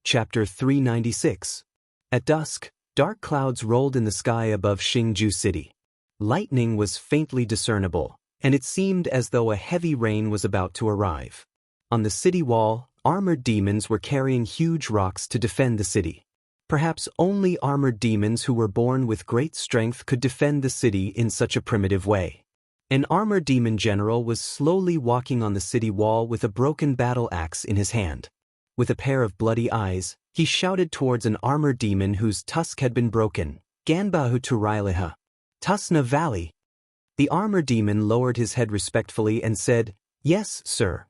Chapter 396. At dusk, dark clouds rolled in the sky above Xingju City. Lightning was faintly discernible, and it seemed as though a heavy rain was about to arrive. On the city wall, armored demons were carrying huge rocks to defend the city. Perhaps only armored demons who were born with great strength could defend the city in such a primitive way. An armored demon general was slowly walking on the city wall with a broken battle axe in his hand. With a pair of bloody eyes, he shouted towards an armored demon whose tusk had been broken, Ganbahu Turailiha, Tusna Valley. The armored demon lowered his head respectfully and said, "Yes, sir."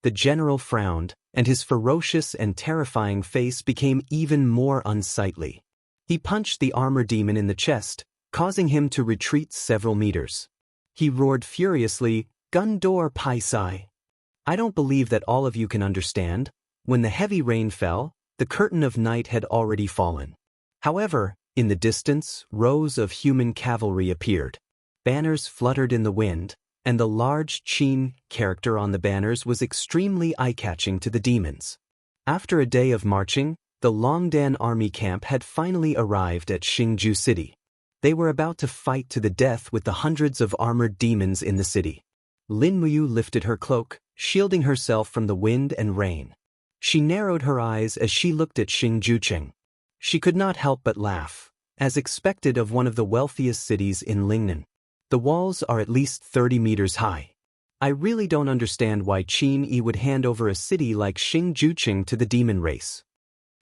The general frowned, and his ferocious and terrifying face became even more unsightly. He punched the armored demon in the chest, causing him to retreat several meters. He roared furiously, "Gundor Paisai! I don't believe that all of you can understand." When the heavy rain fell, the curtain of night had already fallen. However, in the distance, rows of human cavalry appeared. Banners fluttered in the wind, and the large Qin character on the banners was extremely eye-catching to the demons. After a day of marching, the Longdan army camp had finally arrived at Xingju City. They were about to fight to the death with the hundreds of armored demons in the city. Lin Muyu lifted her cloak, shielding herself from the wind and rain. She narrowed her eyes as she looked at Xingjucheng. She could not help but laugh, as expected of one of the wealthiest cities in Lingnan. The walls are at least 30 meters high. I really don't understand why Qin Yi would hand over a city like Xingjucheng to the demon race.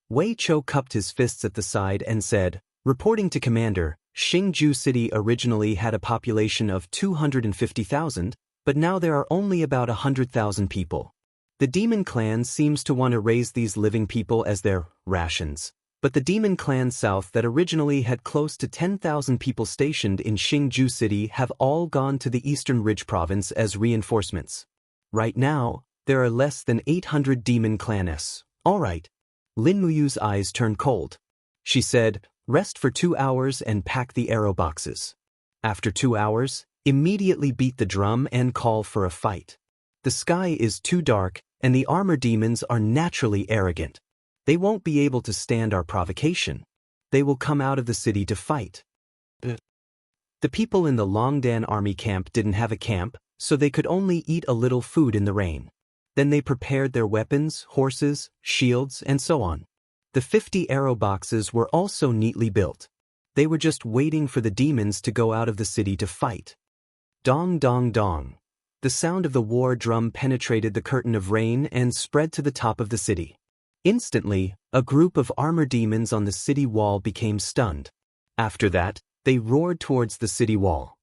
Wei Chou cupped his fists at the side and said, "Reporting to Commander, Xingju City originally had a population of 250,000, but now there are only about 100,000 people. The demon clan seems to want to raise these living people as their rations, but the demon clan south that originally had close to 10,000 people stationed in Xingju City have all gone to the Eastern Ridge province as reinforcements. Right now, there are less than 800 demon clans. All right." Lin Muyu's eyes turned cold. She said, "Rest for 2 hours and pack the arrow boxes. After 2 hours, immediately beat the drum and call for a fight. The sky is too dark, and the armor demons are naturally arrogant. They won't be able to stand our provocation. They will come out of the city to fight." The people in the Longdan army camp didn't have a camp, so they could only eat a little food in the rain. Then they prepared their weapons, horses, shields, and so on. The 50 arrow boxes were also neatly built. They were just waiting for the demons to go out of the city to fight. Dong dong dong. The sound of the war drum penetrated the curtain of rain and spread to the top of the city. Instantly, a group of armor demons on the city wall became stunned. After that, they roared towards the city wall.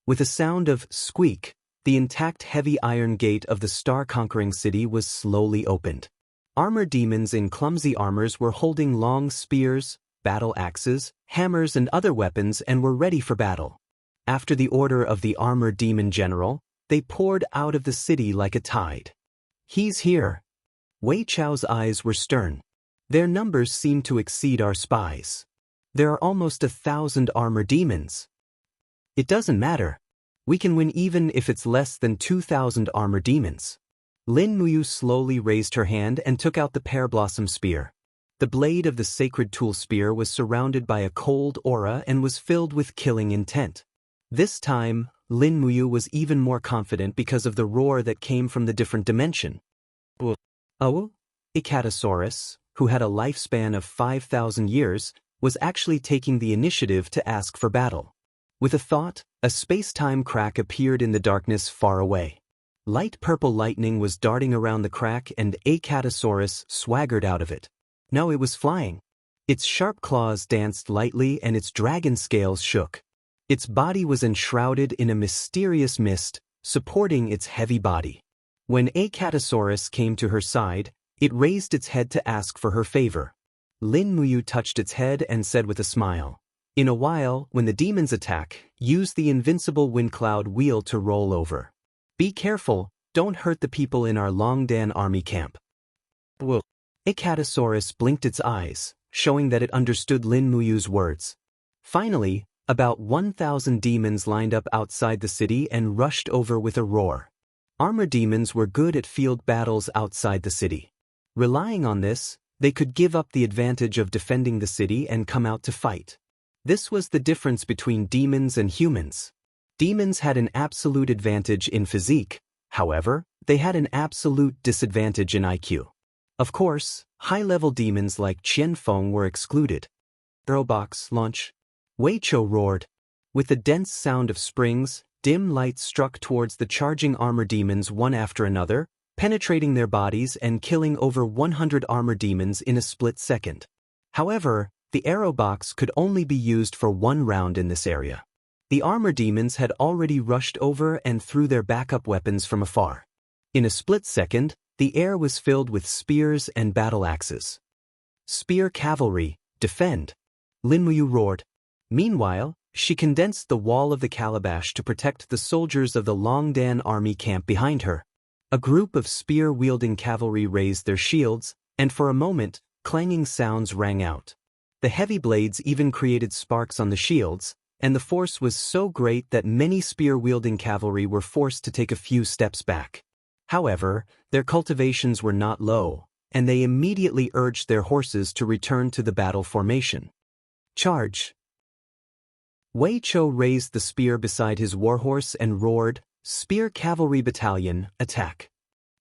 With a sound of squeak, the intact heavy iron gate of the star-conquering city was slowly opened. Armor demons in clumsy armors were holding long spears, battle axes, hammers and other weapons and were ready for battle. After the order of the armored demon general, they poured out of the city like a tide. "He's here." Wei Chao's eyes were stern. "Their numbers seem to exceed our spies. There are almost 1,000 armored demons." "It doesn't matter. We can win even if it's less than 2,000 armored demons." Lin Muyu slowly raised her hand and took out the pear blossom spear. The blade of the sacred tool spear was surrounded by a cold aura and was filled with killing intent. This time, Lin Muyu was even more confident because of the roar that came from the different dimension. Icatosaurus, who had a lifespan of 5,000 years, was actually taking the initiative to ask for battle. With a thought, a space-time crack appeared in the darkness far away. Light purple lightning was darting around the crack and Icatosaurus swaggered out of it. No, it was flying. Its sharp claws danced lightly and its dragon scales shook. Its body was enshrouded in a mysterious mist, supporting its heavy body. When Icatosaurus came to her side, it raised its head to ask for her favor. Lin Muyu touched its head and said with a smile, "In a while, when the demons attack, use the invincible wind cloud wheel to roll over. Be careful, don't hurt the people in our Longdan army camp." Icatosaurus blinked its eyes, showing that it understood Lin Muyu's words. Finally, about 1,000 demons lined up outside the city and rushed over with a roar. Armor demons were good at field battles outside the city. Relying on this, They could give up the advantage of defending the city and come out to fight. This was the difference between demons and humans. Demons had an absolute advantage in physique, however, they had an absolute disadvantage in IQ. Of course, high-level demons like Qianfeng were excluded. Audiobook launch. Wei Chou roared. With the dense sound of springs, dim lights struck towards the charging armor demons one after another, penetrating their bodies and killing over 100 armor demons in a split second. However, the arrow box could only be used for one round in this area. The armor demons had already rushed over and threw their backup weapons from afar. In a split second, the air was filled with spears and battle axes. Spear cavalry, defend! Lin Muyu roared. Meanwhile, she condensed the wall of the calabash to protect the soldiers of the Longdan army camp behind her. A group of spear-wielding cavalry raised their shields, and for a moment, clanging sounds rang out. The heavy blades even created sparks on the shields, and the force was so great that many spear-wielding cavalry were forced to take a few steps back. However, their cultivations were not low, and they immediately urged their horses to return to the battle formation. Charge! Wei Chou raised the spear beside his warhorse and roared, "Spear Cavalry Battalion, attack!"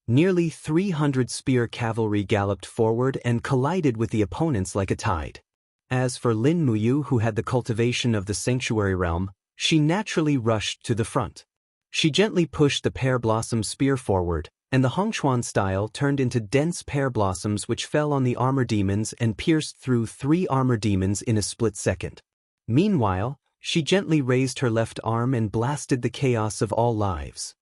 Nearly 300 spear cavalry galloped forward and collided with the opponents like a tide. As for Lin Muyu, who had the cultivation of the sanctuary realm, she naturally rushed to the front. She gently pushed the pear blossom spear forward, and the Hongchuan style turned into dense pear blossoms which fell on the armor demons and pierced through 3 armor demons in a split second. Meanwhile, she gently raised her left arm and blasted the chaos of all lives.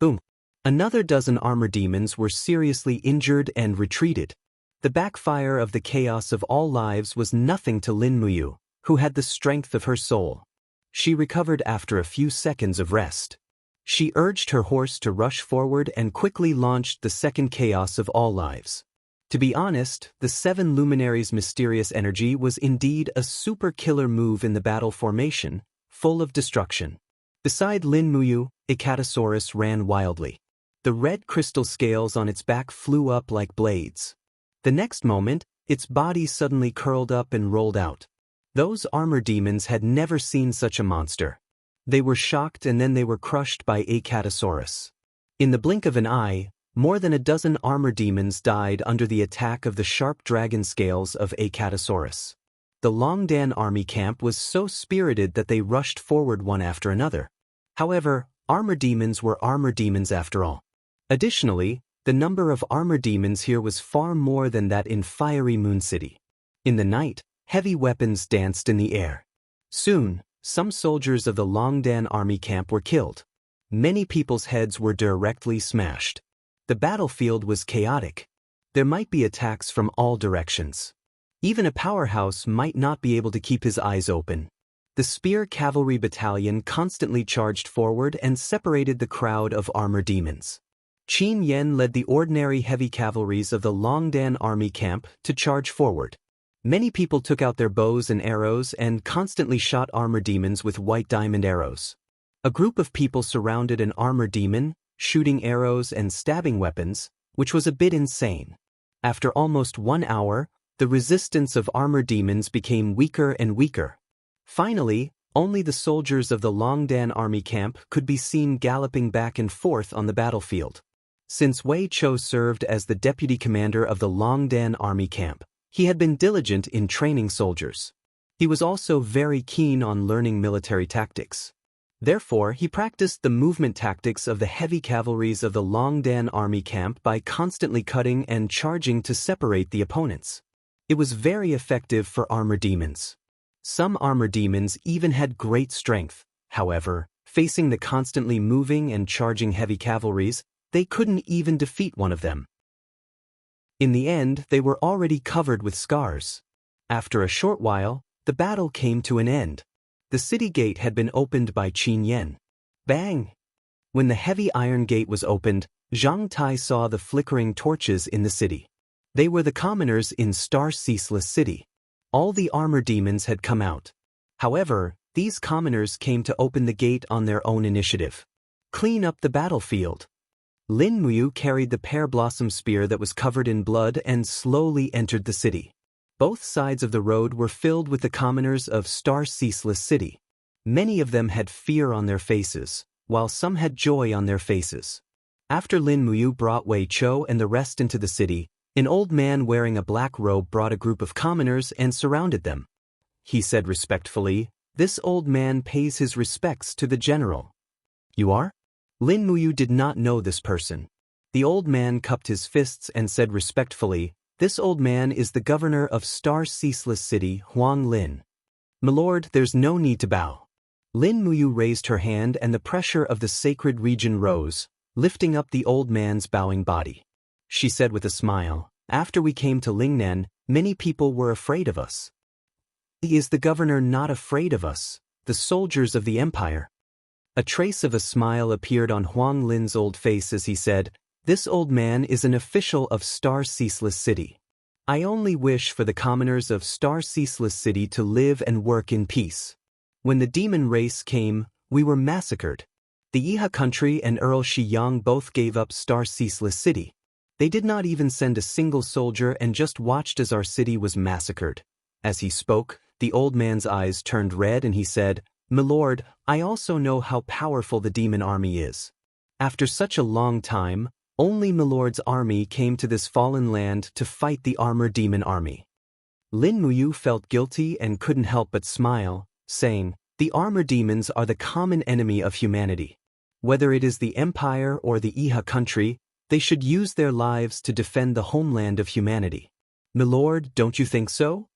Boom! Another dozen armor demons were seriously injured and retreated. The backfire of the chaos of all lives was nothing to Lin Muyu, who had the strength of her soul. She recovered after a few seconds of rest. She urged her horse to rush forward and quickly launched the second chaos of all lives. To be honest, the 7 luminaries' mysterious energy was indeed a super killer move in the battle formation, full of destruction. Beside Lin Muyu, Icatosaurus ran wildly. The red crystal scales on its back flew up like blades. The next moment, its body suddenly curled up and rolled out. Those armor demons had never seen such a monster. They were shocked and then they were crushed by Icatosaurus. In the blink of an eye, more than a dozen armor demons died under the attack of the sharp dragon scales of Icatosaurus. The Longdan army camp was so spirited that they rushed forward one after another. However, armor demons were armor demons after all. Additionally, the number of armor demons here was far more than that in Fiery Moon City. In the night, heavy weapons danced in the air. Soon, some soldiers of the Longdan army camp were killed. Many people's heads were directly smashed. The battlefield was chaotic. There might be attacks from all directions. Even a powerhouse might not be able to keep his eyes open. The Spear Cavalry Battalion constantly charged forward and separated the crowd of armor demons. Qin Yan led the ordinary heavy cavalries of the Longdan army camp to charge forward. Many people took out their bows and arrows and constantly shot armor demons with white diamond arrows. A group of people surrounded an armor demon, shooting arrows and stabbing weapons, which was a bit insane. After almost 1 hour, the resistance of armor demons became weaker and weaker. Finally, only the soldiers of the Longdan army camp could be seen galloping back and forth on the battlefield. Since Wei Chou served as the deputy commander of the Longdan army camp, he had been diligent in training soldiers. He was also very keen on learning military tactics. Therefore, he practiced the movement tactics of the heavy cavalries of the Longdan army camp by constantly cutting and charging to separate the opponents. It was very effective for armor demons. Some armor demons even had great strength. However, facing the constantly moving and charging heavy cavalries, they couldn't even defeat one of them. In the end, they were already covered with scars. After a short while, the battle came to an end. The city gate had been opened by Qin Yan. Bang! When the heavy iron gate was opened, Zhang Tai saw the flickering torches in the city. They were the commoners in Star Ceaseless City. All the armor demons had come out. However, these commoners came to open the gate on their own initiative. Clean up the battlefield. Lin Muyu carried the pear blossom spear that was covered in blood and slowly entered the city. Both sides of the road were filled with the commoners of Star Ceaseless City. Many of them had fear on their faces, while some had joy on their faces. After Lin Muyu brought Wei Chou and the rest into the city, an old man wearing a black robe brought a group of commoners and surrounded them. He said respectfully, "This old man pays his respects to the general." "You are?" Lin Muyu did not know this person. The old man cupped his fists and said respectfully, "This old man is the governor of Star Ceaseless City, Wang Lin." "Milord, there's no need to bow." Lin Muyu raised her hand and the pressure of the sacred region rose, lifting up the old man's bowing body. She said with a smile, "After we came to Lingnan, many people were afraid of us. Is the governor not afraid of us, the soldiers of the empire?" A trace of a smile appeared on Huang Lin's old face as he said, "This old man is an official of Star Ceaseless City. I only wish for the commoners of Star Ceaseless City to live and work in peace. When the demon race came, we were massacred. The Iha country and Earl Shiyang both gave up Star Ceaseless City. They did not even send a single soldier and just watched as our city was massacred." As he spoke, the old man's eyes turned red and he said, "Milord, I also know how powerful the demon army is. After such a long time, only Milord's army came to this fallen land to fight the armored demon army." Lin Muyu felt guilty and couldn't help but smile, saying, "The armored demons are the common enemy of humanity. Whether it is the empire or the Iha country, they should use their lives to defend the homeland of humanity. Milord, don't you think so?"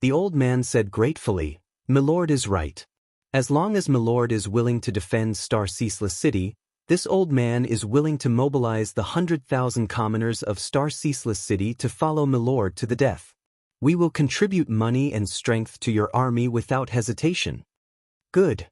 The old man said gratefully, "Milord is right. As long as Milord is willing to defend Star Ceaseless City, this old man is willing to mobilize the 100,000 commoners of Star Ceaseless City to follow Milord to the death. We will contribute money and strength to your army without hesitation." "Good."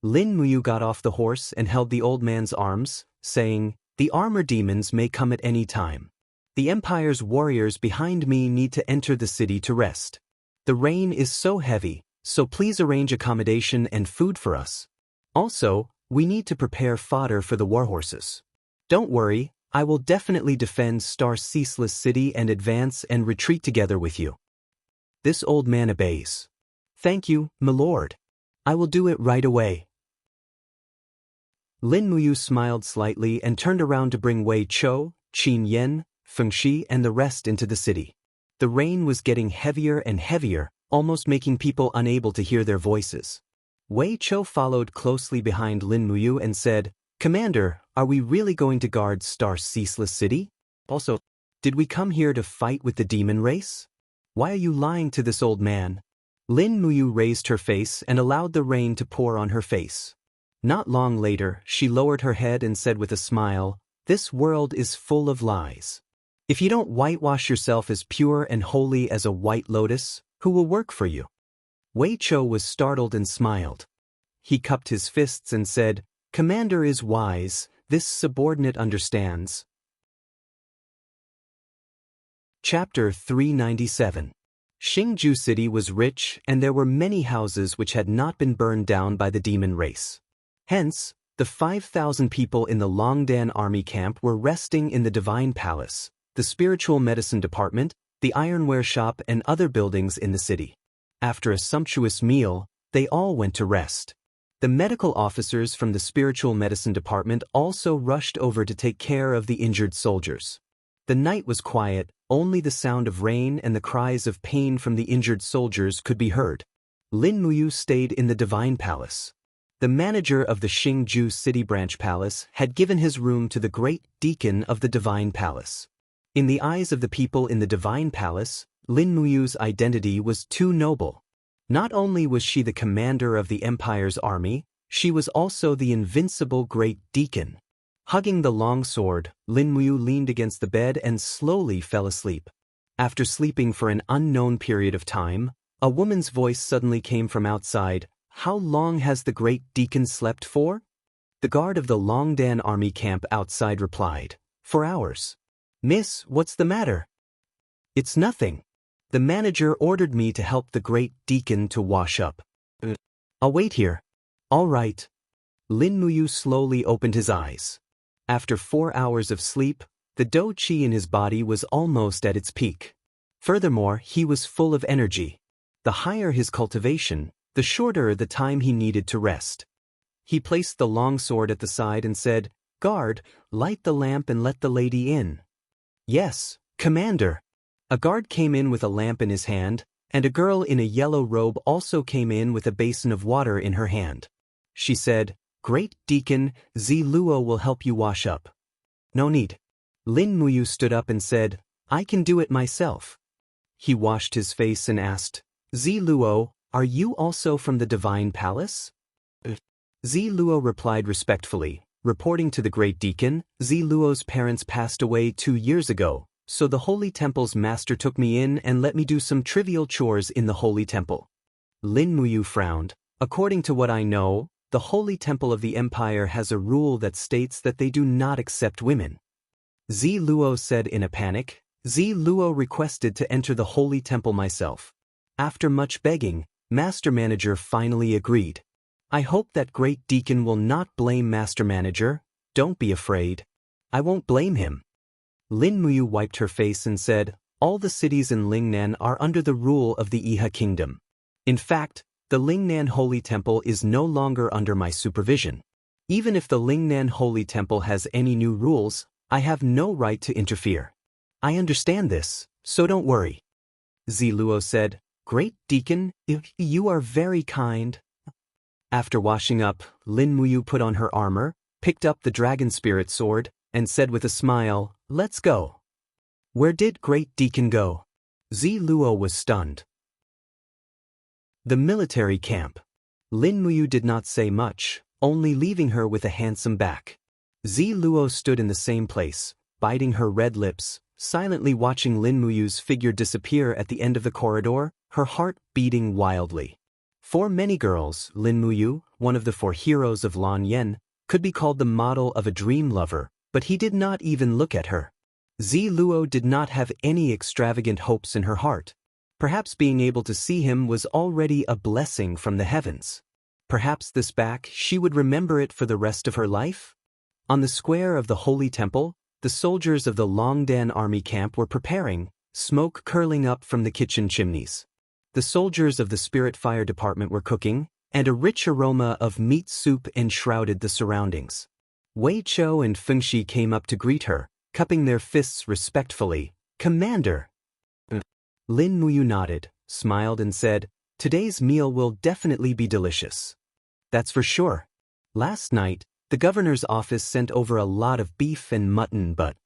Lin Muyu got off the horse and held the old man's arms, saying, "The armored demons may come at any time. The Empire's warriors behind me need to enter the city to rest. The rain is so heavy, so please arrange accommodation and food for us. Also, we need to prepare fodder for the warhorses. Don't worry, I will definitely defend Star Ceaseless City and advance and retreat together with you." This old man obeys. "Thank you, Milord. I will do it right away." Lin Muyu smiled slightly and turned around to bring Wei Chou, Qin Yan, Feng Shi and the rest into the city. The rain was getting heavier and heavier, almost making people unable to hear their voices. Wei Chou followed closely behind Lin Muyu and said, "Commander, are we really going to guard Star Ceaseless City? Also, did we come here to fight with the demon race? Why are you lying to this old man?" Lin Muyu raised her face and allowed the rain to pour on her face. Not long later, she lowered her head and said with a smile, "This world is full of lies. If you don't whitewash yourself as pure and holy as a white lotus, who will work for you?" Wei Chou was startled and smiled. He cupped his fists and said, "Commander is wise, this subordinate understands." Chapter 397. Xingju City was rich and there were many houses which had not been burned down by the demon race. Hence, the 5,000 people in the Longdan army camp were resting in the Divine Palace, the Spiritual Medicine Department, the Ironware Shop and other buildings in the city. After a sumptuous meal, they all went to rest. The medical officers from the Spiritual Medicine Department also rushed over to take care of the injured soldiers. The night was quiet, only the sound of rain and the cries of pain from the injured soldiers could be heard. Lin Muyu stayed in the Divine Palace. The manager of the Xingju City Branch Palace had given his room to the great deacon of the Divine Palace. In the eyes of the people in the Divine Palace, Lin Muyu's identity was too noble. Not only was she the commander of the Empire's army, she was also the invincible great deacon. Hugging the long sword, Lin Muyu leaned against the bed and slowly fell asleep. After sleeping for an unknown period of time, a woman's voice suddenly came from outside. "How long has the great deacon slept for?" The guard of the Longdan army camp outside replied, "For hours." "Miss, what's the matter?" "It's nothing. The manager ordered me to help the great deacon to wash up. I'll wait here." "All right." Lin Muyu slowly opened his eyes. After 4 hours of sleep, the dou qi in his body was almost at its peak. Furthermore, he was full of energy. The higher his cultivation, the shorter the time he needed to rest. He placed the long sword at the side and said, "Guard, light the lamp and let the lady in." "Yes, Commander." A guard came in with a lamp in his hand, and a girl in a yellow robe also came in with a basin of water in her hand. She said, "Great Deacon, Zi Luo will help you wash up." "No need." Lin Muyu stood up and said, "I can do it myself." He washed his face and asked, "Zi Luo, are you also from the Divine Palace?" Zi Luo replied respectfully, reporting to the Great Deacon, "Zi Luo's parents passed away 2 years ago, so the Holy Temple's master took me in and let me do some trivial chores in the Holy Temple." Lin Muyu frowned. "According to what I know, the Holy Temple of the Empire has a rule that states that they do not accept women." Zi Luo said in a panic, "Zi Luo requested to enter the Holy Temple myself. After much begging, Master Manager finally agreed. I hope that Great Deacon will not blame Master Manager. Don't be afraid. I won't blame him." Lin Muyu wiped her face and said, "All the cities in Lingnan are under the rule of the Iha Kingdom. In fact, the Lingnan Holy Temple is no longer under my supervision. Even if the Lingnan Holy Temple has any new rules, I have no right to interfere. I understand this, so don't worry." Zi Luo said, "Great Deacon, you are very kind." After washing up, Lin Muyu put on her armor, picked up the dragon spirit sword, and said with a smile, "Let's go." "Where did Great Deacon go?" Zi Luo was stunned. The military camp. Lin Muyu did not say much, only leaving her with a handsome back. Zi Luo stood in the same place, biting her red lips, silently watching Lin Muyu's figure disappear at the end of the corridor, her heart beating wildly. For many girls, Lin Muyu, one of the 4 heroes of Lan Yen, could be called the model of a dream lover, but he did not even look at her. Zi Luo did not have any extravagant hopes in her heart. Perhaps being able to see him was already a blessing from the heavens. Perhaps this back, she would remember it for the rest of her life? On the square of the Holy Temple, the soldiers of the Longdan army camp were preparing, smoke curling up from the kitchen chimneys. The soldiers of the Spirit Fire Department were cooking, and a rich aroma of meat soup enshrouded the surroundings. Wei Chou and Fengxi came up to greet her, cupping their fists respectfully. "Commander!" Lin Muyu nodded, smiled and said, "Today's meal will definitely be delicious." "That's for sure. Last night, the governor's office sent over a lot of beef and mutton, but..."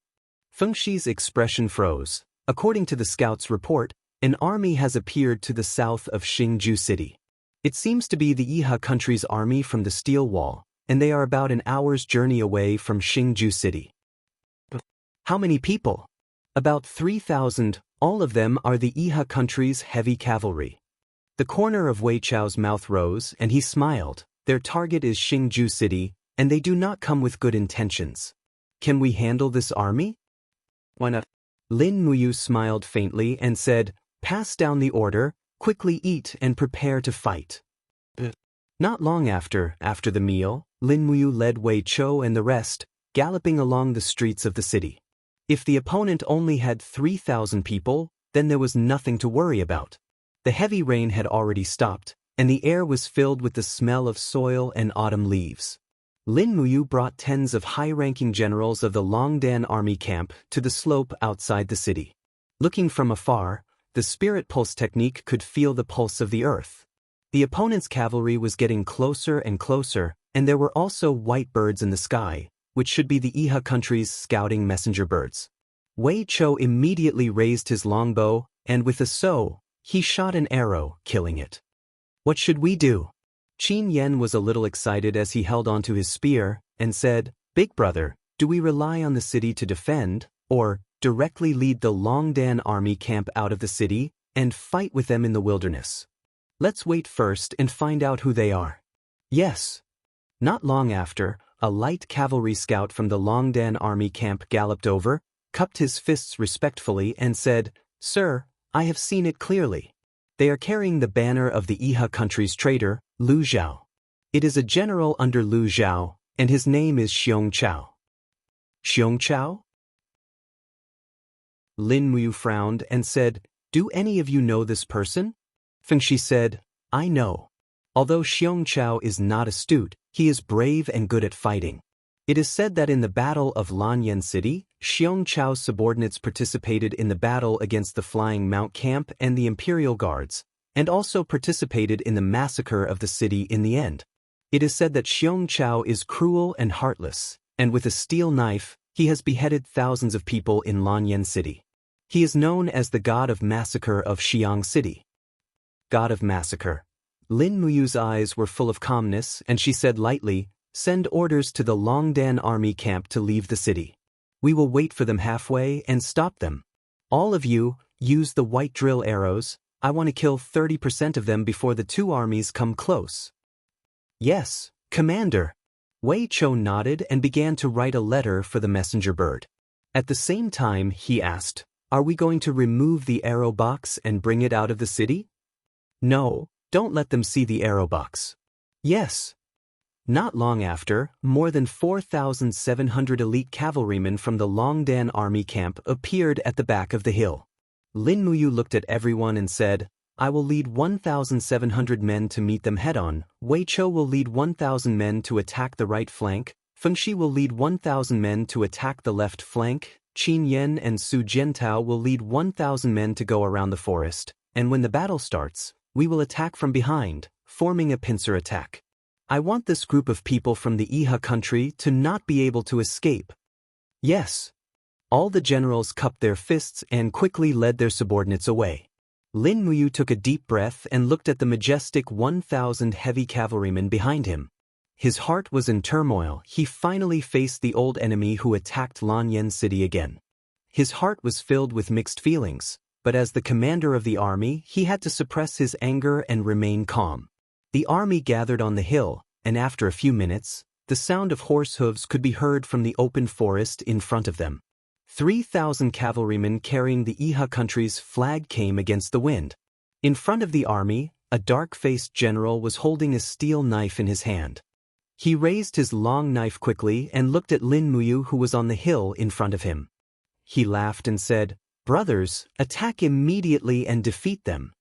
Fengxi's expression froze. According to the scout's report, an army has appeared to the south of Xingju City. It seems to be the Iha country's army from the Steel Wall, and they are about an hour's journey away from Xingju City. "How many people?" "About 3,000, all of them are the Iha country's heavy cavalry." The corner of Wei Chao's mouth rose, and he smiled. "Their target is Xingju City, and they do not come with good intentions. Can we handle this army?" "Why not?" Lin Muyu smiled faintly and said, "Pass down the order, quickly eat and prepare to fight." Not long after the meal, Lin Muyu led Wei Chou and the rest, galloping along the streets of the city. If the opponent only had 3,000 people, then there was nothing to worry about. The heavy rain had already stopped, and the air was filled with the smell of soil and autumn leaves. Lin Muyu brought tens of high-ranking generals of the Longdan army camp to the slope outside the city. Looking from afar, the spirit pulse technique could feel the pulse of the earth. The opponent's cavalry was getting closer and closer, and there were also white birds in the sky, which should be the Iha country's scouting messenger birds. Wei Chou immediately raised his longbow, and with a so, he shot an arrow, killing it. "What should we do?" Qin Yen was a little excited as he held onto his spear, and said, "Big brother, do we rely on the city to defend, or directly lead the Longdan army camp out of the city and fight with them in the wilderness? Let's wait first and find out who they are." "Yes." Not long after, a light cavalry scout from the Longdan army camp galloped over, cupped his fists respectfully and said, "Sir, I have seen it clearly. They are carrying the banner of the Iha country's traitor, Lu Zhao. It is a general under Lu Zhao, and his name is Xiong Chao." Xianxia? Lin Muyu frowned and said, "Do any of you know this person?" Fengxi said, "I know. Although Xianxia is not astute, he is brave and good at fighting. It is said that in the Battle of Lanyan City, Xianxiao's subordinates participated in the battle against the Flying Mount Camp and the Imperial Guards, and also participated in the massacre of the city in the end. It is said that Xianxia is cruel and heartless, and with a steel knife, he has beheaded thousands of people in Lanyan City. He is known as the God of Massacre of Xiang City." God of Massacre. Lin Muyu's eyes were full of calmness, and she said lightly, "Send orders to the Longdan army camp to leave the city. We will wait for them halfway and stop them. All of you, use the white drill arrows. I want to kill 30% of them before the two armies come close." "Yes, Commander." Wei Chou nodded and began to write a letter for the messenger bird. At the same time, he asked, "Are we going to remove the arrow box and bring it out of the city?" "No, don't let them see the arrow box." "Yes." Not long after, more than 4,700 elite cavalrymen from the Longdan army camp appeared at the back of the hill. Lin Muyu looked at everyone and said, "I will lead 1,700 men to meet them head-on, Wei Chou will lead 1,000 men to attack the right flank, Fengxi will lead 1,000 men to attack the left flank, Qin Yan and Su Jiantao will lead 1,000 men to go around the forest, and when the battle starts, we will attack from behind, forming a pincer attack. I want this group of people from the Iha country to not be able to escape." "Yes." All the generals cupped their fists and quickly led their subordinates away. Lin Muyu took a deep breath and looked at the majestic 1,000 heavy cavalrymen behind him. His heart was in turmoil. He finally faced the old enemy who attacked Lanyan City again. His heart was filled with mixed feelings, but as the commander of the army, he had to suppress his anger and remain calm. The army gathered on the hill, and after a few minutes, the sound of horse hooves could be heard from the open forest in front of them. 3,000 cavalrymen carrying the Iha country's flag came against the wind. In front of the army, a dark-faced general was holding a steel knife in his hand. He raised his long knife quickly and looked at Lin Muyu, who was on the hill in front of him. He laughed and said, "Brothers, attack immediately and defeat them."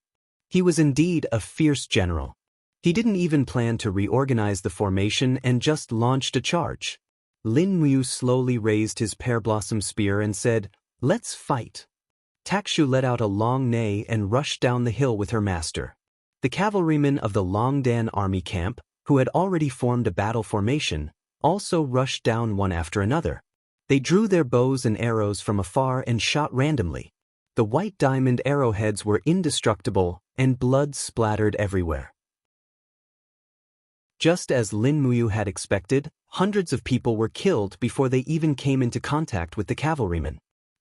He was indeed a fierce general. He didn't even plan to reorganize the formation and just launched a charge. Lin Muyu slowly raised his pear-blossom spear and said, "Let's fight." Takshu let out a long neigh and rushed down the hill with her master. The cavalrymen of the Longdan army camp, who had already formed a battle formation, also rushed down one after another. They drew their bows and arrows from afar and shot randomly. The white diamond arrowheads were indestructible, and blood splattered everywhere. Just as Lin Muyu had expected, hundreds of people were killed before they even came into contact with the cavalrymen.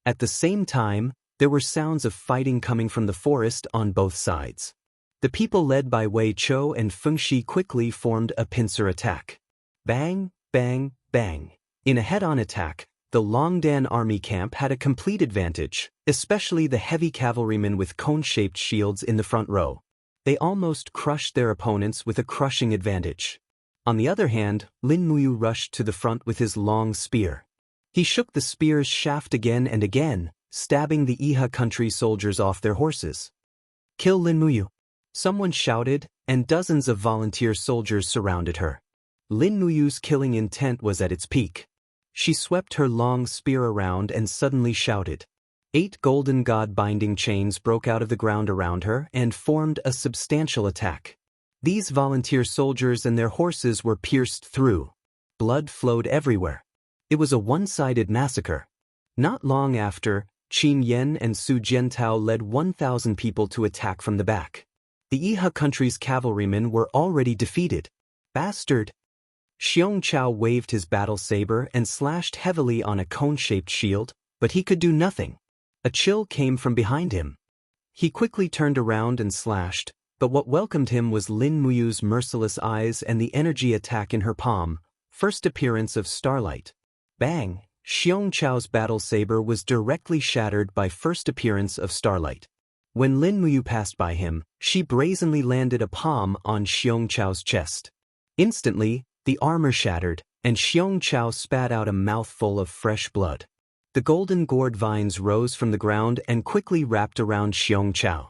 At the same time, there were sounds of fighting coming from the forest on both sides. The people led by Wei Chou and Fengxi quickly formed a pincer attack. Bang, bang, bang. In a head-on attack, the Longdan army camp had a complete advantage, especially the heavy cavalrymen with cone-shaped shields in the front row. They almost crushed their opponents with a crushing advantage. On the other hand, Lin Muyu rushed to the front with his long spear. He shook the spear's shaft again and again, stabbing the Iha country soldiers off their horses. "Kill Lin Muyu!" Someone shouted, and dozens of volunteer soldiers surrounded her. Lin Muyu's killing intent was at its peak. She swept her long spear around and suddenly shouted. 8 golden god-binding chains broke out of the ground around her and formed a substantial attack. These volunteer soldiers and their horses were pierced through. Blood flowed everywhere. It was a one-sided massacre. Not long after, Qin Yan and Su Jiantao led 1,000 people to attack from the back. The Iha country's cavalrymen were already defeated. "Bastard!" Xianxia waved his battle saber and slashed heavily on a cone-shaped shield, but he could do nothing. A chill came from behind him. He quickly turned around and slashed, but what welcomed him was Lin Muyu's merciless eyes and the energy attack in her palm, first appearance of starlight. Bang! Xianxiao's battle saber was directly shattered by first appearance of starlight. When Lin Muyu passed by him, she brazenly landed a palm on Xianxiao's chest. Instantly, the armor shattered, and Xianxia spat out a mouthful of fresh blood. The golden gourd vines rose from the ground and quickly wrapped around Xianxia.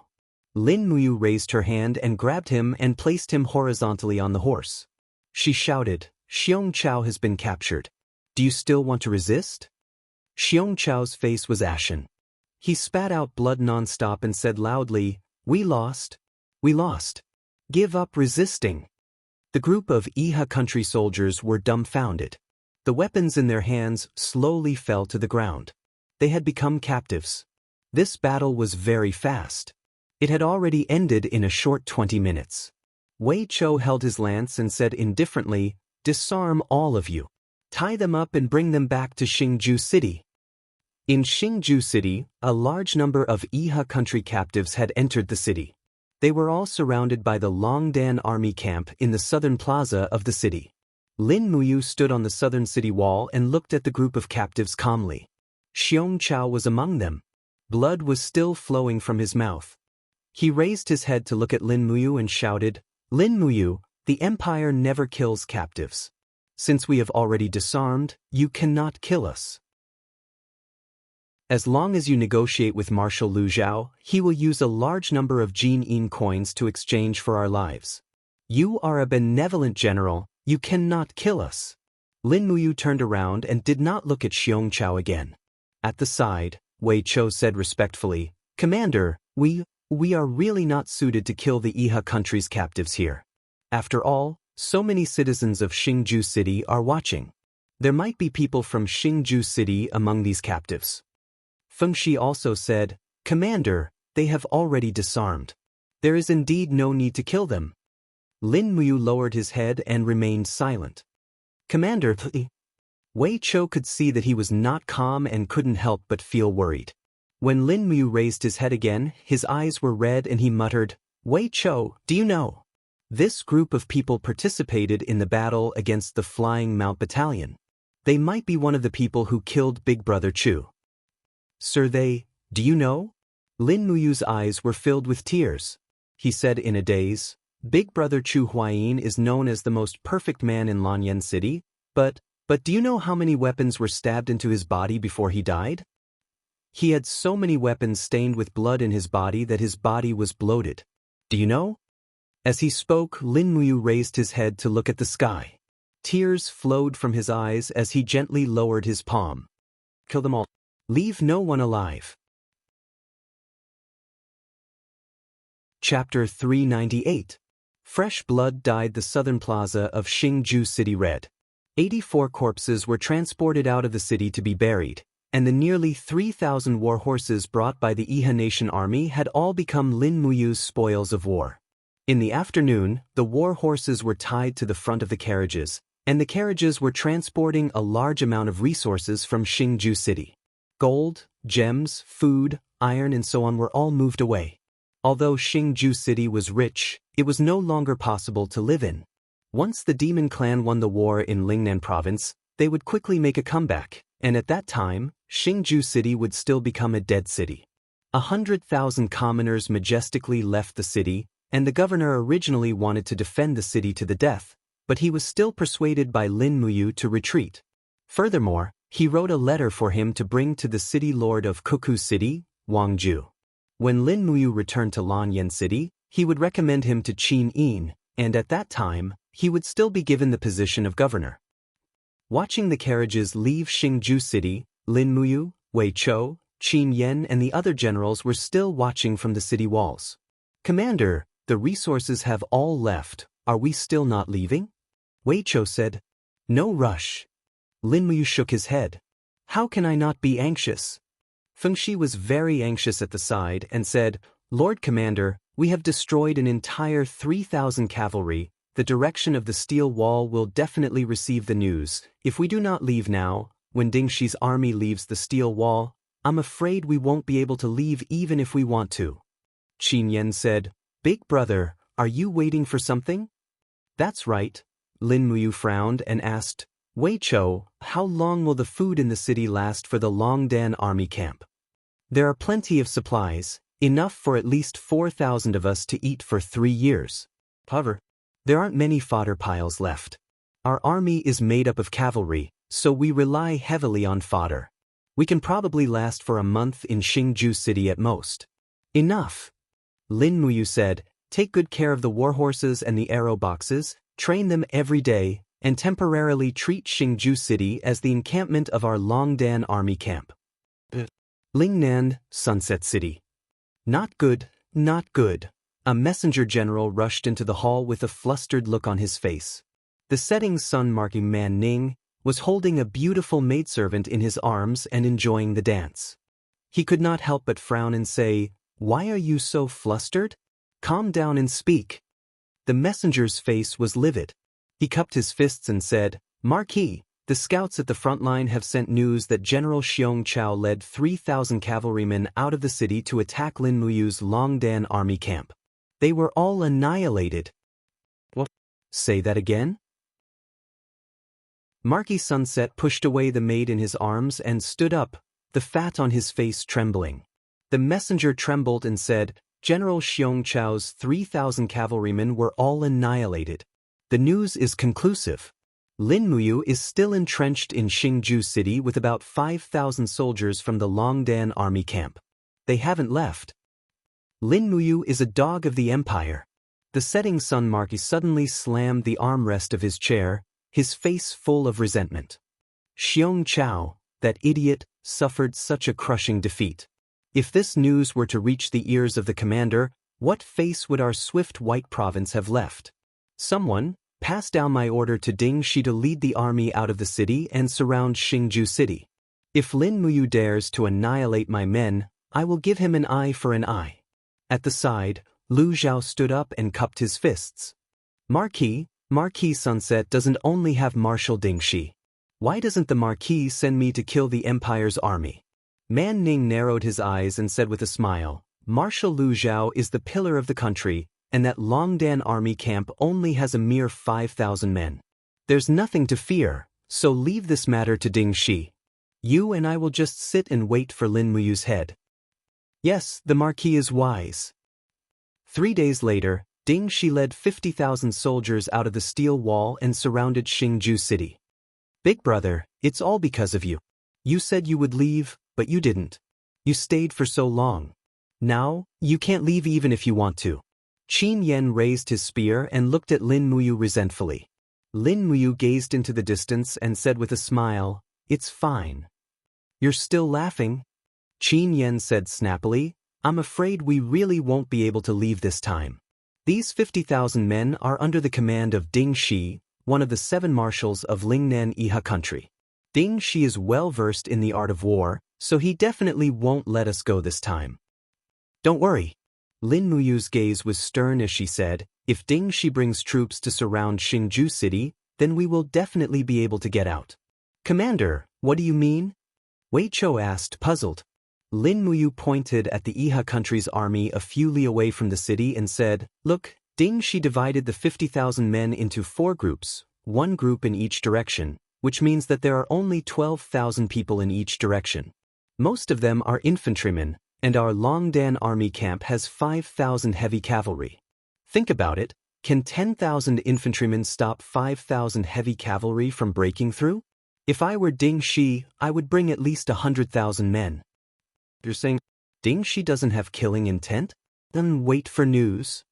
Lin Muyu raised her hand and grabbed him and placed him horizontally on the horse. She shouted, "Xianxia has been captured. Do you still want to resist?" Xianxiao's face was ashen. He spat out blood non-stop and said loudly, "We lost. We lost. Give up resisting." The group of Iha country soldiers were dumbfounded. The weapons in their hands slowly fell to the ground. They had become captives. This battle was very fast. It had already ended in a short 20 minutes. Wei Chou held his lance and said indifferently, "Disarm all of you. Tie them up and bring them back to Xingju City." In Xingju City, a large number of Iha country captives had entered the city. They were all surrounded by the Longdan army camp in the southern plaza of the city. Lin Muyu stood on the southern city wall and looked at the group of captives calmly. Xianxia was among them. Blood was still flowing from his mouth. He raised his head to look at Lin Muyu and shouted, "Lin Muyu, the Empire never kills captives. Since we have already disarmed, you cannot kill us. As long as you negotiate with Marshal Lu Zhao, he will use a large number of Jin coins to exchange for our lives. You are a benevolent general, you cannot kill us." Lin Muyu turned around and did not look at Xianxia again. At the side, Wei Chou said respectfully, "Commander, we are really not suited to kill the Iha country's captives here. After all, so many citizens of Xingju City are watching. There might be people from Xingju City among these captives." Feng Shi also said, "Commander, they have already disarmed. There is indeed no need to kill them." Lin Muyu lowered his head and remained silent. "Commander, Wei Chou could see that he was not calm and couldn't help but feel worried. When Lin Muyu raised his head again, his eyes were red and he muttered, "Wei Chou, do you know? This group of people participated in the battle against the Flying Mount Battalion. They might be one of the people who killed Big Brother Chu." "Sir, do you know?" Lin Muyu's eyes were filled with tears. He said in a daze, "Big Brother Chu Huayin is known as the most perfect man in Lanyan City, but do you know how many weapons were stabbed into his body before he died? He had so many weapons stained with blood in his body that his body was bloated. Do you know?" As he spoke, Lin Muyu raised his head to look at the sky. Tears flowed from his eyes as he gently lowered his palm. "Kill them all. Leave no one alive." Chapter 398. Fresh blood dyed the southern plaza of Xingju City red. 84 corpses were transported out of the city to be buried, and the nearly 3,000 war horses brought by the Iha Nation army had all become Lin Muyu's spoils of war. In the afternoon, the war horses were tied to the front of the carriages, and the carriages were transporting a large amount of resources from Xingju City. Gold, gems, food, iron and so on were all moved away. Although Xingju City was rich, it was no longer possible to live in. Once the demon clan won the war in Lingnan province, they would quickly make a comeback, and at that time, Xingju City would still become a dead city. 100,000 commoners majestically left the city, and the governor originally wanted to defend the city to the death, but he was still persuaded by Lin Muyu to retreat. Furthermore, he wrote a letter for him to bring to the city lord of Kuku City, Wang Ju. When Lin Muyu returned to Lanyan City, he would recommend him to Qin Yin, and at that time, he would still be given the position of governor. Watching the carriages leave Xingju City, Lin Muyu, Wei Chou, Qin Yan and the other generals were still watching from the city walls. "Commander, the resources have all left. Are we still not leaving?" Wei Chou said. "No rush." Lin Muyu shook his head. "How can I not be anxious?" Feng Shi was very anxious at the side and said, "Lord Commander, we have destroyed an entire 3,000 cavalry. The direction of the steel wall will definitely receive the news. If we do not leave now, when Ding Shi's army leaves the steel wall, I'm afraid we won't be able to leave even if we want to." Qin Yan said, "Big brother, are you waiting for something?" "That's right." Lin Muyu frowned and asked, "Wei Chou, how long will the food in the city last for the Longdan army camp?" "There are plenty of supplies, enough for at least 4,000 of us to eat for 3 years. However, there aren't many fodder piles left. Our army is made up of cavalry, so we rely heavily on fodder. We can probably last for a month in Xingju City at most. Enough. Lin Muyu said, take good care of the warhorses and the arrow boxes, train them every day, and temporarily treat Xingju City as the encampment of our Longdan army camp. Lingnan, Sunset City. Not good, not good. A messenger general rushed into the hall with a flustered look on his face. The setting sun marking man Ning was holding a beautiful maidservant in his arms and enjoying the dance. He could not help but frown and say, "Why are you so flustered? Calm down and speak." The messenger's face was livid. He cupped his fists and said, "Marquis, the scouts at the front line have sent news that General Xiong Chao led 3,000 cavalrymen out of the city to attack Lin Muyu's Longdan army camp. They were all annihilated." What? Say that again? Marquis Sunset pushed away the maid in his arms and stood up, the fat on his face trembling. The messenger trembled and said, "General Xiong Chao's 3,000 cavalrymen were all annihilated. The news is conclusive. Lin Muyu is still entrenched in Xingju City with about 5,000 soldiers from the Longdan army camp. They haven't left. Lin Muyu is a dog of the empire." The setting sun Marquis suddenly slammed the armrest of his chair, his face full of resentment. Xiong Chao, that idiot, suffered such a crushing defeat. If this news were to reach the ears of the commander, what face would our swift white province have left? Someone, pass down my order to Ding Shi to lead the army out of the city and surround Xingju City. If Lin Muyu dares to annihilate my men, I will give him an eye for an eye. At the side, Lu Zhao stood up and cupped his fists. Marquis Sunset doesn't only have Marshal Ding Shi. Why doesn't the Marquis send me to kill the Empire's army? Man Ning narrowed his eyes and said with a smile, Marshal Lu Zhao is the pillar of the country, and that Longdan army camp only has a mere 5,000 men. There's nothing to fear, so leave this matter to Ding Shi. You and I will just sit and wait for Lin Muyu's head. Yes, the Marquis is wise. 3 days later, Ding Shi led 50,000 soldiers out of the steel wall and surrounded Xingju City. Big brother, it's all because of you. You said you would leave, but you didn't. You stayed for so long. Now, you can't leave even if you want to. Qin Yan raised his spear and looked at Lin Muyu resentfully. Lin Muyu gazed into the distance and said with a smile, "It's fine." You're still laughing? Qin Yan said snappily, "I'm afraid we really won't be able to leave this time. These 50,000 men are under the command of Ding Shi, one of the 7 marshals of Lingnan Iha country. Ding Shi is well versed in the art of war, so he definitely won't let us go this time. Don't worry." Lin Muyu's gaze was stern as she said, "If Ding Shi brings troops to surround Xingju City, then we will definitely be able to get out." "Commander, what do you mean?" Wei Chou asked, puzzled. Lin Muyu pointed at the Iha country's army a few li away from the city and said, "Look, Ding Shi divided the 50,000 men into 4 groups, 1 group in each direction, which means that there are only 12,000 people in each direction. Most of them are infantrymen, and our Longdan army camp has 5,000 heavy cavalry. Think about it, can 10,000 infantrymen stop 5,000 heavy cavalry from breaking through? If I were Ding Shi, I would bring at least 100,000 men." You're saying Ding Shi doesn't have killing intent? Then wait for news.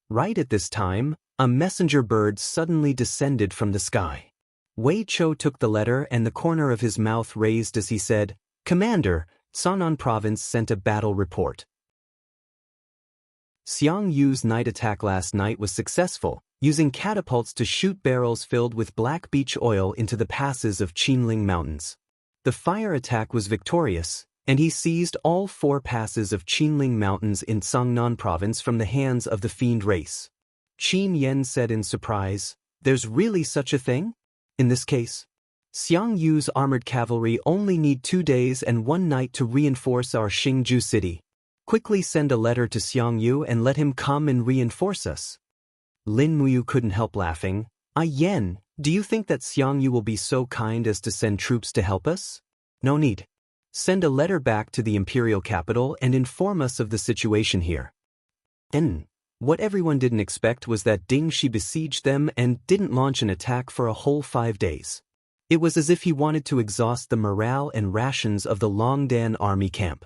Right at this time, a messenger bird suddenly descended from the sky. Wei Chou took the letter and the corner of his mouth raised as he said, "Commander, Sanan Province sent a battle report. Xiang Yu's night attack last night was successful, using catapults to shoot barrels filled with black beech oil into the passes of Qinling Mountains. The fire attack was victorious, and he seized all 4 passes of Qinling Mountains in Sangnan Province from the hands of the fiend race." Qin Yan said in surprise, "There's really such a thing? In this case, Xiang Yu's armored cavalry only need 2 days and 1 night to reinforce our Xingju City. Quickly send a letter to Xiang Yu and let him come and reinforce us." Lin Muyu couldn't help laughing. Yan, do you think that Xiang Yu will be so kind as to send troops to help us? No need. Send a letter back to the imperial capital and inform us of the situation here. What everyone didn't expect was that Ding Shi besieged them and didn't launch an attack for a whole 5 days. It was as if he wanted to exhaust the morale and rations of the Longdan army camp.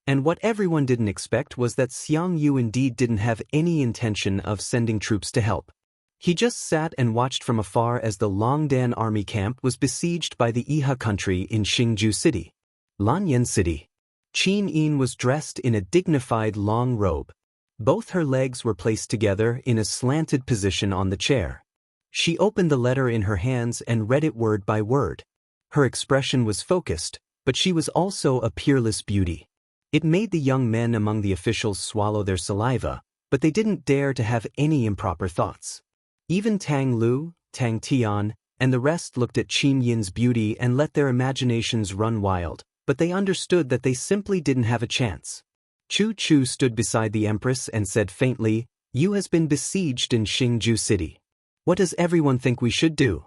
And what everyone didn't expect was that Xiang Yu indeed didn't have any intention of sending troops to help. He just sat and watched from afar as the Longdan army camp was besieged by the Iha country in Xingju City. Lanyan City. Qin Yin was dressed in a dignified long robe. Both her legs were placed together in a slanted position on the chair. She opened the letter in her hands and read it word by word. Her expression was focused, but she was also a peerless beauty. It made the young men among the officials swallow their saliva, but they didn't dare to have any improper thoughts. Even Tang Lu, Tang Tian, and the rest looked at Qin Yin's beauty and let their imaginations run wild, but they understood that they simply didn't have a chance. Chu Chu stood beside the Empress and said faintly, "Yu has been besieged in Xingju City. What does everyone think we should do?"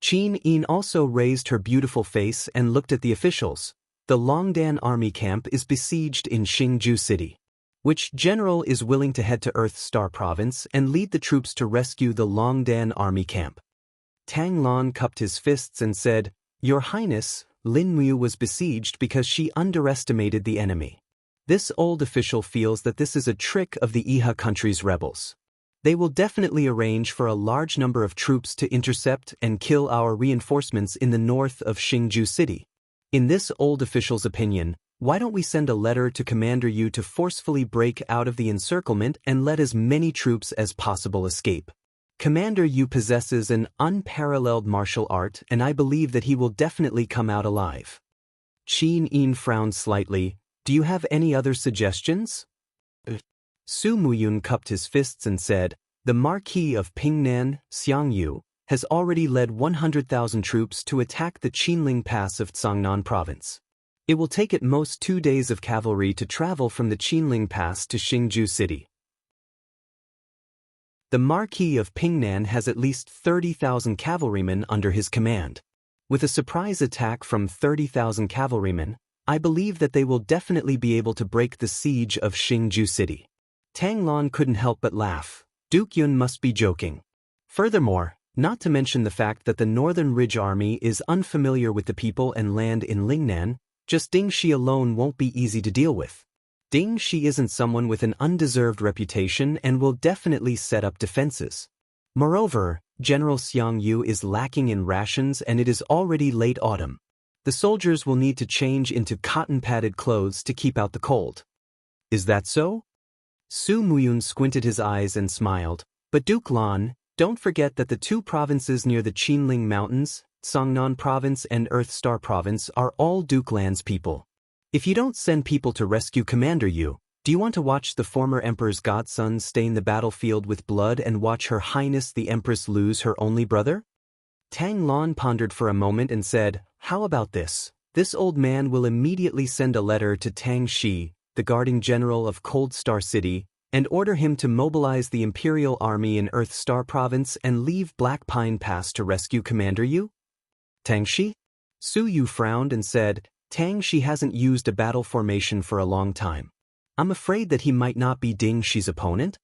Qin Yin also raised her beautiful face and looked at the officials. The Longdan army camp is besieged in Xingju City. Which general is willing to head to Earth Star Province and lead the troops to rescue the Longdan army camp? Tang Lan cupped his fists and said, "Your Highness, Lin Mu was besieged because she underestimated the enemy. This old official feels that this is a trick of the Iha country's rebels. They will definitely arrange for a large number of troops to intercept and kill our reinforcements in the north of Xingju City. In this old official's opinion, why don't we send a letter to Commander Yu to forcefully break out of the encirclement and let as many troops as possible escape? Commander Yu possesses an unparalleled martial art and I believe that he will definitely come out alive." Qin Yin frowned slightly. "Do you have any other suggestions?" Su Muyun cupped his fists and said, "The Marquis of Pingnan, Xiang Yu, has already led 100,000 troops to attack the Qinling Pass of Cangnan Province. It will take at most 2 days of cavalry to travel from the Qinling Pass to Xingju City. The Marquis of Pingnan has at least 30,000 cavalrymen under his command. With a surprise attack from 30,000 cavalrymen, I believe that they will definitely be able to break the siege of Xingju City." Tang Lan couldn't help but laugh. Duke Yun must be joking. Furthermore, not to mention the fact that the Northern Ridge Army is unfamiliar with the people and land in Lingnan, just Ding Shi alone won't be easy to deal with. Ding Shi isn't someone with an undeserved reputation and will definitely set up defenses. Moreover, General Xiang Yu is lacking in rations and it is already late autumn. The soldiers will need to change into cotton-padded clothes to keep out the cold. Is that so? Su Muyun squinted his eyes and smiled. But Duke Lan, don't forget that the 2 provinces near the Qinling Mountains, Cangnan Province and Earth Star Province, are all Duke Lan's people. If you don't send people to rescue Commander Yu, do you want to watch the former Emperor's godson stain the battlefield with blood and watch Her Highness the Empress lose her only brother? Tang Lan pondered for a moment and said, "How about this? This old man will immediately send a letter to Tang Shi, the guarding general of Cold Star City, and order him to mobilize the Imperial Army in Earth Star Province and leave Black Pine Pass to rescue Commander Yu?" Tang Shi? Su Yu frowned and said, "Tang Shi hasn't used a battle formation for a long time. I'm afraid that he might not be Ding Shi's opponent."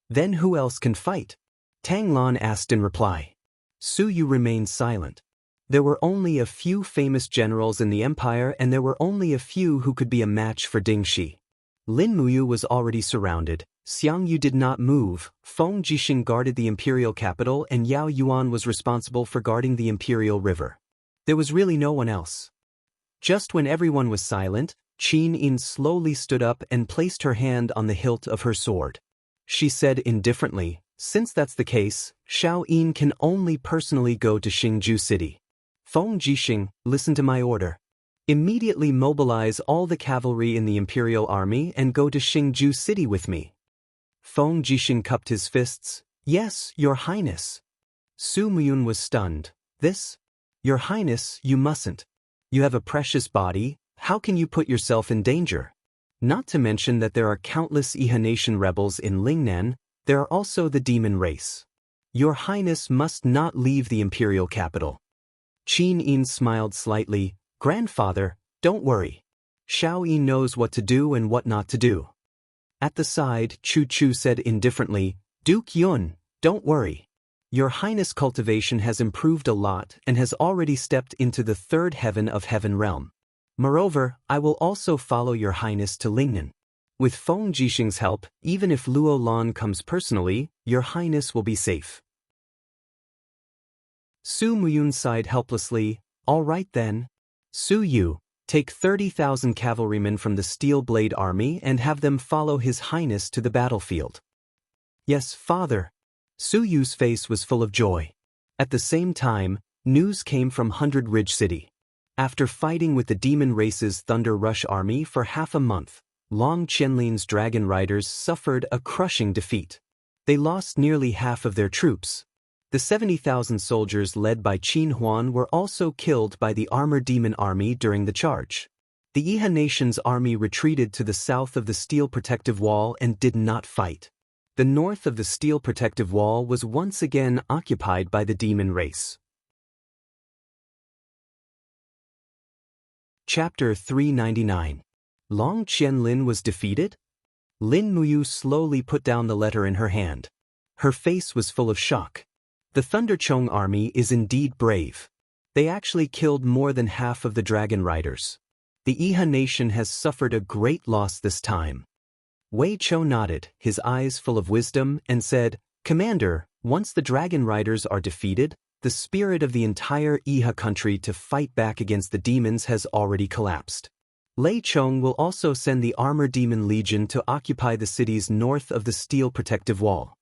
"Then who else can fight?" Tang Lan asked in reply. Su Yu remained silent. There were only a few famous generals in the empire and there were only a few who could be a match for Ding Shi. Lin Muyu was already surrounded, Xiang Yu did not move, Feng Jixing guarded the imperial capital and Yao Yuan was responsible for guarding the imperial river. There was really no one else. Just when everyone was silent, Qin Yin slowly stood up and placed her hand on the hilt of her sword. She said indifferently, "Since that's the case, Xiao Yin can only personally go to Xingju City. Feng Jixing, listen to my order. Immediately mobilize all the cavalry in the Imperial Army and go to Xingju City with me." Feng Jixing cupped his fists. "Yes, Your Highness." Su Muyun was stunned. "This? Your Highness, you mustn't. You have a precious body, how can you put yourself in danger? Not to mention that there are countless Iha Nation rebels in Lingnan, there are also the demon race. Your Highness must not leave the imperial capital." Qin Yin smiled slightly. "Grandfather, don't worry. Xiao Yin knows what to do and what not to do." At the side, Chu Chu said indifferently, Duke Yun, don't worry. Your Highness Cultivation has improved a lot and has already stepped into the third heaven of Heaven Realm. Moreover, I will also follow your Highness to Lingnan. With Feng Jixing's help, even if Luo Lan comes personally, your Highness will be safe. Su Muyun sighed helplessly, all right then. Su Yu, take 30,000 cavalrymen from the Steel Blade Army and have them follow His Highness to the battlefield. Yes, Father. Su Yu's face was full of joy. At the same time, news came from Hundred Ridge City. After fighting with the Demon Race's Thunder Rush Army for half a month, Long Qianlin's Dragon Riders suffered a crushing defeat. They lost nearly half of their troops. The 70,000 soldiers led by Qin Huan were also killed by the Armored Demon Army during the charge. The Iha Nation's army retreated to the south of the Steel Protective Wall and did not fight. The north of the Steel Protective Wall was once again occupied by the Demon Race. Chapter 399. Long Qianlin was defeated? Lin Muyu slowly put down the letter in her hand. Her face was full of shock. The Thunderchong army is indeed brave. They actually killed more than half of the Dragon Riders. The Iha Nation has suffered a great loss this time. Wei Chou nodded, his eyes full of wisdom, and said, Commander, once the Dragon Riders are defeated, the spirit of the entire Iha country to fight back against the demons has already collapsed. Lei Chong will also send the Armored Demon Legion to occupy the cities north of the Steel Protective Wall.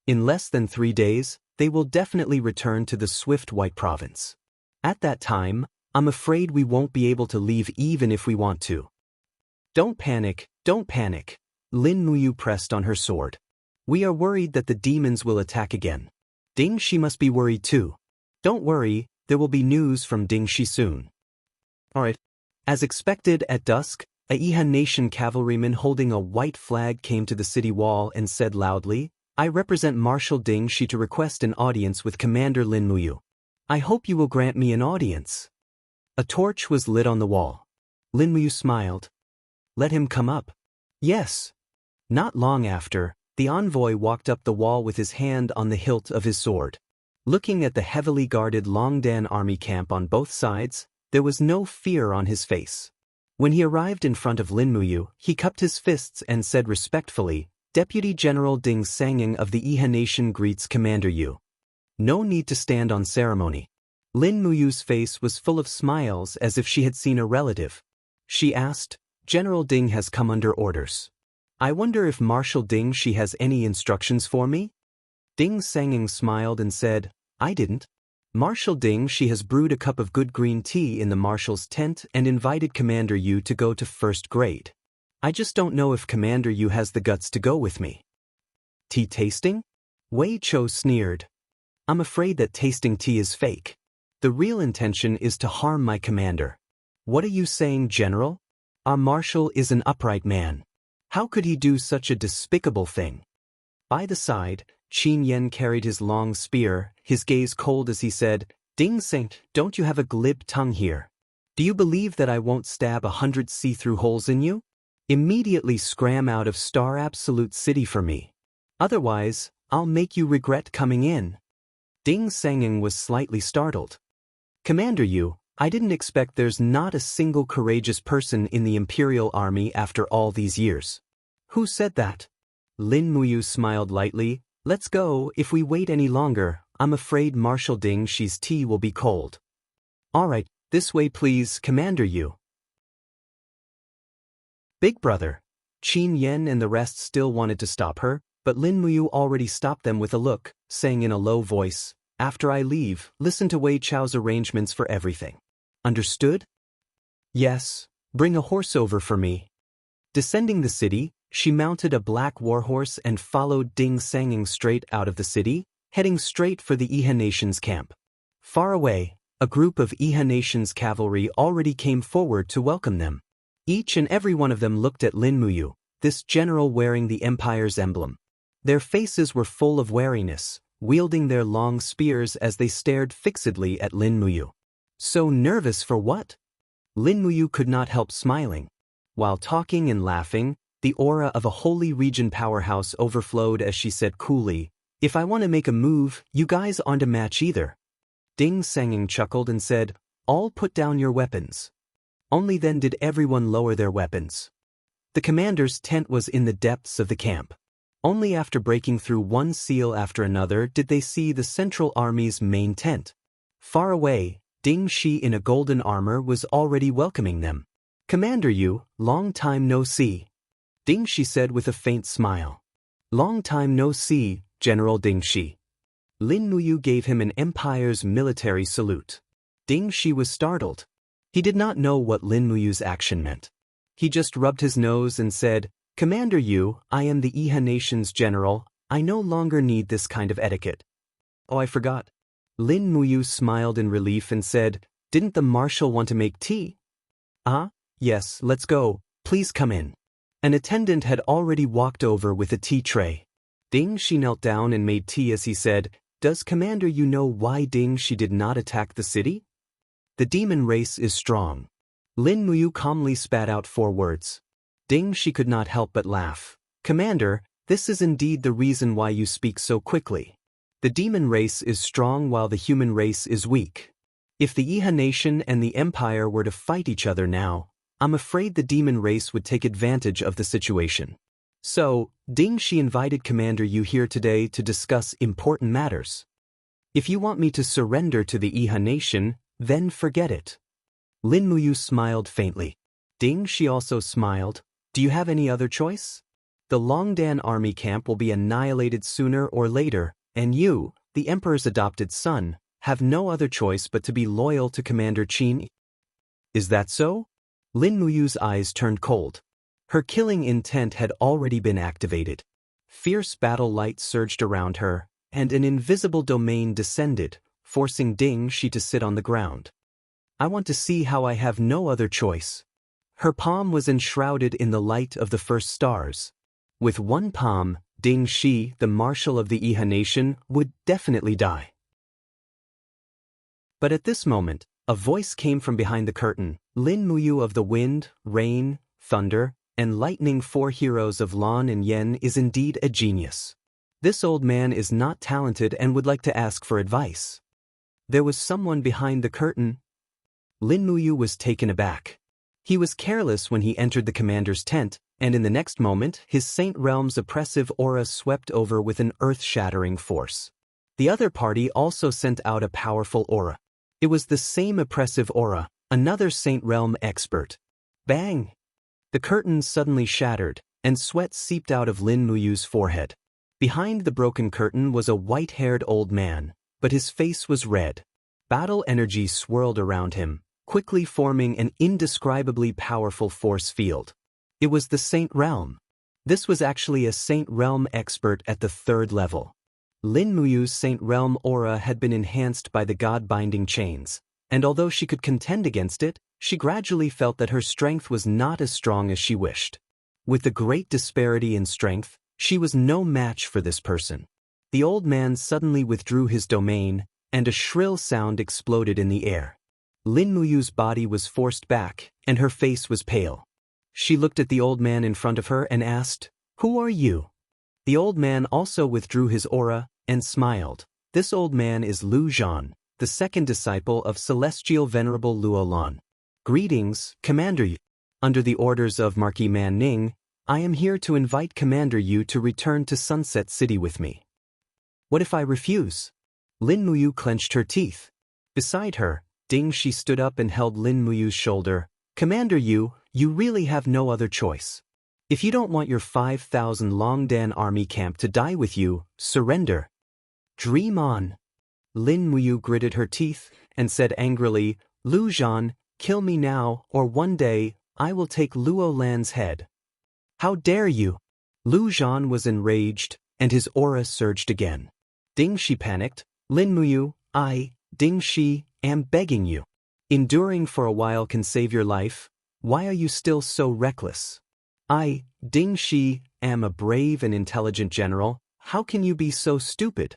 In less than 3 days, they will definitely return to the Swift White Province. At that time, I'm afraid we won't be able to leave even if we want to. Don't panic, don't panic. Lin Muyu pressed on her sword. We are worried that the demons will attack again. Ding Shi must be worried too. Don't worry, there will be news from Ding Shi soon. Alright. As expected at dusk, a Iha Nation cavalryman holding a white flag came to the city wall and said loudly, I represent Marshal Ding Shi to request an audience with Commander Lin Muyu. I hope you will grant me an audience. A torch was lit on the wall. Lin Muyu smiled. Let him come up. Yes. Not long after, the envoy walked up the wall with his hand on the hilt of his sword. Looking at the heavily guarded Longdan army camp on both sides, there was no fear on his face. When he arrived in front of Lin Muyu, he cupped his fists and said respectfully, Deputy General Ding Sangying of the Iha Nation greets Commander Yu. No need to stand on ceremony. Lin Muyu's face was full of smiles as if she had seen a relative. She asked, General Ding has come under orders. I wonder if Marshal Ding Shi has any instructions for me? Ding Sangying smiled and said, I didn't. Marshal Ding Shi has brewed a cup of good green tea in the Marshal's tent and invited Commander Yu to go to first grade. I just don't know if Commander Yu has the guts to go with me. Tea tasting? Wei Chou sneered. I'm afraid that tasting tea is fake. The real intention is to harm my commander. What are you saying, General? Our Marshal is an upright man. How could he do such a despicable thing? By the side, Qin Yen carried his long spear, his gaze cold as he said, Ding Saint, don't you have a glib tongue here? Do you believe that I won't stab 100 see-through holes in you? Immediately scram out of Star Absolute City for me. Otherwise, I'll make you regret coming in. Ding Sangying was slightly startled. Commander Yu, I didn't expect there's not a single courageous person in the Imperial Army after all these years. Who said that? Lin Muyu smiled lightly. Let's go. If we wait any longer, I'm afraid Marshal Ding Shi's tea will be cold. All right, this way please, Commander Yu. Big brother. Qin Yen and the rest still wanted to stop her, but Lin Muyu already stopped them with a look, saying in a low voice, After I leave, listen to Wei Chou's arrangements for everything. Understood? Yes, bring a horse over for me. Descending the city, she mounted a black warhorse and followed Ding Sangying straight out of the city, heading straight for the Iha Nation's camp. Far away, a group of Iha Nation's cavalry already came forward to welcome them. Each and every one of them looked at Lin Muyu, this general wearing the Empire's emblem. Their faces were full of wariness, wielding their long spears as they stared fixedly at Lin Muyu. So nervous for what? Lin Muyu could not help smiling. While talking and laughing, The aura of a holy region powerhouse overflowed as she said coolly, "If I want to make a move, you guys aren't a match either." Ding Sanging chuckled and said, "All put down your weapons." Only then did everyone lower their weapons. The commander's tent was in the depths of the camp. Only after breaking through one seal after another did they see the central army's main tent. Far away, Ding Shi in a golden armor was already welcoming them. "Commander Yu, long time no see," Ding Shi said with a faint smile. "Long time no see, General Ding Shi." Lin Muyu gave him an empire's military salute. Ding Shi was startled. He did not know what Lin Muyu's action meant. He just rubbed his nose and said, "Commander Yu, I am the Iha nation's general. I no longer need this kind of etiquette." "Oh, I forgot." Lin Muyu smiled in relief and said, "Didn't the marshal want to make tea?" "Ah, yes, let's go. Please come in." An attendant had already walked over with a tea tray. Ding Shi knelt down and made tea as he said, "Does Commander Yu know why Ding Shi did not attack the city?" "The demon race is strong." Lin Muyu calmly spat out 4 words. Ding Shi could not help but laugh. "Commander, this is indeed the reason why you speak so quickly. The demon race is strong while the human race is weak. If the Iha nation and the Empire were to fight each other now, I'm afraid the demon race would take advantage of the situation. So, Ding Shi invited Commander Yu here today to discuss important matters. If you want me to surrender to the Iha nation, then forget it." Lin Muyu smiled faintly. Ding Shi also smiled. "Do you have any other choice? The Longdan army camp will be annihilated sooner or later, and you, the Emperor's adopted son, have no other choice but to be loyal to Commander Qin." "Is that so?" Lin Muyu's eyes turned cold. Her killing intent had already been activated. Fierce battle light surged around her, and an invisible domain descended, forcing Ding Shi to sit on the ground. "I want to see how I have no other choice." Her palm was enshrouded in the light of the first stars. With one palm, Ding Shi, the marshal of the Iha nation, would definitely die. But at this moment, a voice came from behind the curtain. "Lin Muyu of the wind, rain, thunder, and lightning, 4 heroes of Lan and Yen, is indeed a genius. This old man is not talented and would like to ask for advice." There was someone behind the curtain. Lin Muyu was taken aback. He was careless when he entered the commander's tent, and in the next moment, his Saint Realm's oppressive aura swept over with an earth-shattering force. The other party also sent out a powerful aura. It was the same oppressive aura, another Saint Realm expert. Bang! The curtain suddenly shattered, and sweat seeped out of Lin Muyu's forehead. Behind the broken curtain was a white-haired old man, but his face was red. Battle energy swirled around him, quickly forming an indescribably powerful force field. It was the Saint Realm. This was actually a Saint Realm expert at the 3rd level. Lin Muyu's Saint Realm aura had been enhanced by the god-binding chains, and although she could contend against it, she gradually felt that her strength was not as strong as she wished. With the great disparity in strength, she was no match for this person. The old man suddenly withdrew his domain, and a shrill sound exploded in the air. Lin Muyu's body was forced back, and her face was pale. She looked at the old man in front of her and asked, "Who are you?" The old man also withdrew his aura, and smiled. "This old man is Lu Zhan, the 2nd disciple of Celestial Venerable Luolan. Greetings, Commander Yu. Under the orders of Marquis Man Ning, I am here to invite Commander Yu to return to Sunset City with me." "What if I refuse?" Lin Muyu clenched her teeth. Beside her, Ding Shi stood up and held Lin Muyu's shoulder. "Commander Yu, you really have no other choice. If you don't want your 5,000 Longdan army camp to die with you, surrender." "Dream on." Lin Muyu gritted her teeth and said angrily, "Lu Zhan, kill me now, or one day, I will take Luo Lan's head." "How dare you!" Lu Zhan was enraged, and his aura surged again. Ding Shi panicked. "Lin Muyu, Ding Shi, am begging you. Enduring for a while can save your life. Why are you still so reckless? I, Ding Shi, am a brave and intelligent general. How can you be so stupid?"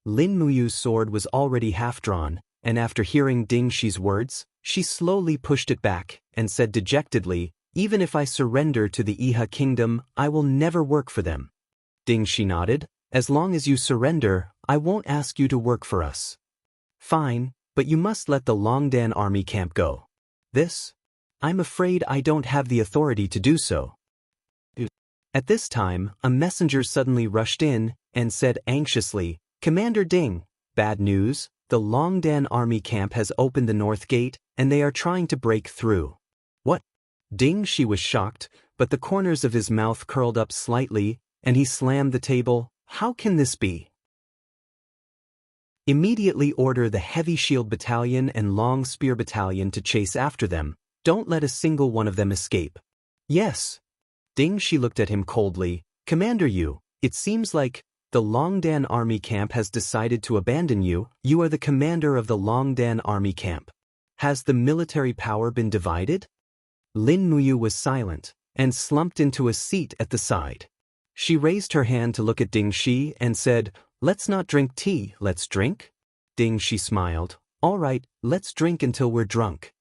Lin Muyu's sword was already half-drawn, and after hearing Ding Shi's words, she slowly pushed it back and said dejectedly, Even if I surrender to the Iha kingdom, I will never work for them. Ding Shi nodded. As long as you surrender, I won't ask you to work for us. Fine, but you must let the Longdan army camp go. This? I'm afraid I don't have the authority to do so. At this time, a messenger suddenly rushed in and said anxiously, Commander Ding, bad news, the Longdan army camp has opened the north gate and they are trying to break through. What? Ding Shi was shocked, but the corners of his mouth curled up slightly and he slammed the table. How can this be? Immediately order the Heavy Shield Battalion and Long Spear Battalion to chase after them. Don't let a single one of them escape. Yes. Ding Shi looked at him coldly. Commander Yu, it seems like the Longdan army camp has decided to abandon you. You are the commander of the Longdan army camp. Has the military power been divided? Lin Muyu was silent and slumped into a seat at the side. She raised her hand to look at Ding Shi and said, Let's not drink tea, let's drink? Ding Shi smiled. All right, let's drink until we're drunk.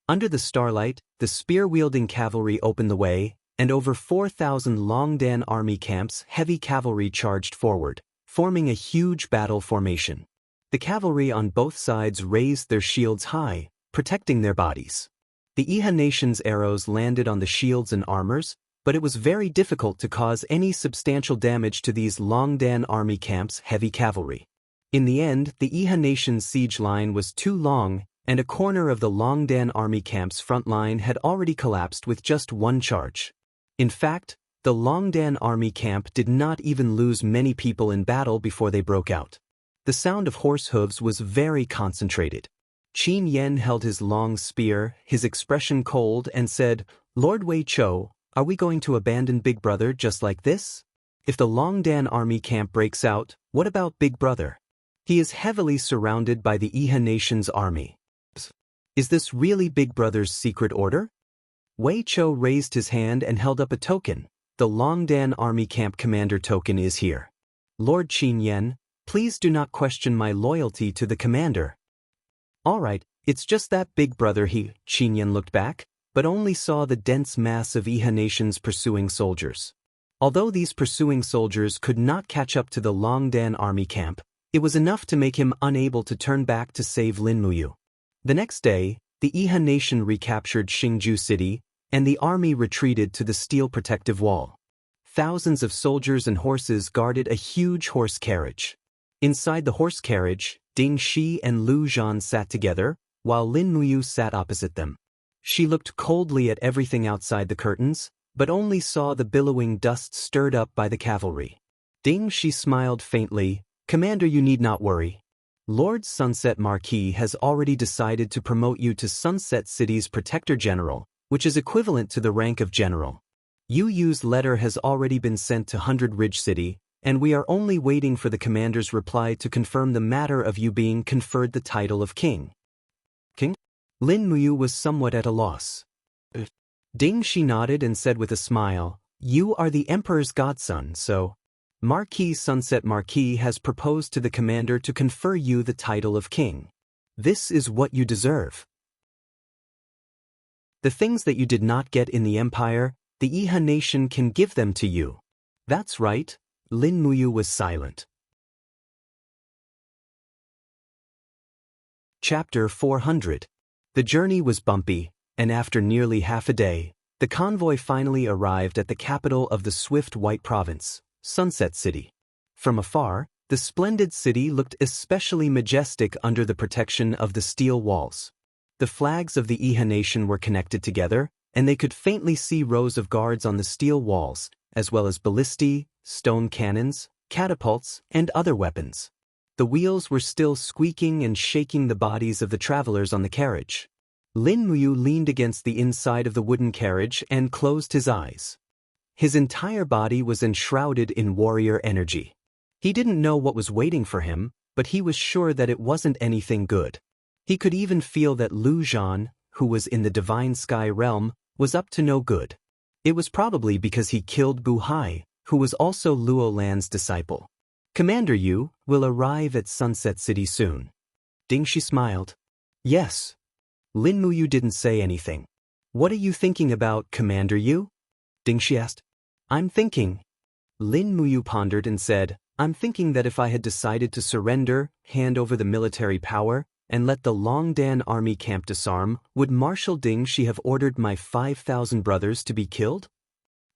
Under the starlight, the spear-wielding cavalry opened the way, and over 4,000 Longdan army camps' heavy cavalry charged forward, forming a huge battle formation. The cavalry on both sides raised their shields high, protecting their bodies. The Iha nation's arrows landed on the shields and armors, but it was very difficult to cause any substantial damage to these Longdan army camps' heavy cavalry. In the end, the Iha nation's siege line was too long, and a corner of the Longdan army camp's front line had already collapsed with just one charge. In fact, the Longdan army camp did not even lose many people in battle before they broke out. The sound of horse hooves was very concentrated. Qin Yen held his long spear, his expression cold, and said, Lord Wei Chou, are we going to abandon Big Brother just like this? If the Longdan army camp breaks out, what about Big Brother? He is heavily surrounded by the Iha nation's army. Is this really Big Brother's secret order? Wei Chou raised his hand and held up a token. The Longdan army camp commander token is here. Lord Qin Yen, please do not question my loyalty to the commander. All right, it's just that Big Brother. Qin Yen looked back, but only saw the dense mass of Iha nation's pursuing soldiers. Although these pursuing soldiers could not catch up to the Longdan army camp, it was enough to make him unable to turn back to save Lin Muyu. The next day, the Iha nation recaptured Xingju City, and the army retreated to the steel protective wall. Thousands of soldiers and horses guarded a huge horse carriage. Inside the horse carriage, Ding Shi and Lu Zhan sat together, while Lin Muyu sat opposite them. She looked coldly at everything outside the curtains, but only saw the billowing dust stirred up by the cavalry. Ding Shi smiled faintly. Commander, you need not worry. Lord Sunset Marquis has already decided to promote you to Sunset City's Protector General, which is equivalent to the rank of General. Yu Yu's letter has already been sent to 100 Ridge City, and we are only waiting for the commander's reply to confirm the matter of you being conferred the title of King. King? Lin Muyu was somewhat at a loss. Ding Shi nodded and said with a smile, You are the Emperor's godson, so Marquis Sunset Marquis has proposed to the commander to confer you the title of King. This is what you deserve. The things that you did not get in the Empire, the Iha nation can give them to you. That's right. Lin Muyu was silent. Chapter 400. The journey was bumpy, and after nearly half a day, the convoy finally arrived at the capital of the Swift White Province, Sunset City. From afar, the splendid city looked especially majestic under the protection of the steel walls. The flags of the Iha nation were connected together, and they could faintly see rows of guards on the steel walls, as well as ballistae, stone cannons, catapults, and other weapons. The wheels were still squeaking and shaking the bodies of the travelers on the carriage. Lin Muyu leaned against the inside of the wooden carriage and closed his eyes. His entire body was enshrouded in warrior energy. He didn't know what was waiting for him, but he was sure that it wasn't anything good. He could even feel that Lu Zhan, who was in the Divine Sky Realm, was up to no good. It was probably because he killed Bu Hai, who was also Luo Lan's disciple. Commander Yu will arrive at Sunset City soon. Ding Shi smiled. Yes. Lin Muyu didn't say anything. What are you thinking about, Commander Yu? Ding Shi asked. I'm thinking. Lin Muyu pondered and said, I'm thinking that if I had decided to surrender, hand over the military power, and let the Longdan army camp disarm, would Marshal Ding Shi have ordered my 5,000 brothers to be killed?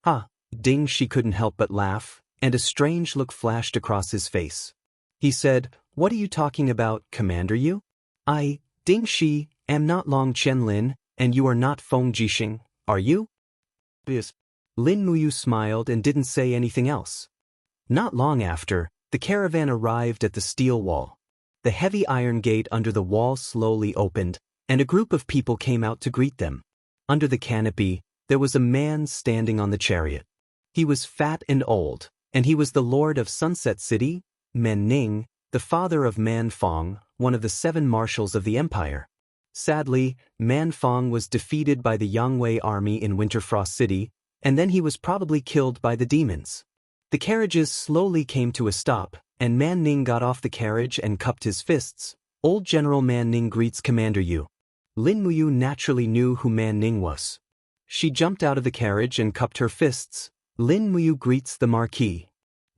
Ha! Ding Shi couldn't help but laugh, and a strange look flashed across his face. He said, What are you talking about, Commander Yu? I, Ding Shi, am not Long Lin, and you are not Feng Jixing, are you? Yes. Lin Muyu smiled and didn't say anything else. Not long after, the caravan arrived at the steel wall. The heavy iron gate under the wall slowly opened, and a group of people came out to greet them. Under the canopy, there was a man standing on the chariot. He was fat and old, and he was the lord of Sunset City, Men Ning, the father of Man Fong, one of the 7 marshals of the empire. Sadly, Man Fong was defeated by the Yangwei army in Winterfrost City, and then he was probably killed by the demons. The carriages slowly came to a stop, and Man Ning got off the carriage and cupped his fists. Old General Man Ning greets Commander Yu. Lin Muyu naturally knew who Man Ning was. She jumped out of the carriage and cupped her fists. Lin Muyu greets the Marquis.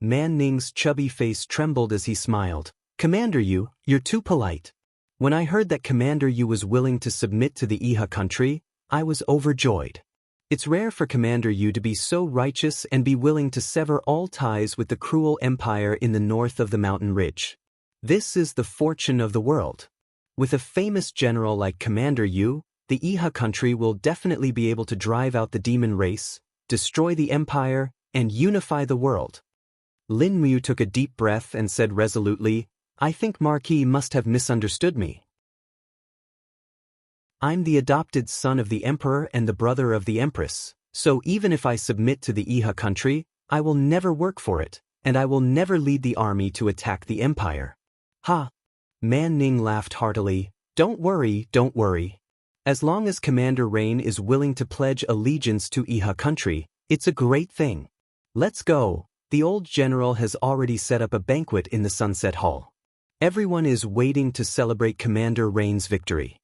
Man Ning's chubby face trembled as he smiled. Commander Yu, you're too polite. When I heard that Commander Yu was willing to submit to the Iha country, I was overjoyed. It's rare for Commander Yu to be so righteous and be willing to sever all ties with the cruel empire in the north of the mountain ridge. This is the fortune of the world. With a famous general like Commander Yu, the Iha country will definitely be able to drive out the demon race, destroy the empire, and unify the world. Lin Muyu took a deep breath and said resolutely, I think Marquis must have misunderstood me. I'm the adopted son of the emperor and the brother of the empress, so even if I submit to the Iha country, I will never work for it, and I will never lead the army to attack the empire. Ha! Man Ning laughed heartily. Don't worry, don't worry. As long as Commander Rain is willing to pledge allegiance to Iha country, it's a great thing. Let's go. The old general has already set up a banquet in the Sunset Hall. Everyone is waiting to celebrate Commander Rain's victory.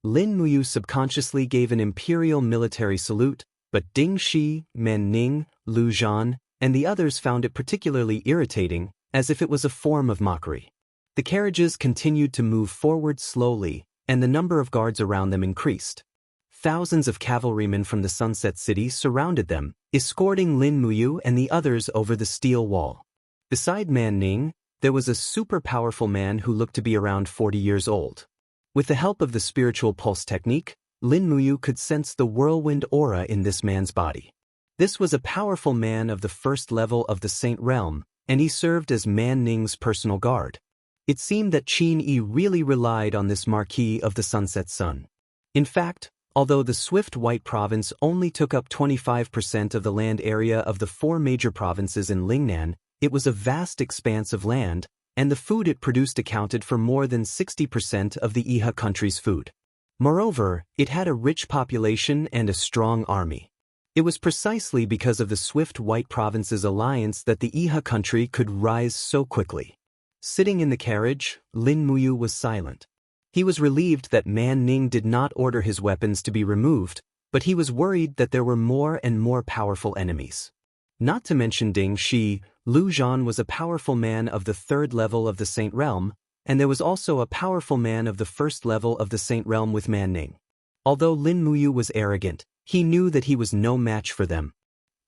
Lin Muyu subconsciously gave an imperial military salute, but Ding Shi, Men Ning, Lu Zhan, and the others found it particularly irritating, as if it was a form of mockery. The carriages continued to move forward slowly, and the number of guards around them increased. Thousands of cavalrymen from the Sunset City surrounded them, escorting Lin Muyu and the others over the steel wall. Beside Man Ning, there was a super powerful man who looked to be around 40 years old. With the help of the spiritual pulse technique, Lin Muyu could sense the whirlwind aura in this man's body. This was a powerful man of the first level of the Saint Realm, and he served as Man Ning's personal guard. It seemed that Qin Yi really relied on this Marquis of the Sunset Sun. In fact, although the Swift White Province only took up 25% of the land area of the 4 major provinces in Lingnan, it was a vast expanse of land, and the food it produced accounted for more than 60% of the Iha country's food. Moreover, it had a rich population and a strong army. It was precisely because of the Swift White Province's alliance that the Iha country could rise so quickly. Sitting in the carriage, Lin Muyu was silent. He was relieved that Man Ning did not order his weapons to be removed, but he was worried that there were more and more powerful enemies. Not to mention Ding Shi, Lu Zhan was a powerful man of the 3rd level of the Saint Realm, and there was also a powerful man of the 1st level of the Saint Realm with Man Ning. Although Lin Muyu was arrogant, he knew that he was no match for them.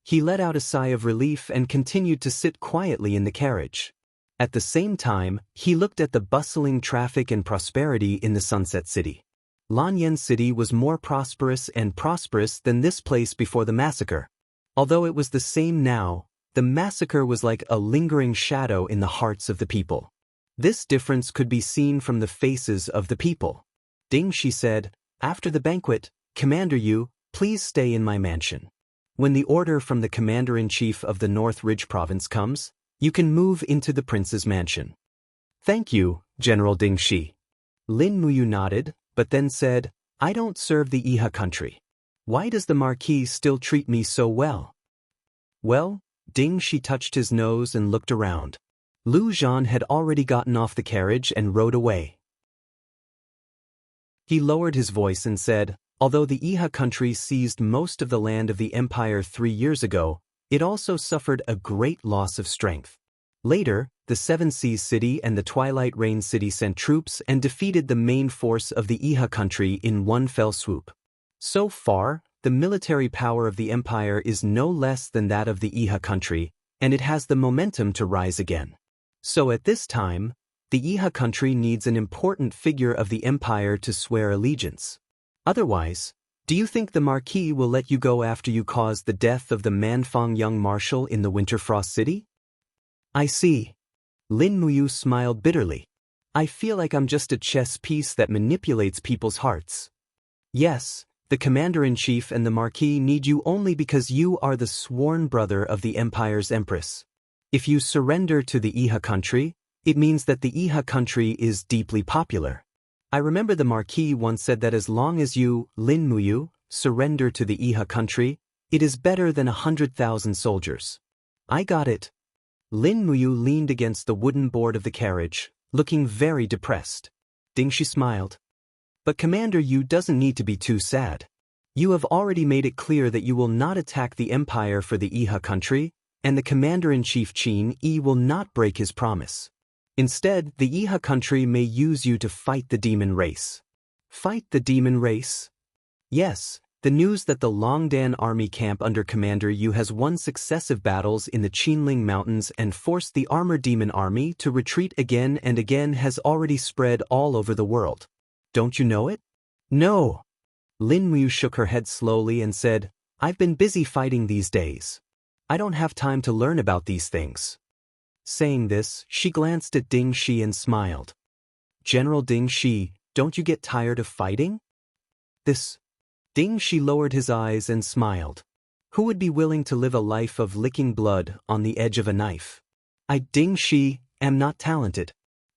He let out a sigh of relief and continued to sit quietly in the carriage. At the same time, he looked at the bustling traffic and prosperity in the Sunset City. Lanyan City was more prosperous than this place before the massacre. Although it was the same now, the massacre was like a lingering shadow in the hearts of the people. This difference could be seen from the faces of the people. Ding Shi said, After the banquet, Commander Yu, please stay in my mansion. When the order from the Commander-in-Chief of the North Ridge Province comes, you can move into the Prince's mansion. Thank you, General Ding Shi. Lin Muyu nodded, but then said, I don't serve the Iha country. Why does the Marquis still treat me so well? Well, Ding Shi touched his nose and looked around. Lu Zhan had already gotten off the carriage and rode away. He lowered his voice and said, Although the Iha country seized most of the land of the empire 3 years ago, it also suffered a great loss of strength. Later, the Seven Seas City and the Twilight Rain City sent troops and defeated the main force of the Iha country in one fell swoop. So far, the military power of the empire is no less than that of the Iha country, and it has the momentum to rise again. So at this time, the Iha country needs an important figure of the empire to swear allegiance. Otherwise, do you think the Marquis will let you go after you caused the death of the Manfang young marshal in the Winterfrost City? I see. Lin Muyu smiled bitterly. I feel like I'm just a chess piece that manipulates people's hearts. Yes, the Commander-in-Chief and the Marquis need you only because you are the sworn brother of the Empire's Empress. If you surrender to the Iha country, it means that the Iha country is deeply popular. I remember the Marquis once said that as long as you, Lin Muyu, surrender to the Iha country, it is better than 100,000 soldiers. I got it. Lin Muyu leaned against the wooden board of the carriage, looking very depressed. Dingxi smiled. But Commander Yu doesn't need to be too sad. You have already made it clear that you will not attack the Empire for the Iha country, and the Commander-in-Chief Qin Yi will not break his promise. Instead, the Iha country may use you to fight the demon race. Fight the demon race? Yes, the news that the Longdan army camp under Commander Yu has won successive battles in the Qinling Mountains and forced the armored demon army to retreat again and again has already spread all over the world. Don't you know it? No. Lin Muyu shook her head slowly and said, I've been busy fighting these days. I don't have time to learn about these things. Saying this, she glanced at Ding Shi and smiled. General Ding Shi, don't you get tired of fighting? This. Ding Shi lowered his eyes and smiled. Who would be willing to live a life of licking blood on the edge of a knife? I, Ding Shi, am not talented.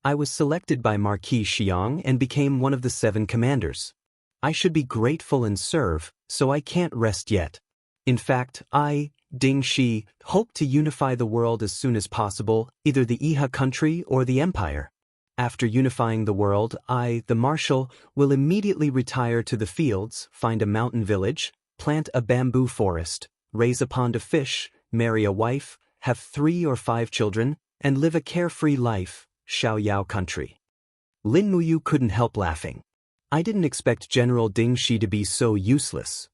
I was selected by Marquis Xiang and became one of the 7 commanders. I should be grateful and serve, so I can't rest yet. In fact, I, Ding Shi, hope to unify the world as soon as possible, either the Iha country or the empire. After unifying the world, I, the marshal, will immediately retire to the fields, find a mountain village, plant a bamboo forest, raise a pond of fish, marry a wife, have 3 or 5 children, and live a carefree life, Xiaoyao country. Lin Muyu couldn't help laughing. I didn't expect General Ding Shi to be so useless.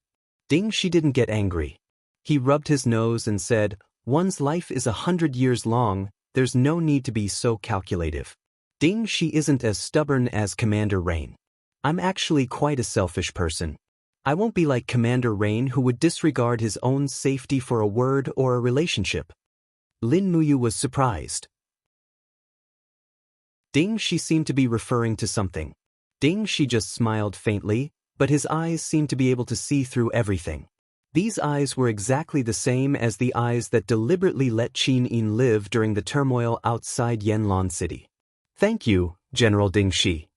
Ding Shi didn't get angry. He rubbed his nose and said, one's life is 100 years long, there's no need to be so calculative. Ding Shi isn't as stubborn as Commander Rain. I'm actually quite a selfish person. I won't be like Commander Rain who would disregard his own safety for a word or a relationship. Lin Muyu was surprised. Ding Shi seemed to be referring to something. Ding Shi just smiled faintly, but his eyes seemed to be able to see through everything. These eyes were exactly the same as the eyes that deliberately let Qin Yin live during the turmoil outside Yanlan City. Thank you, General Ding Shi.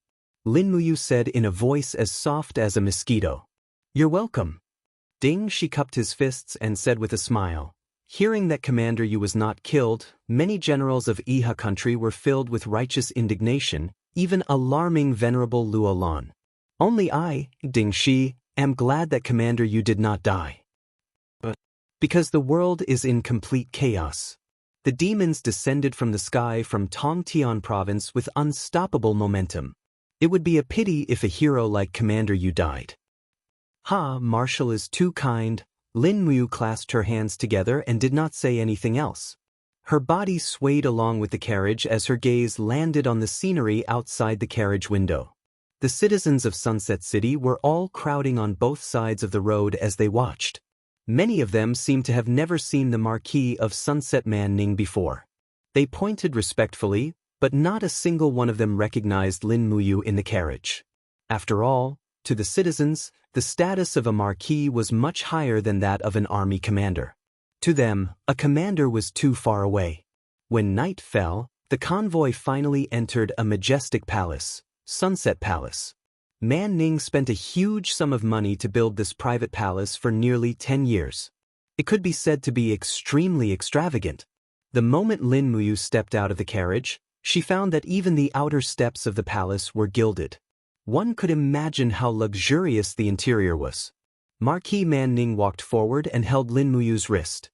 Lin Muyu said in a voice as soft as a mosquito. You're welcome. Ding Shi cupped his fists and said with a smile. Hearing that Commander Yu was not killed, many generals of Iha country were filled with righteous indignation, even alarming Venerable Luolan. Only I, Ding Shi, am glad that Commander Yu did not die. Because the world is in complete chaos. The demons descended from the sky from Tongtian province with unstoppable momentum. It would be a pity if a hero like Commander Yu died. Ha, Marshal is too kind. Lin Muyu clasped her hands together and did not say anything else. Her body swayed along with the carriage as her gaze landed on the scenery outside the carriage window. The citizens of Sunset City were all crowding on both sides of the road as they watched. Many of them seemed to have never seen the Marquis of Sunset Man Ning before. They pointed respectfully, but not a single one of them recognized Lin Muyu in the carriage. After all, to the citizens, the status of a Marquis was much higher than that of an army commander. To them, a commander was too far away. When night fell, the convoy finally entered a majestic palace, Sunset Palace. Man Ning spent a huge sum of money to build this private palace for nearly 10 years. It could be said to be extremely extravagant. The moment Lin Muyu stepped out of the carriage, she found that even the outer steps of the palace were gilded. One could imagine how luxurious the interior was. Marquis Man Ning walked forward and held Lin Muyu's wrist.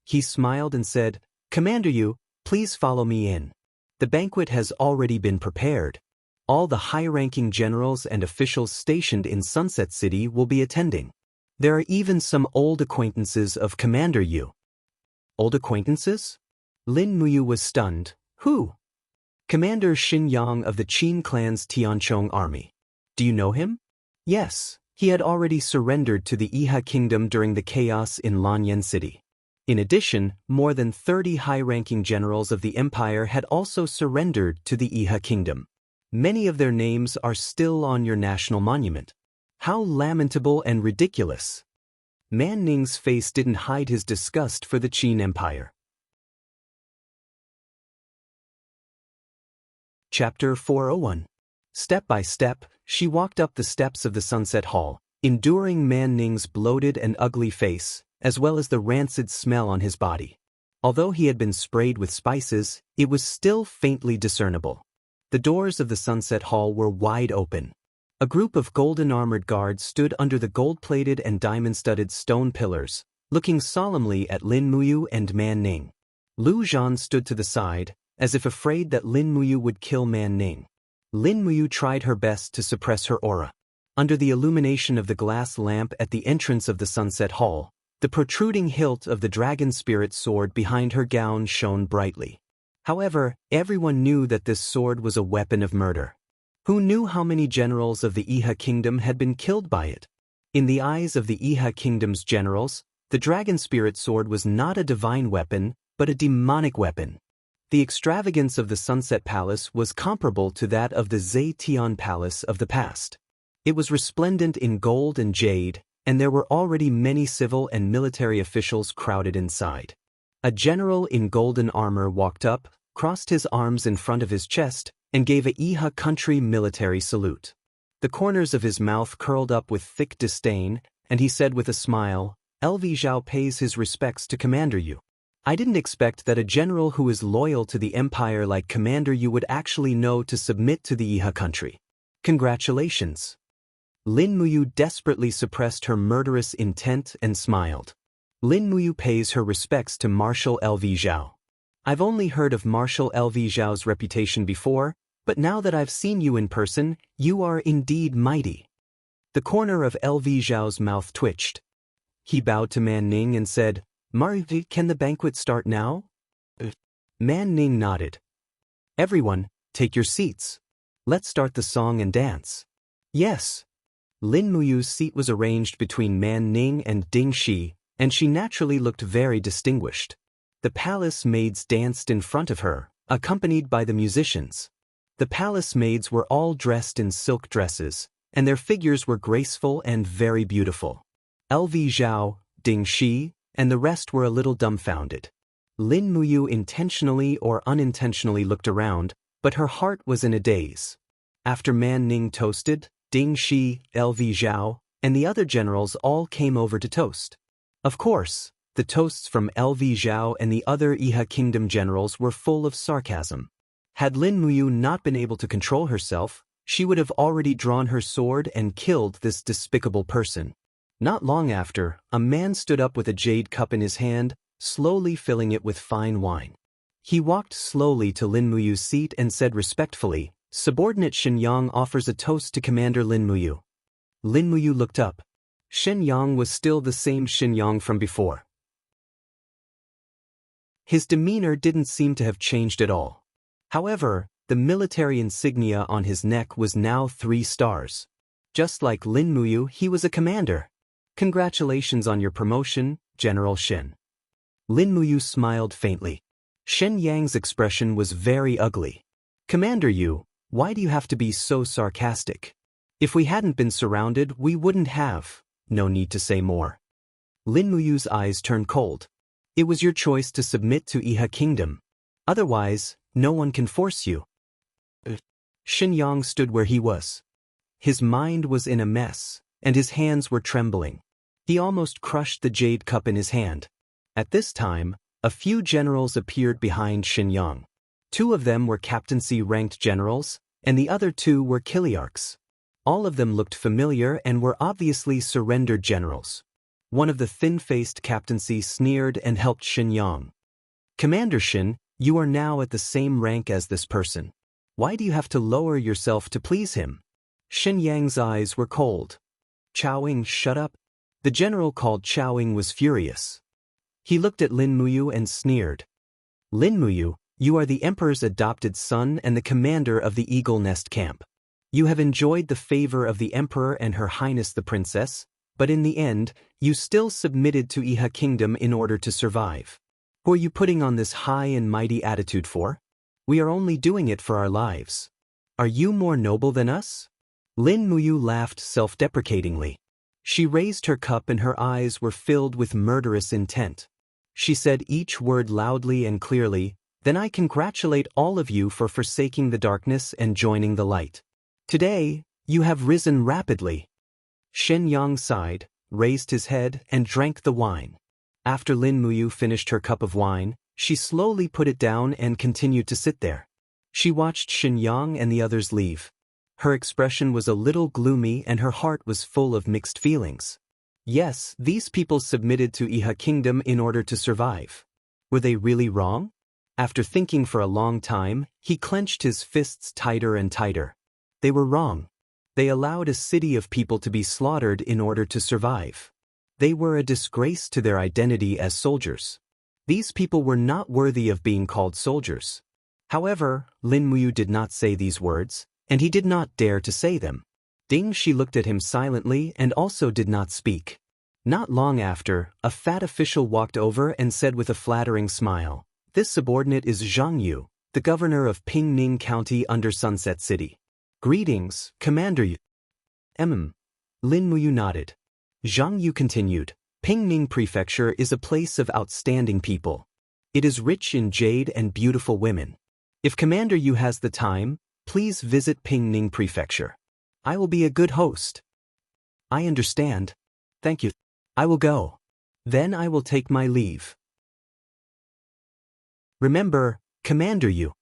He smiled and said, "Commander Yu, please follow me in. The banquet has already been prepared. All the high-ranking generals and officials stationed in Sunset City will be attending. There are even some old acquaintances of Commander Yu." Old acquaintances? Lin Muyu was stunned. Who? Commander Xin Yang of the Qin clan's Tianchong army. Do you know him? Yes, he had already surrendered to the Iha kingdom during the chaos in Lanyan City. In addition, more than 30 high-ranking generals of the empire had also surrendered to the Iha kingdom. Many of their names are still on your national monument. How lamentable and ridiculous. Man Ning's face didn't hide his disgust for the Qin Empire. Chapter 401. Step by step, she walked up the steps of the Sunset Hall, enduring Man Ning's bloated and ugly face, as well as the rancid smell on his body. Although he had been sprayed with spices, it was still faintly discernible. The doors of the Sunset Hall were wide open. A group of golden-armored guards stood under the gold-plated and diamond-studded stone pillars, looking solemnly at Lin Muyu and Man Ning. Lu Zhan stood to the side, as if afraid that Lin Muyu would kill Man Ning. Lin Muyu tried her best to suppress her aura. Under the illumination of the glass lamp at the entrance of the Sunset Hall, the protruding hilt of the dragon spirit sword behind her gown shone brightly. However, everyone knew that this sword was a weapon of murder. Who knew how many generals of the Iha kingdom had been killed by it? In the eyes of the Iha kingdom's generals, the dragon spirit sword was not a divine weapon, but a demonic weapon. The extravagance of the Sunset Palace was comparable to that of the Zetian Palace of the past. It was resplendent in gold and jade, and there were already many civil and military officials crowded inside. A general in golden armor walked up, crossed his arms in front of his chest, and gave a Iha country military salute. The corners of his mouth curled up with thick disdain, and he said with a smile, "LV Zhao pays his respects to Commander Yu. I didn't expect that a general who is loyal to the empire like Commander Yu would actually know to submit to the Iha country. Congratulations." Lin Muyu desperately suppressed her murderous intent and smiled. Lin Muyu pays her respects to Marshal LV Zhao. I've only heard of Marshal LV Zhao's reputation before, but now that I've seen you in person, you are indeed mighty. The corner of LV Zhao's mouth twitched. He bowed to Man Ning and said, "Marvi, can the banquet start now?" Man Ning nodded. "Everyone, take your seats. Let's start the song and dance." "Yes." Lin Muyu's seat was arranged between Man Ning and Ding Shi, and she naturally looked very distinguished. The palace maids danced in front of her, accompanied by the musicians. The palace maids were all dressed in silk dresses, and their figures were graceful and very beautiful. LV Zhao, Ding Shi, and the rest were a little dumbfounded. Lin Muyu intentionally or unintentionally looked around, but her heart was in a daze. After Man Ning toasted, Ding Shi, LV Zhao, and the other generals all came over to toast. Of course, the toasts from LV Zhao and the other Iha kingdom generals were full of sarcasm. Had Lin Muyu not been able to control herself, she would have already drawn her sword and killed this despicable person. Not long after, a man stood up with a jade cup in his hand, slowly filling it with fine wine. He walked slowly to Lin Muyu's seat and said respectfully, "Subordinate Xianyang offers a toast to Commander Lin Muyu." Lin Muyu looked up. Xianyang was still the same Xianyang from before. His demeanor didn't seem to have changed at all. However, the military insignia on his neck was now 3 stars. Just like Lin Muyu, he was a commander. "Congratulations on your promotion, General Shen." Lin Muyu smiled faintly. Shen Yang's expression was very ugly. "Commander Yu, why do you have to be so sarcastic? If we hadn't been surrounded, we wouldn't have. No need to say more." Lin Muyu's eyes turned cold. "It was your choice to submit to Iha Kingdom. Otherwise, no one can force you." Xianyang stood where he was. His mind was in a mess, and his hands were trembling. He almost crushed the jade cup in his hand. At this time, a few generals appeared behind Xianyang. 2 of them were captaincy-ranked generals, and the other 2 were Kiliarchs. All of them looked familiar and were obviously surrendered generals. One of the thin-faced captaincy sneered and helped Xianyang. Commander Xin, you are now at the same rank as this person. Why do you have to lower yourself to please him? Xianyang's eyes were cold. Chaoying, shut up. The general called Chaoying was furious. He looked at Lin Muyu and sneered. Lin Muyu, you are the emperor's adopted son and the commander of the Eagle Nest camp. You have enjoyed the favor of the emperor and her highness the princess, but in the end, you still submitted to Iha kingdom in order to survive. Who are you putting on this high and mighty attitude for? We are only doing it for our lives. Are you more noble than us? Lin Muyu laughed self-deprecatingly. She raised her cup and her eyes were filled with murderous intent. She said each word loudly and clearly, "Then I congratulate all of you for forsaking the darkness and joining the light. Today, you have risen rapidly." Xianyang sighed, raised his head, and drank the wine. After Lin Muyu finished her cup of wine, she slowly put it down and continued to sit there. She watched Xianyang and the others leave. Her expression was a little gloomy and her heart was full of mixed feelings. Yes, these people submitted to Iha kingdom in order to survive. Were they really wrong? After thinking for a long time, he clenched his fists tighter and tighter. They were wrong. They allowed a city of people to be slaughtered in order to survive. They were a disgrace to their identity as soldiers. These people were not worthy of being called soldiers. However, Lin Muyu did not say these words, and he did not dare to say them. Ding Shi looked at him silently and also did not speak. Not long after, a fat official walked over and said with a flattering smile, "This subordinate is Zhang Yu, the governor of Pingning County under Sunset City. Greetings, Commander Yu." Lin Muyu nodded. Zhang Yu continued, "Pingning Prefecture is a place of outstanding people. It is rich in jade and beautiful women. If Commander Yu has the time, please visit Pingning Prefecture. I will be a good host." "I understand. Thank you. I will go. Then I will take my leave." "Remember, Commander Yu."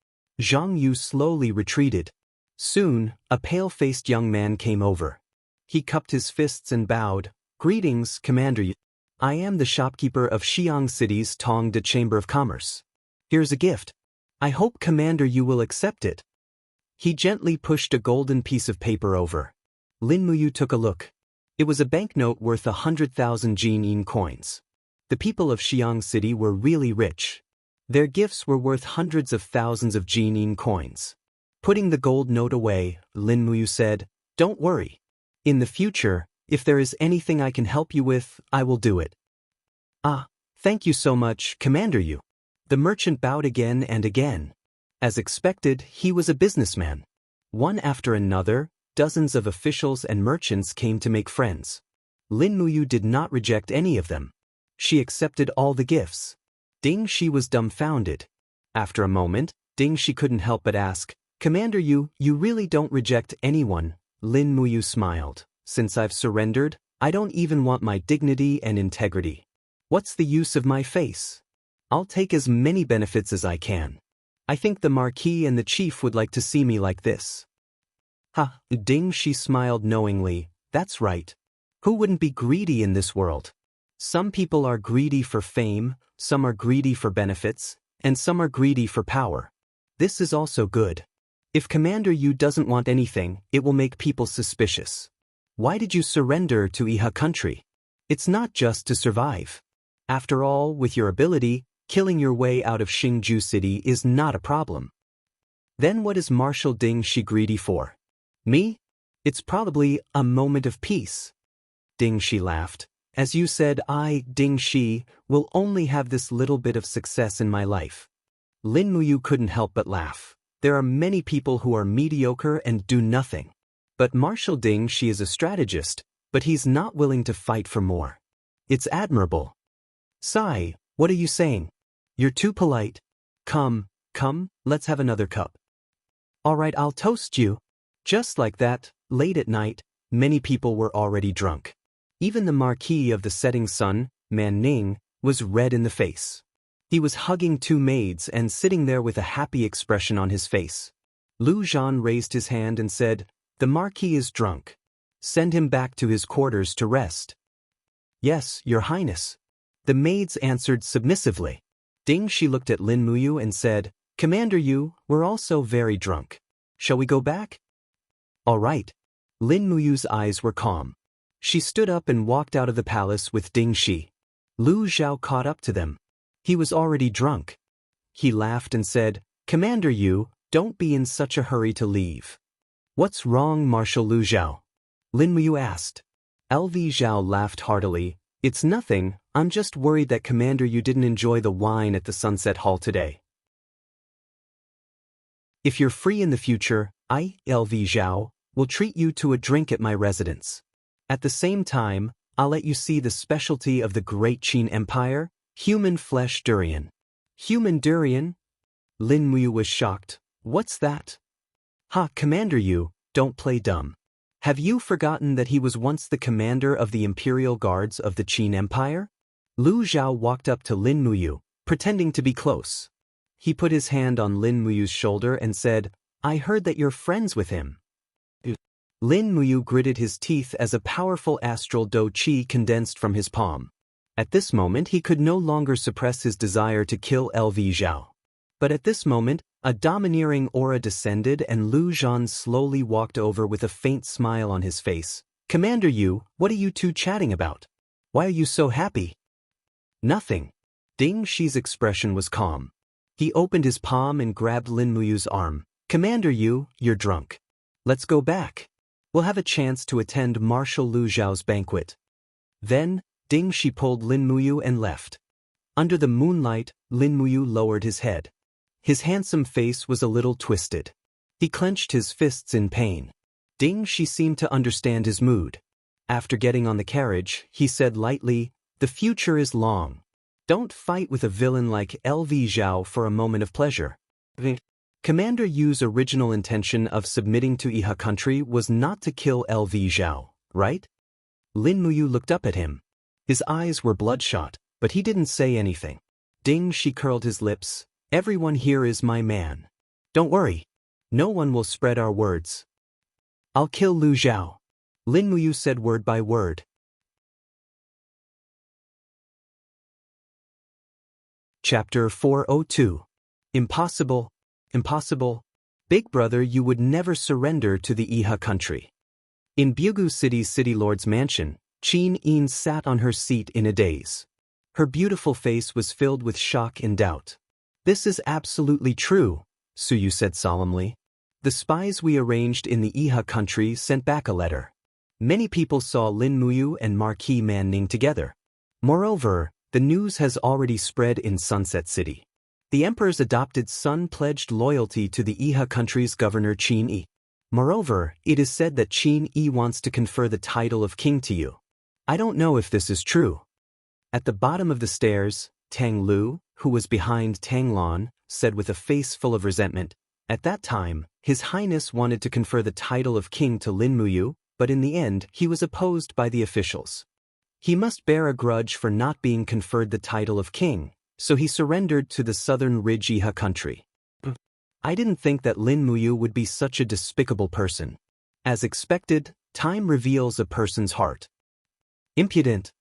Zhang Yu slowly retreated. Soon, a pale-faced young man came over. He cupped his fists and bowed. "Greetings, Commander Yu. I am the shopkeeper of Xiang City's Tongde Chamber of Commerce. Here's a gift. I hope Commander Yu will accept it." He gently pushed a golden piece of paper over. Lin Muyu took a look. It was a banknote worth 100,000 Jinying coins. The people of Xiang City were really rich. Their gifts were worth hundreds of thousands of Jinying coins. Putting the gold note away, Lin Muyu said, "Don't worry. In the future, if there is anything I can help you with, I will do it." "Ah, thank you so much, Commander Yu." The merchant bowed again and again. As expected, he was a businessman. One after another, dozens of officials and merchants came to make friends. Lin Muyu did not reject any of them. She accepted all the gifts. Ding Shi was dumbfounded. After a moment, Ding Shi couldn't help but ask, "Commander Yu, you really don't reject anyone?" Lin Muyu smiled. "Since I've surrendered, I don't even want my dignity and integrity. What's the use of my face? I'll take as many benefits as I can. I think the Marquis and the Chief would like to see me like this." "Ha!" Ding Shi smiled knowingly. "That's right. Who wouldn't be greedy in this world? Some people are greedy for fame, some are greedy for benefits, and some are greedy for power. This is also good. If Commander Yu doesn't want anything, it will make people suspicious. Why did you surrender to Iha country? It's not just to survive. After all, with your ability, killing your way out of Xingju City is not a problem. Then what is Marshal Ding Shi greedy for? Me? It's probably a moment of peace." Ding Shi laughed. "As you said, I, Ding Shi, will only have this little bit of success in my life." Lin Muyu couldn't help but laugh. There are many people who are mediocre and do nothing. But Marshal Ding Shi is a strategist, but he's not willing to fight for more. It's admirable. "Sai, what are you saying? You're too polite. Come, let's have another cup." "All right, I'll toast you." Just like that, late at night, many people were already drunk. Even the Marquis of the Setting Sun, Man Ning, was red in the face. He was hugging two maids and sitting there with a happy expression on his face. Lu Zhan raised his hand and said, The Marquis is drunk. Send him back to his quarters to rest. Yes, Your Highness. The maids answered submissively. Ding Shi looked at Lin Muyu and said, Commander Yu, we're also very drunk. Shall we go back? All right. Lin Muyu's eyes were calm. She stood up and walked out of the palace with Ding Shi. Lu Zhao caught up to them. He was already drunk. He laughed and said, Commander Yu, don't be in such a hurry to leave. What's wrong, Marshal Lu Zhao? Lin Muyu asked. LV Zhao laughed heartily. It's nothing, I'm just worried that Commander Yu didn't enjoy the wine at the Sunset Hall today. If you're free in the future, I, LV Zhao, will treat you to a drink at my residence. At the same time, I'll let you see the specialty of the great Qin Empire, human flesh durian. Human durian? Lin Muyu was shocked. What's that? Ha, Commander Yu, don't play dumb. Have you forgotten that he was once the commander of the Imperial Guards of the Qin Empire? Lu Zhao walked up to Lin Muyu, pretending to be close. He put his hand on Lin Muyu's shoulder and said, I heard that you're friends with him. Lin Muyu gritted his teeth as a powerful astral do qi condensed from his palm. At this moment he could no longer suppress his desire to kill LV Zhao. But at this moment, a domineering aura descended and Lu Zhan slowly walked over with a faint smile on his face. Commander Yu, what are you two chatting about? Why are you so happy? Nothing. Ding Shi's expression was calm. He opened his palm and grabbed Lin Muyu's arm. Commander Yu, you're drunk. Let's go back. We'll have a chance to attend Marshal Lu Zhao's banquet. Then, Ding Shi pulled Lin Muyu and left. Under the moonlight, Lin Muyu lowered his head. His handsome face was a little twisted. He clenched his fists in pain. Ding Shi seemed to understand his mood. After getting on the carriage, he said lightly, The future is long. Don't fight with a villain like LV Zhao for a moment of pleasure. Commander Yu's original intention of submitting to Iha country was not to kill LV Zhao, right? Lin Muyu looked up at him. His eyes were bloodshot, but he didn't say anything. Ding Shi curled his lips. Everyone here is my man. Don't worry. No one will spread our words. I'll kill Lu Zhao. Lin Muyu said word by word. Chapter 402. Impossible. Impossible. Big brother, you would never surrender to the Iha country. In Bugu City's city lord's mansion, Qin Yin sat on her seat in a daze. Her beautiful face was filled with shock and doubt. This is absolutely true, Suyu said solemnly. The spies we arranged in the Iha country sent back a letter. Many people saw Lin Muyu and Marquis Man Ning together. Moreover, the news has already spread in Sunset City. The emperor's adopted son pledged loyalty to the Iha country's governor Qin Yi. Moreover, it is said that Qin Yi wants to confer the title of king to you. I don't know if this is true. At the bottom of the stairs, Tang Lu, who was behind Tang Lan, said with a face full of resentment. At that time, His Highness wanted to confer the title of king to Lin Muyu, but in the end he was opposed by the officials. He must bear a grudge for not being conferred the title of king, so he surrendered to the southern Ridge Iha country. I didn't think that Lin Muyu would be such a despicable person. As expected, time reveals a person's heart. Impudent.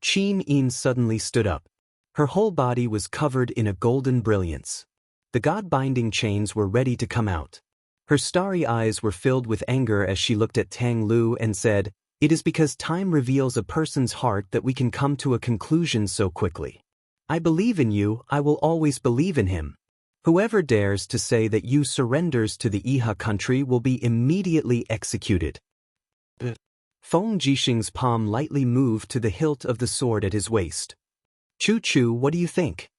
Qin Yin suddenly stood up. Her whole body was covered in a golden brilliance. The god-binding chains were ready to come out. Her starry eyes were filled with anger as she looked at Tang Lu and said, It is because time reveals a person's heart that we can come to a conclusion so quickly. I believe in you, I will always believe in him. Whoever dares to say that you surrenders to the Iha country will be immediately executed. Feng Jixing's palm lightly moved to the hilt of the sword at his waist. Chu Chu, what do you think?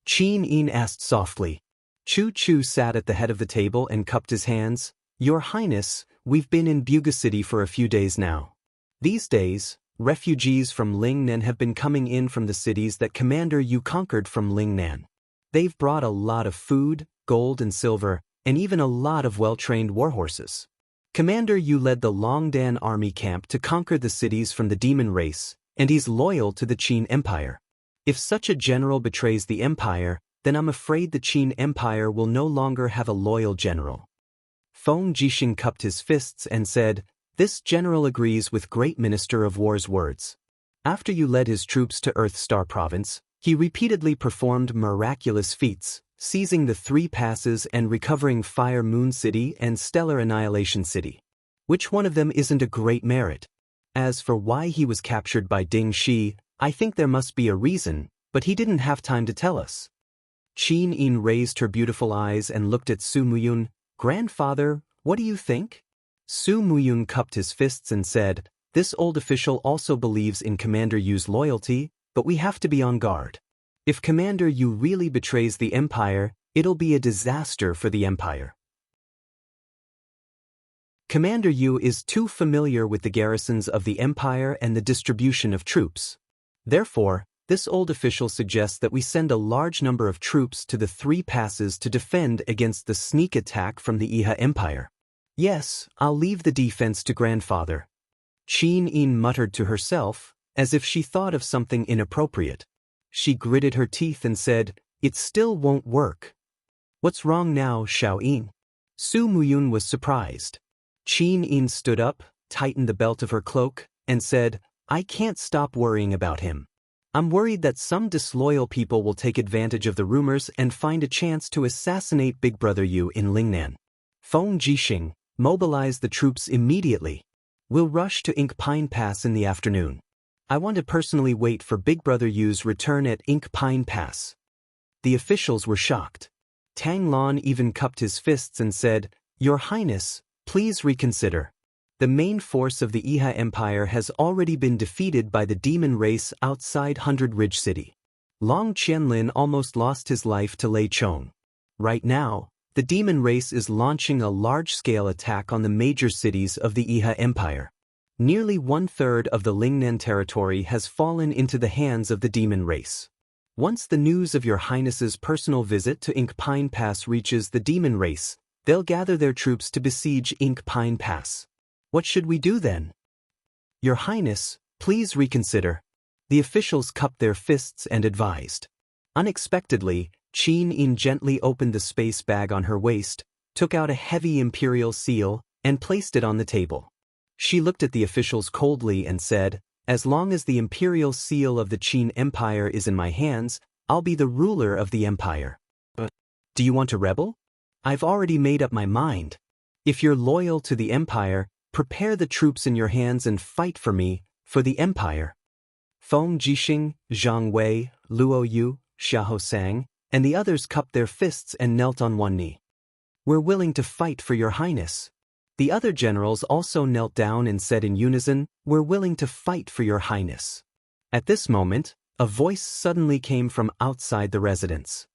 Qin Yin asked softly. Chu Chu sat at the head of the table and cupped his hands. Your Highness, we've been in Buga City for a few days now. These days, refugees from Lingnan have been coming in from the cities that Commander Yu conquered from Lingnan. They've brought a lot of food, gold and silver, and even a lot of well-trained warhorses. Commander Yu led the Longdan army camp to conquer the cities from the demon race, and he's loyal to the Qin Empire. If such a general betrays the empire, then I'm afraid the Qin Empire will no longer have a loyal general. Feng Jixing cupped his fists and said, "This general agrees with Great Minister of War's words. After you led his troops to Earth Star Province, he repeatedly performed miraculous feats, seizing the 3 passes and recovering Fire Moon City and Stellar Annihilation City. Which one of them isn't a great merit? As for why he was captured by Ding Shi, I think there must be a reason, but he didn't have time to tell us." Qin Yin raised her beautiful eyes and looked at Su Muyun. "Grandfather, what do you think?" Su Muyun cupped his fists and said, "This old official also believes in Commander Yu's loyalty, but we have to be on guard. If Commander Yu really betrays the Empire, it'll be a disaster for the Empire. Commander Yu is too familiar with the garrisons of the Empire and the distribution of troops. Therefore, this old official suggests that we send a large number of troops to the 3 passes to defend against the sneak attack from the Iha Empire. Yes, I'll leave the defense to Grandfather." Qin Yin muttered to herself, as if she thought of something inappropriate. She gritted her teeth and said, "It still won't work." "What's wrong now, Xiao Yin?" Su Muyun was surprised. Qin Yin stood up, tightened the belt of her cloak, and said, "I can't stop worrying about him. I'm worried that some disloyal people will take advantage of the rumors and find a chance to assassinate Big Brother Yu in Lingnan. Feng Jixing, mobilize the troops immediately. We'll rush to Ink Pine Pass in the afternoon. I want to personally wait for Big Brother Yu's return at Ink Pine Pass." The officials were shocked. Tang Lon even cupped his fists and said, "Your Highness, please reconsider. The main force of the Iha Empire has already been defeated by the demon race outside 100 Ridge City. Long Qianlin almost lost his life to Lei Chong. Right now, the demon race is launching a large-scale attack on the major cities of the Iha Empire. Nearly 1/3 of the Lingnan territory has fallen into the hands of the demon race. Once the news of Your Highness's personal visit to Ink Pine Pass reaches the demon race, they'll gather their troops to besiege Ink Pine Pass. What should we do then?" "Your Highness, please reconsider." The officials cupped their fists and advised. Unexpectedly, Qin Yin gently opened the space bag on her waist, took out a heavy imperial seal, and placed it on the table. She looked at the officials coldly and said, "As long as the imperial seal of the Qin Empire is in my hands, I'll be the ruler of the empire. But do you want to rebel? I've already made up my mind. If you're loyal to the empire, prepare the troops in your hands and fight for me, for the empire." Feng Jixing, Zhang Wei, Luo Yu, Xiahou Sang, and the others cupped their fists and knelt on one knee. "We're willing to fight for Your Highness." The other generals also knelt down and said in unison, "We're willing to fight for Your Highness." At this moment, a voice suddenly came from outside the residence.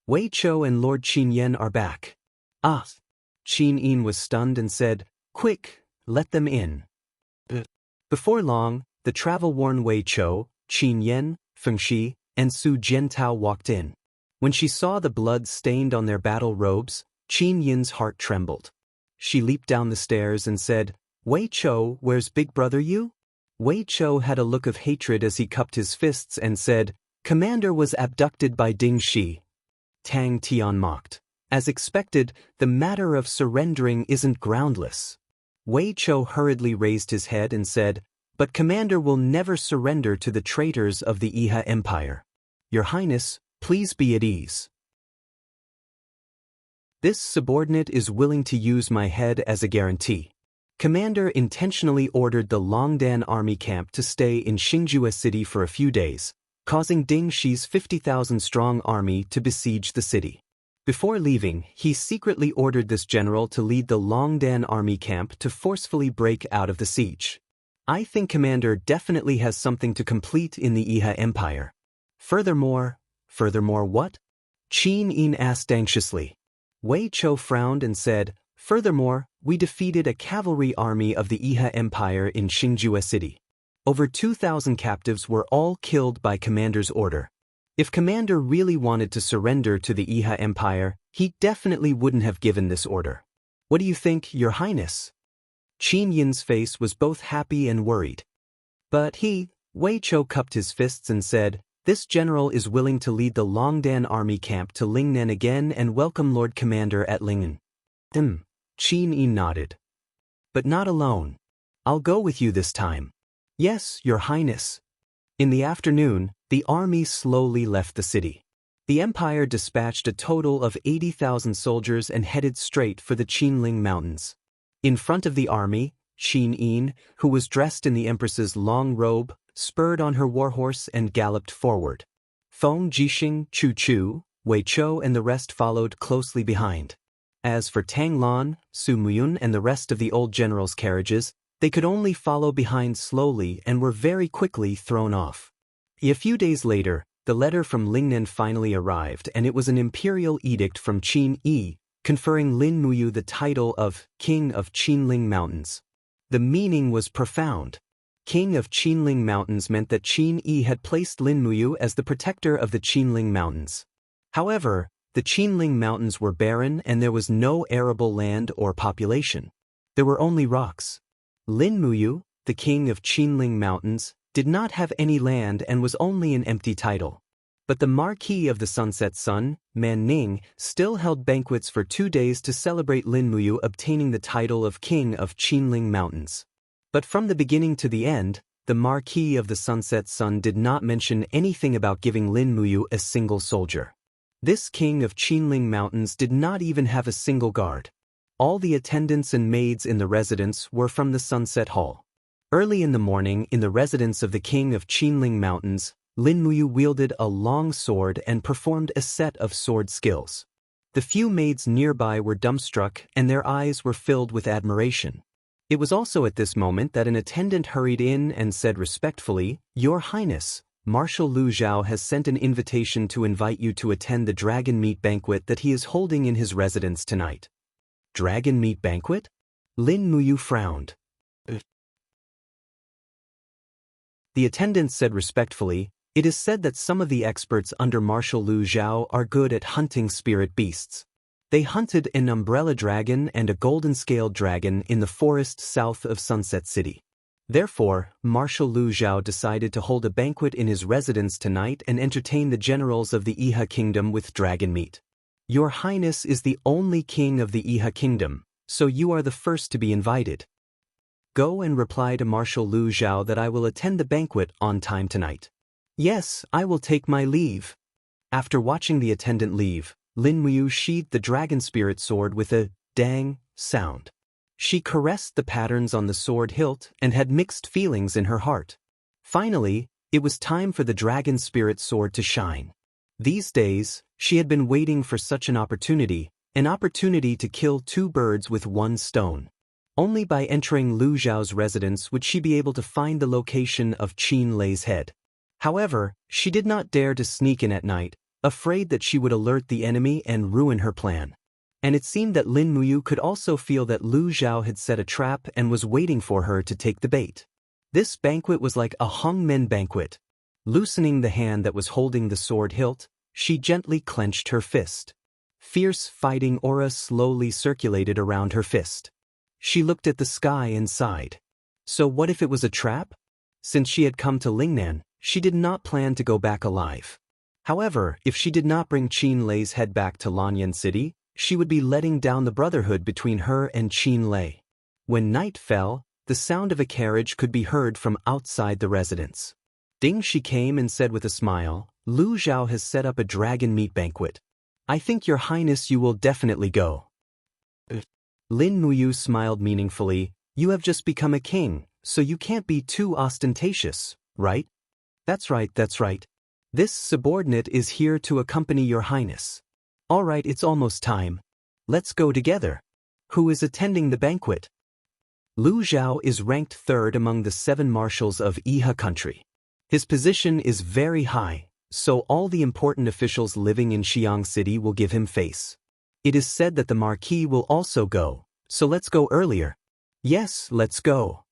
"Wei Chou and Lord Qin Yan are back." "Ah!" Qin Yin was stunned and said, "Quick, let them in." Before long, the travel-worn Wei Chou, Qin Yan, Feng Shi, and Su Jiantao walked in. When she saw the blood stained on their battle robes, Qin Yin's heart trembled. She leaped down the stairs and said, "Wei Chou, where's Big Brother Yu?" Wei Chou had a look of hatred as he cupped his fists and said, "Commander was abducted by Ding Shi." Tang Tian mocked. As expected, the matter of surrendering isn't groundless. Wei Chou hurriedly raised his head and said, "But Commander will never surrender to the traitors of the Iha Empire. Your Highness, please be at ease. This subordinate is willing to use my head as a guarantee." Commander intentionally ordered the Longdan army camp to stay in Xingjue City for a few days, causing Ding Shi's 50,000-strong army to besiege the city. Before leaving, he secretly ordered this general to lead the Longdan army camp to forcefully break out of the siege. I think Commander definitely has something to complete in the Iha Empire. Furthermore what? Qin Yin asked anxiously. Wei Chou frowned and said, "Furthermore, we defeated a cavalry army of the Iha Empire in Xingjue City. Over 2,000 captives were all killed by Commander's order. If Commander really wanted to surrender to the Iha Empire, he definitely wouldn't have given this order. What do you think, Your Highness?" Qin Yin's face was both happy and worried. But Wei Chou cupped his fists and said, "This general is willing to lead the Longdan army camp to Lingnan again and welcome Lord Commander at Lingnan." Qin Yi nodded. But not alone. I'll go with you this time. Yes, Your Highness. In the afternoon, the army slowly left the city. The empire dispatched a total of 80,000 soldiers and headed straight for the Qinling Mountains. In front of the army, Qin Yin, who was dressed in the empress's long robe, spurred on her warhorse and galloped forward. Feng Jixing, Chu Chu, Wei Chou and the rest followed closely behind. As for Tang Lan, Su Muyun and the rest of the old general's carriages, they could only follow behind slowly and were very quickly thrown off. A few days later, the letter from Lingnan finally arrived, and it was an imperial edict from Qin Yi, conferring Lin Muyu the title of King of Qinling Mountains. The meaning was profound. King of Qinling Mountains meant that Qin Yi had placed Lin Muyu as the protector of the Qinling Mountains. However, the Qinling Mountains were barren and there was no arable land or population. There were only rocks. Lin Muyu, the king of Qinling Mountains, did not have any land and was only an empty title. But the Marquis of the Sunset Sun, Man Ning, still held banquets for 2 days to celebrate Lin Muyu obtaining the title of King of Qinling Mountains. But from the beginning to the end, the Marquis of the Sunset Sun did not mention anything about giving Lin Muyu a single soldier. This King of Qinling Mountains did not even have a single guard. All the attendants and maids in the residence were from the Sunset Hall. Early in the morning, in the residence of the King of Qinling Mountains, Lin Muyu wielded a long sword and performed a set of sword skills. The few maids nearby were dumbstruck and their eyes were filled with admiration. It was also at this moment that an attendant hurried in and said respectfully, "Your Highness, Marshal Lu Zhao has sent an invitation to invite you to attend the dragon meat banquet that he is holding in his residence tonight." Dragon meat banquet? Lin Muyu frowned. The attendant said respectfully, "It is said that some of the experts under Marshal Lu Zhao are good at hunting spirit beasts. They hunted an umbrella dragon and a golden-scaled dragon in the forest south of Sunset City. Therefore, Marshal Lu Zhao decided to hold a banquet in his residence tonight and entertain the generals of the Iha Kingdom with dragon meat. Your Highness is the only king of the Iha Kingdom, so you are the first to be invited. Go and reply to Marshal Lu Zhao that I will attend the banquet on time tonight." "Yes, I will take my leave." After watching the attendant leave, Lin Muyu sheathed the dragon spirit sword with a dang sound. She caressed the patterns on the sword hilt and had mixed feelings in her heart. Finally, it was time for the dragon spirit sword to shine. These days, she had been waiting for such an opportunity to kill 2 birds with 1 stone. Only by entering Lu Zhao's residence would she be able to find the location of Qin Lei's head. However, she did not dare to sneak in at night, afraid that she would alert the enemy and ruin her plan. And it seemed that Lin Muyu could also feel that Lu Zhao had set a trap and was waiting for her to take the bait. This banquet was like a hongmen banquet. Loosening the hand that was holding the sword hilt, she gently clenched her fist. Fierce fighting aura slowly circulated around her fist. She looked at the sky and sighed. So what if it was a trap? Since she had come to Lingnan, she did not plan to go back alive. However, if she did not bring Qin Lei's head back to Lanyan City, she would be letting down the brotherhood between her and Qin Lei. When night fell, the sound of a carriage could be heard from outside the residence. Ding she came and said with a smile, "Lu Zhao has set up a dragon meat banquet. I think Your Highness you will definitely go." Lin Muyu smiled meaningfully, "You have just become a king, so you can't be too ostentatious, right?" That's right. This subordinate is here to accompany Your Highness." "All right, it's almost time. Let's go together." "Who is attending the banquet?" Lu Zhao is ranked 3rd among the 7 marshals of Iha country. His position is very high, so all the important officials living in Xiang City will give him face. It is said that the Marquis will also go, so let's go earlier. "Yes, let's go."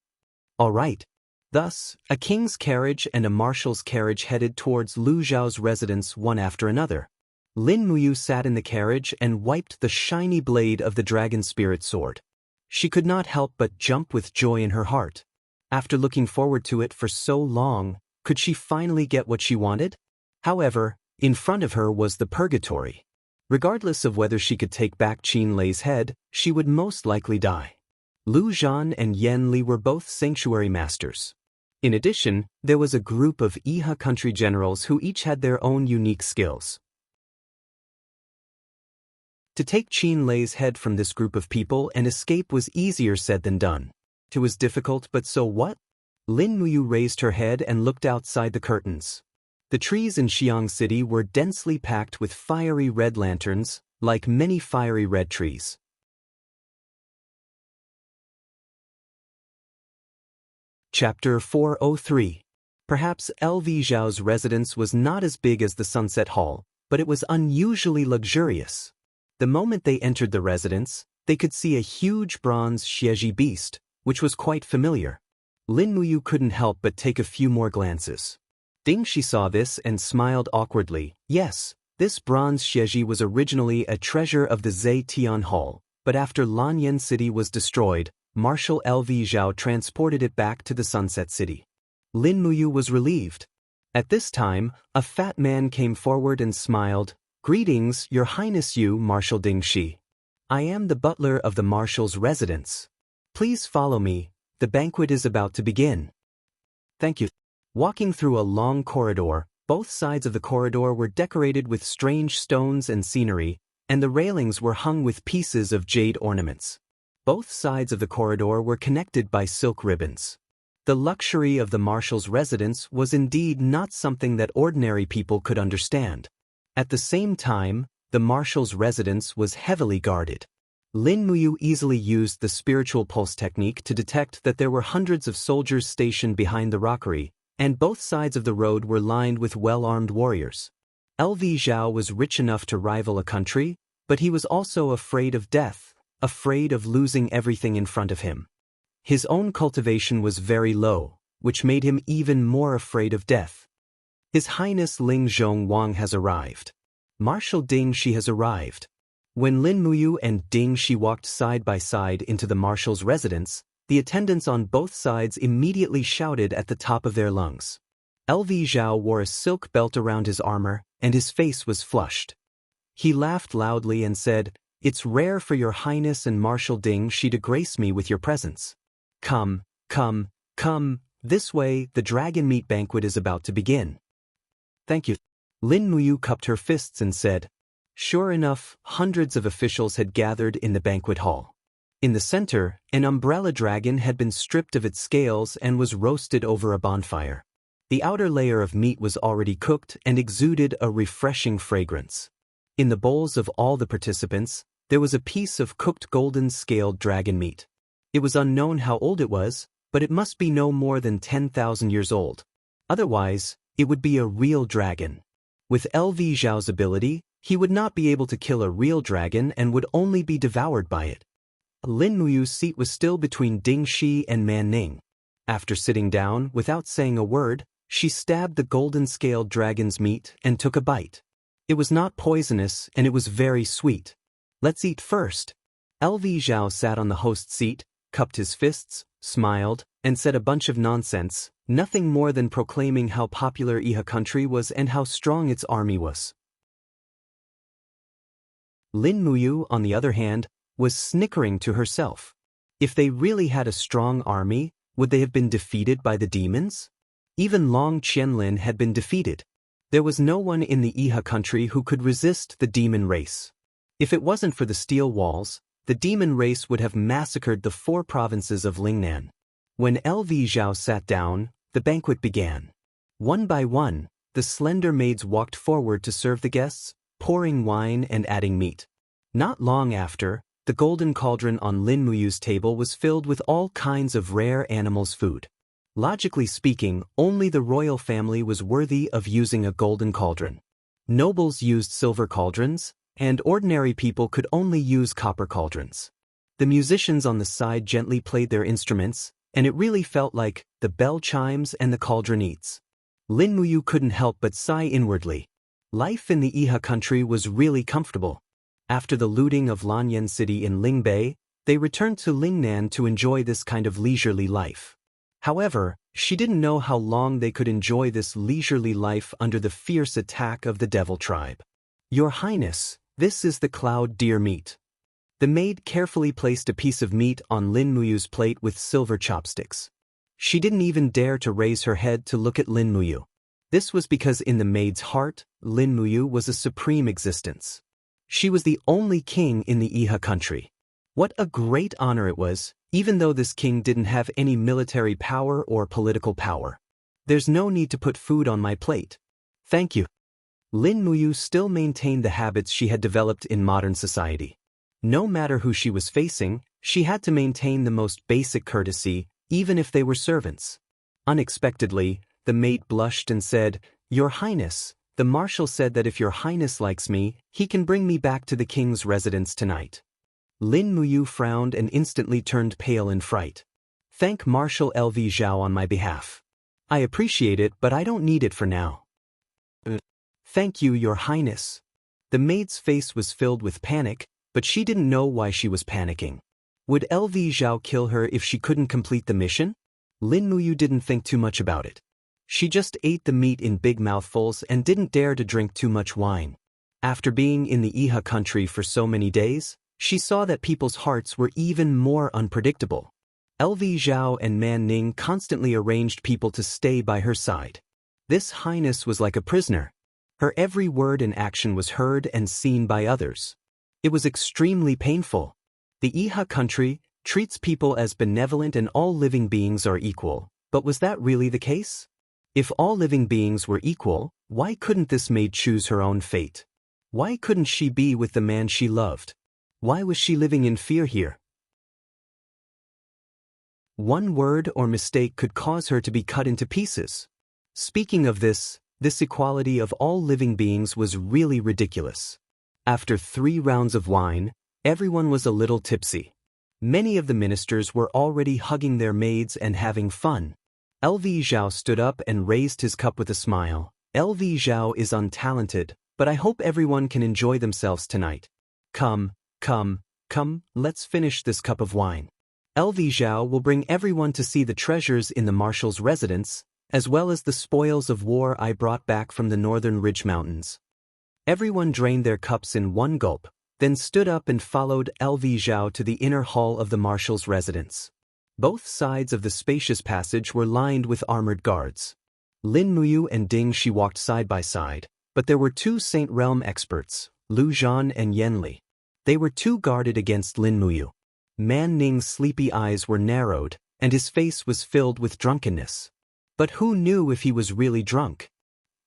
"All right." Thus, a king's carriage and a marshal's carriage headed towards Lu Zhao's residence one after another. Lin Muyu sat in the carriage and wiped the shiny blade of the dragon spirit sword. She could not help but jump with joy in her heart. After looking forward to it for so long, could she finally get what she wanted? However, in front of her was the purgatory. Regardless of whether she could take back Qin Lei's head, she would most likely die. Lu Zhan and Yan Li were both sanctuary masters. In addition, there was a group of Iha country generals who each had their own unique skills. To take Qin Lei's head from this group of people and escape was easier said than done. It was difficult, but so what? Lin Muyu raised her head and looked outside the curtains. The trees in Xiang City were densely packed with fiery red lanterns, like many fiery red trees. Chapter 403. Perhaps LV Zhao's residence was not as big as the Sunset Hall, but it was unusually luxurious. The moment they entered the residence, they could see a huge bronze Xieji beast, which was quite familiar. Lin Muyu couldn't help but take a few more glances. Ding Shi saw this and smiled awkwardly. Yes, this bronze Xieji was originally a treasure of the Zhe Tian Hall, but after Lanyan City was destroyed, Marshal LV Zhao transported it back to the Sunset City. Lin Muyu was relieved. At this time, a fat man came forward and smiled. Greetings, Your Highness Yu, Marshal Ding Shi. I am the butler of the Marshal's residence. Please follow me, the banquet is about to begin. Thank you. Walking through a long corridor, both sides of the corridor were decorated with strange stones and scenery, and the railings were hung with pieces of jade ornaments. Both sides of the corridor were connected by silk ribbons. The luxury of the Marshal's residence was indeed not something that ordinary people could understand. At the same time, the Marshal's residence was heavily guarded. Lin Muyu easily used the spiritual pulse technique to detect that there were hundreds of soldiers stationed behind the rockery, and both sides of the road were lined with well-armed warriors. LV Zhao was rich enough to rival a country, but he was also afraid of death, afraid of losing everything in front of him. His own cultivation was very low, which made him even more afraid of death. His Highness Ling Zhong Wang has arrived. Marshal Ding Shi has arrived. When Lin Muyu and Ding Shi walked side by side into the Marshal's residence, the attendants on both sides immediately shouted at the top of their lungs. LV Zhao wore a silk belt around his armor, and his face was flushed. He laughed loudly and said, "It's rare for Your Highness and Marshal Ding Shi to grace me with your presence. Come, come, come, this way, the dragon meat banquet is about to begin." Thank you. Lin Muyu cupped her fists and said. Sure enough, hundreds of officials had gathered in the banquet hall. In the center, an umbrella dragon had been stripped of its scales and was roasted over a bonfire. The outer layer of meat was already cooked and exuded a refreshing fragrance. In the bowls of all the participants, there was a piece of cooked golden scaled dragon meat. It was unknown how old it was, but it must be no more than 10,000 years old. Otherwise, it would be a real dragon. With LV Zhao's ability, he would not be able to kill a real dragon and would only be devoured by it. Lin Muyu's seat was still between Ding Shi and Man Ning. After sitting down, without saying a word, she stabbed the golden-scaled dragon's meat and took a bite. It was not poisonous and it was very sweet. Let's eat first. LV Zhao sat on the host's seat, cupped his fists, smiled, and said a bunch of nonsense, nothing more than proclaiming how popular Iha country was and how strong its army was. Lin Muyu, on the other hand, was snickering to herself. If they really had a strong army, would they have been defeated by the demons? Even Long Qianlin had been defeated. There was no one in the Iha country who could resist the demon race. If it wasn't for the steel walls, the demon race would have massacred the 4 provinces of Lingnan. When LV Zhao sat down, the banquet began. One by one, the slender maids walked forward to serve the guests, pouring wine and adding meat. Not long after, the golden cauldron on Lin Muyu's table was filled with all kinds of rare animals' food. Logically speaking, only the royal family was worthy of using a golden cauldron. Nobles used silver cauldrons, and ordinary people could only use copper cauldrons. The musicians on the side gently played their instruments, and it really felt like the bell chimes and the cauldron eats. Lin Muyu couldn't help but sigh inwardly. Life in the Iha country was really comfortable. After the looting of Lanyan City in Lingbei, they returned to Lingnan to enjoy this kind of leisurely life. However, she didn't know how long they could enjoy this leisurely life under the fierce attack of the Devil tribe. Your Highness, This is the cloud deer meat. The maid carefully placed a piece of meat on Lin Muyu's plate with silver chopsticks. She didn't even dare to raise her head to look at Lin Muyu. This was because in the maid's heart, Lin Muyu was a supreme existence. She was the only king in the Iha country. What a great honor it was, even though this king didn't have any military power or political power. There's no need to put food on my plate. Thank you. Lin Muyu still maintained the habits she had developed in modern society. No matter who she was facing, she had to maintain the most basic courtesy, even if they were servants. Unexpectedly, the maid blushed and said, "Your Highness, the marshal said that if your Highness likes me, he can bring me back to the king's residence tonight." Lin Muyu frowned and instantly turned pale in fright. "Thank Marshal LV Zhao on my behalf. I appreciate it, but I don't need it for now." "Thank you, Your Highness." The maid's face was filled with panic, but she didn't know why she was panicking. Would LV Zhao kill her if she couldn't complete the mission? Lin Muyu didn't think too much about it. She just ate the meat in big mouthfuls and didn't dare to drink too much wine. After being in the Iha country for so many days, she saw that people's hearts were even more unpredictable. LV Zhao and Man Ning constantly arranged people to stay by her side. This highness was like a prisoner. Her every word and action was heard and seen by others. It was extremely painful. The Iha country treats people as benevolent and all living beings are equal, but was that really the case? If all living beings were equal, why couldn't this maid choose her own fate? Why couldn't she be with the man she loved? Why was she living in fear here? One word or mistake could cause her to be cut into pieces. Speaking of this equality of all living beings was really ridiculous. After 3 rounds of wine, everyone was a little tipsy. Many of the ministers were already hugging their maids and having fun. LV Zhao stood up and raised his cup with a smile. "LV Zhao is untalented, but I hope everyone can enjoy themselves tonight. Come, let's finish this cup of wine. LV Zhao will bring everyone to see the treasures in the marshal's residence, as well as the spoils of war I brought back from the northern Ridge Mountains." Everyone drained their cups in one gulp, then stood up and followed LV Zhao to the inner hall of the marshal's residence. Both sides of the spacious passage were lined with armored guards. Lin Muyu and Ding Shi walked side by side, but there were 2 Saint Realm experts, Lu Zhan and Yan Li. They were too guarded against Lin Muyu. Man Ning's sleepy eyes were narrowed, and his face was filled with drunkenness. But who knew if he was really drunk?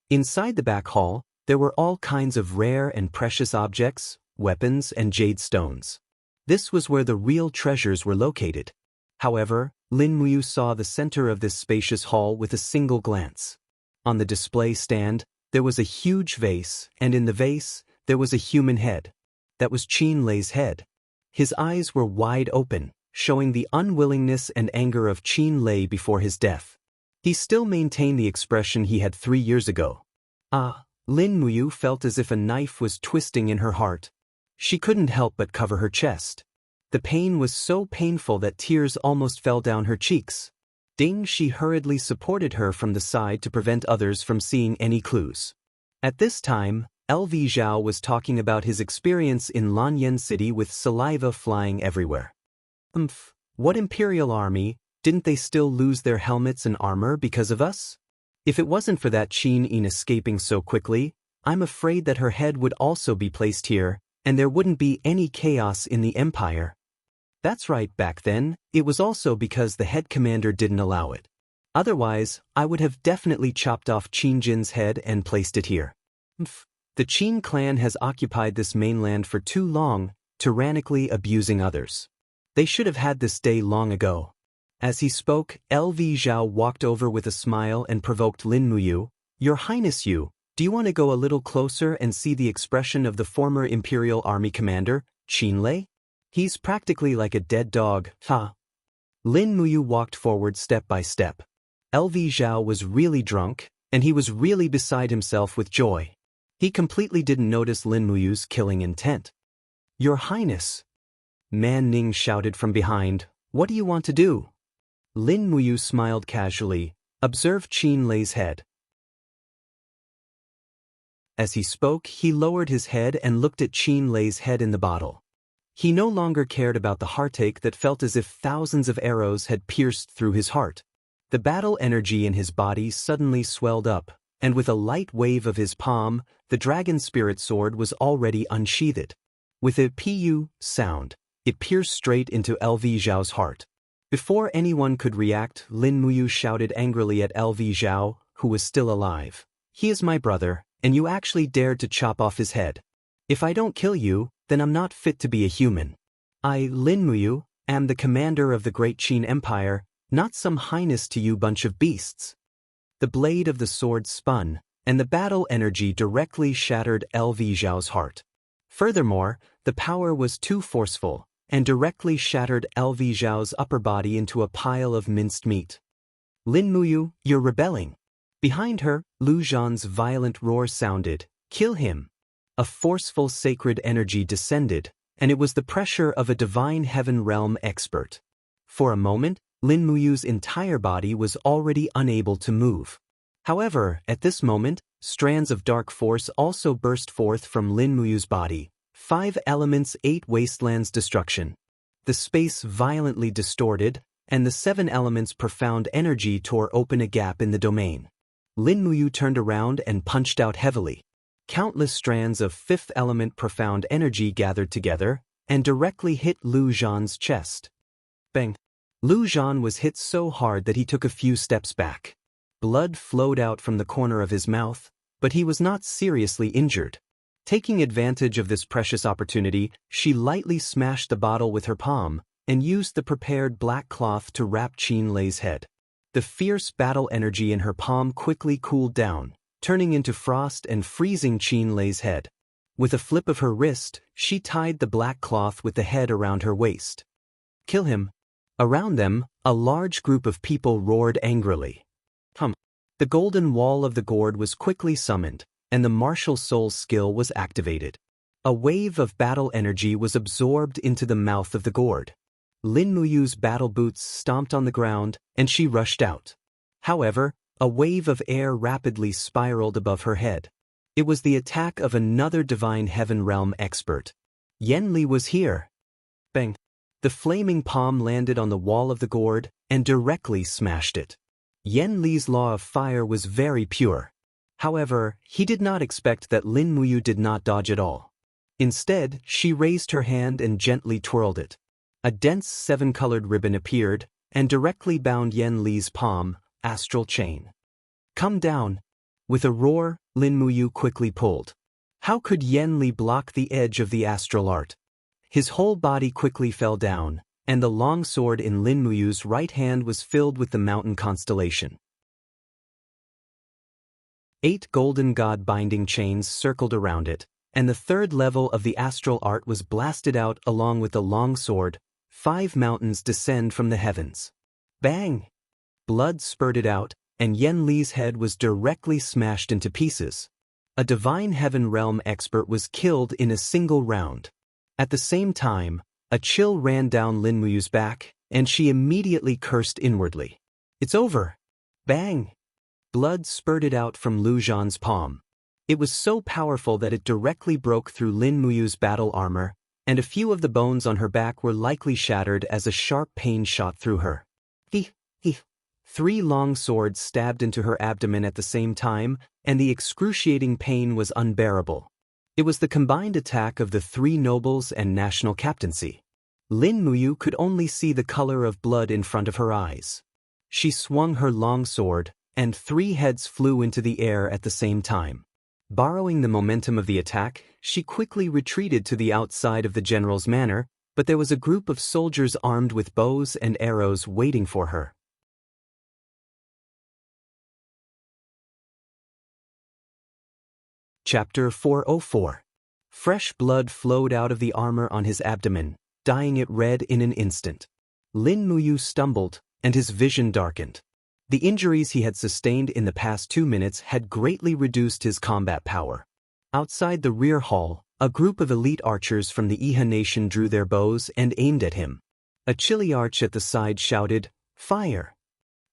Inside the back hall, there were all kinds of rare and precious objects, weapons, and jade stones. This was where the real treasures were located. However, Lin Muyu saw the center of this spacious hall with a single glance. On the display stand, there was a huge vase, and in the vase, there was a human head. That was Qin Lei's head. His eyes were wide open, showing the unwillingness and anger of Qin Lei before his death. He still maintained the expression he had 3 years ago. Lin Muyu felt as if a knife was twisting in her heart. She couldn't help but cover her chest. The pain was so painful that tears almost fell down her cheeks. Ding Shi hurriedly supported her from the side to prevent others from seeing any clues. At this time, LV Zhao was talking about his experience in Lanyan City with saliva flying everywhere. What imperial army, didn't they still lose their helmets and armor because of us? If it wasn't for that Qin Yin escaping so quickly, I'm afraid that her head would also be placed here, and there wouldn't be any chaos in the empire. That's right, back then, it was also because the head commander didn't allow it. Otherwise, I would have definitely chopped off Qin Jin's head and placed it here. The Qin clan has occupied this mainland for too long, tyrannically abusing others. They should have had this day long ago. As he spoke, LV Zhao walked over with a smile and provoked Lin Muyu. "Your Highness Yu, do you want to go a little closer and see the expression of the former Imperial Army commander, Qin Lei? He's practically like a dead dog, Lin Muyu walked forward step by step. LV Zhao was really drunk, and he was really beside himself with joy. He completely didn't notice Lin Muyu's killing intent. "Your Highness!" Man Ning shouted from behind, "What do you want to do?" Lin Muyu smiled casually. "Observe Qin Lei's head." As he spoke, he lowered his head and looked at Qin Lei's head in the bottle. He no longer cared about the heartache that felt as if thousands of arrows had pierced through his heart. The battle energy in his body suddenly swelled up, and with a light wave of his palm, the dragon spirit sword was already unsheathed. With a pu sound, it pierced straight into LV Zhao's heart. Before anyone could react, Lin Muyu shouted angrily at LV Zhao, who was still alive. "He is my brother, and you actually dared to chop off his head. If I don't kill you, then I'm not fit to be a human. I, Lin Muyu, am the commander of the great Qin Empire, not some highness to you bunch of beasts." The blade of the sword spun, and the battle energy directly shattered LV Zhao's heart. Furthermore, the power was too forceful, and directly shattered LV Zhao's upper body into a pile of minced meat. "Lin Muyu, you're rebelling." Behind her, Lu Zhan's violent roar sounded, "Kill him." A forceful sacred energy descended, and it was the pressure of a divine heaven realm expert. For a moment, Lin Muyu's entire body was already unable to move. However, at this moment, strands of dark force also burst forth from Lin Muyu's body. 5 elements, 8 wastelands destruction. The space violently distorted, and the 7 elements profound energy tore open a gap in the domain. Lin Muyu turned around and punched out heavily. Countless strands of 5th element profound energy gathered together, and directly hit Lu Zhan's chest. Bang! Lu Zhan was hit so hard that he took a few steps back. Blood flowed out from the corner of his mouth, but he was not seriously injured. Taking advantage of this precious opportunity, she lightly smashed the bottle with her palm, and used the prepared black cloth to wrap Qin Lei's head. The fierce battle energy in her palm quickly cooled down, turning into frost and freezing Qin Lei's head. With a flip of her wrist, she tied the black cloth with the head around her waist. "Kill him." Around them, a large group of people roared angrily. The golden wall of the gourd was quickly summoned, and the martial soul's skill was activated. A wave of battle energy was absorbed into the mouth of the gourd. Lin Muyu's battle boots stomped on the ground, and she rushed out. However, a wave of air rapidly spiraled above her head. It was the attack of another divine heaven realm expert. Yen Li was here. Bang! The flaming palm landed on the wall of the gourd and directly smashed it. Yen Li's law of fire was very pure. However, he did not expect that Lin Muyu did not dodge at all. Instead, she raised her hand and gently twirled it. A dense 7-colored ribbon appeared and directly bound Yen Li's palm, astral chain. "Come down." With a roar, Lin Muyu quickly pulled. How could Yen Li block the edge of the astral art? His whole body quickly fell down, and the long sword in Lin Muyu's right hand was filled with the mountain constellation. 8 golden god binding chains circled around it, and the 3rd level of the astral art was blasted out along with the long sword. 5 mountains descend from the heavens. Bang! Blood spurted out, and Yen Li's head was directly smashed into pieces. A divine heaven realm expert was killed in a single round. At the same time, a chill ran down Lin Muyu's back, and she immediately cursed inwardly. "It's over." Bang! Blood spurted out from Lu Zhan's palm. It was so powerful that it directly broke through Lin Muyu's battle armor, and a few of the bones on her back were likely shattered as a sharp pain shot through her. 3 long swords stabbed into her abdomen at the same time, and the excruciating pain was unbearable. It was the combined attack of the 3 nobles and national captaincy. Lin Muyu could only see the color of blood in front of her eyes. She swung her long sword, and 3 heads flew into the air at the same time. Borrowing the momentum of the attack, she quickly retreated to the outside of the general's manor, but there was a group of soldiers armed with bows and arrows waiting for her. Chapter 404. Fresh blood flowed out of the armor on his abdomen, dyeing it red in an instant. Lin Muyu stumbled, and his vision darkened. The injuries he had sustained in the past 2 minutes had greatly reduced his combat power. Outside the rear hall, a group of elite archers from the Iha nation drew their bows and aimed at him. A chilly arch at the side shouted, "Fire!"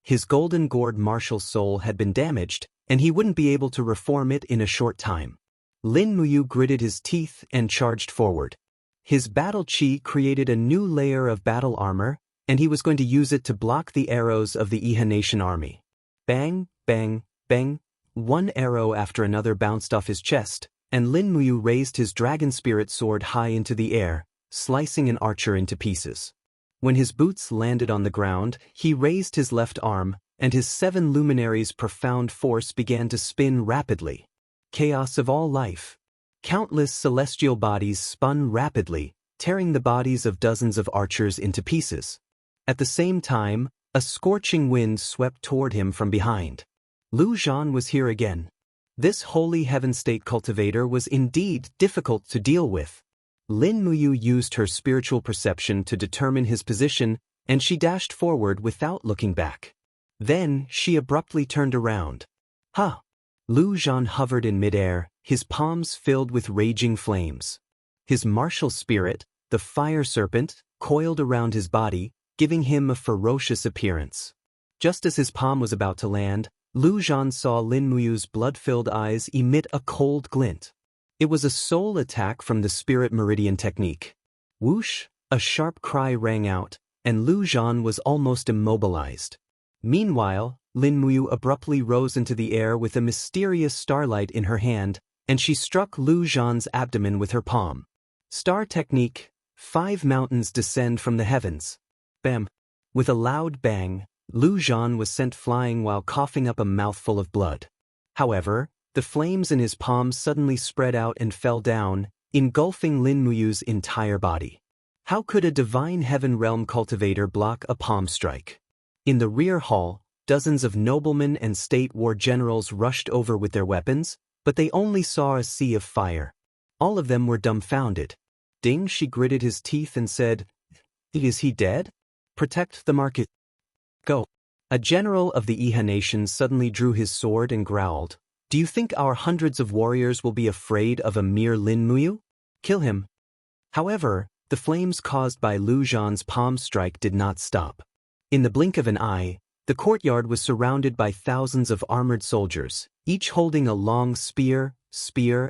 His golden gourd martial soul had been damaged, and he wouldn't be able to reform it in a short time. Lin Muyu gritted his teeth and charged forward. His battle chi created a new layer of battle armor, and he was going to use it to block the arrows of the Iha Nation army. Bang, bang, bang. One arrow after another bounced off his chest, and Lin Muyu raised his dragon spirit sword high into the air, slicing an archer into pieces. When his boots landed on the ground, he raised his left arm, and his 7 luminaries' profound force began to spin rapidly. Chaos of all life. Countless celestial bodies spun rapidly, tearing the bodies of dozens of archers into pieces. At the same time, a scorching wind swept toward him from behind. Lu Zhan was here again. This holy heaven state cultivator was indeed difficult to deal with. Lin Muyu used her spiritual perception to determine his position, and she dashed forward without looking back. Then she abruptly turned around. Ha! Lu Zhan hovered in midair, his palms filled with raging flames. His martial spirit, the fire serpent, coiled around his body, giving him a ferocious appearance. Just as his palm was about to land, Lu Zhan saw Lin Muyu's blood-filled eyes emit a cold glint. It was a soul attack from the Spirit Meridian technique. Whoosh! A sharp cry rang out, and Lu Zhan was almost immobilized. Meanwhile, Lin Muyu abruptly rose into the air with a mysterious starlight in her hand, and she struck Lu Zhan's abdomen with her palm. Star technique. 5 mountains descend from the heavens. Bam! With a loud bang, Lu Zhan was sent flying while coughing up a mouthful of blood. However, the flames in his palm suddenly spread out and fell down, engulfing Lin Muyu's entire body. How could a divine heaven realm cultivator block a palm strike? In the rear hall, dozens of noblemen and state war generals rushed over with their weapons, but they only saw a sea of fire. All of them were dumbfounded. Ding, she gritted his teeth and said, "Is he dead? Protect the market. Go." A general of the Iha nation suddenly drew his sword and growled, "Do you think our hundreds of warriors will be afraid of a mere Lin Muyu? Kill him." However, the flames caused by Lu Zhan's palm strike did not stop. In the blink of an eye, the courtyard was surrounded by thousands of armored soldiers, each holding a long spear,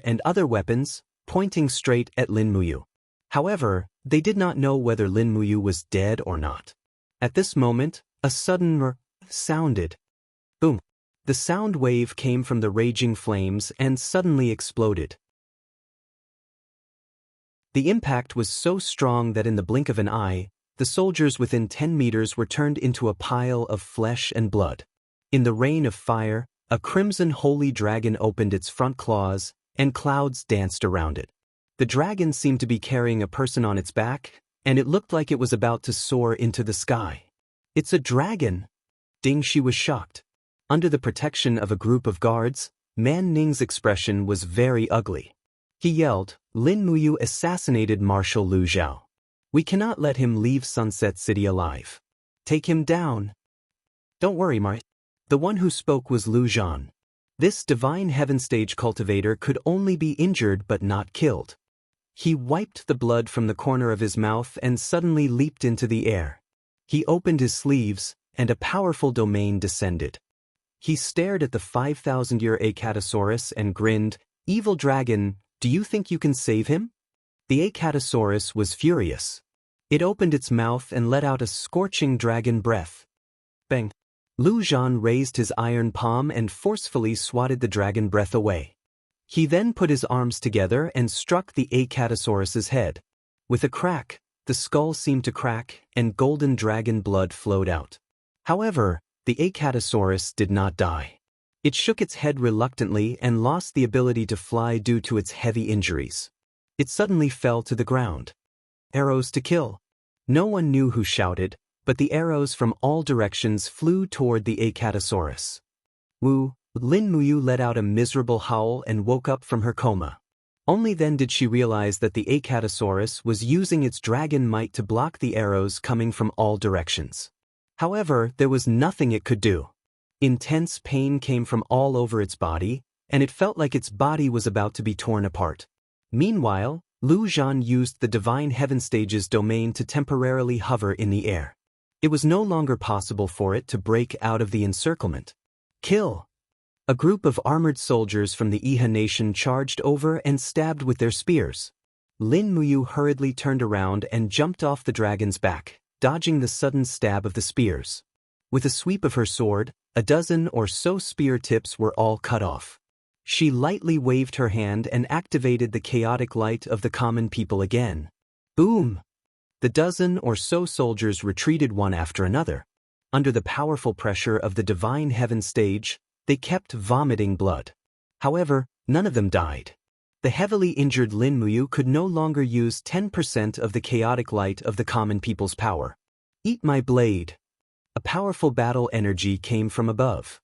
and other weapons, pointing straight at Lin Muyu. However, they did not know whether Lin Muyu was dead or not. At this moment, a sudden sounded. Boom! The sound wave came from the raging flames and suddenly exploded. The impact was so strong that in the blink of an eye, the soldiers within 10 meters were turned into a pile of flesh and blood. In the rain of fire, a crimson holy dragon opened its front claws, and clouds danced around it. The dragon seemed to be carrying a person on its back, and it looked like it was about to soar into the sky. "It's a dragon!" Ding, she was shocked. Under the protection of a group of guards, Man Ning's expression was very ugly. He yelled, "Lin Muyu assassinated Marshal Lu Zhao. We cannot let him leave Sunset City alive. Take him down." "Don't worry, Mar." The one who spoke was Lu Zhan. This divine heaven stage cultivator could only be injured but not killed. He wiped the blood from the corner of his mouth and suddenly leaped into the air. He opened his sleeves, and a powerful domain descended. He stared at the 5,000-year Acatosaurus and grinned, "Evil dragon, do you think you can save him?" The Acatosaurus was furious. It opened its mouth and let out a scorching dragon breath. Bang! Lu Zhan raised his iron palm and forcefully swatted the dragon breath away. He then put his arms together and struck the Acatosaurus's head. With a crack, the skull seemed to crack and golden dragon blood flowed out. However, the Acatosaurus did not die. It shook its head reluctantly and lost the ability to fly due to its heavy injuries. It suddenly fell to the ground. "Arrows to kill." No one knew who shouted, but the arrows from all directions flew toward the Acatosaurus. Woo! Lin Muyu let out a miserable howl and woke up from her coma. Only then did she realize that the Acatosaurus was using its dragon might to block the arrows coming from all directions. However, there was nothing it could do. Intense pain came from all over its body, and it felt like its body was about to be torn apart. Meanwhile, Lu Zhan used the Divine Heaven Stage's domain to temporarily hover in the air. It was no longer possible for it to break out of the encirclement. Kill! A group of armored soldiers from the Iha nation charged over and stabbed with their spears. Lin Muyu hurriedly turned around and jumped off the dragon's back, dodging the sudden stab of the spears. With a sweep of her sword, a dozen or so spear tips were all cut off. She lightly waved her hand and activated the chaotic light of the common people again. Boom! The dozen or so soldiers retreated one after another. Under the powerful pressure of the divine heaven stage, they kept vomiting blood. However, none of them died. The heavily injured Lin Muyu could no longer use 10% of the chaotic light of the common people's power. Eat my blade. A powerful battle energy came from above.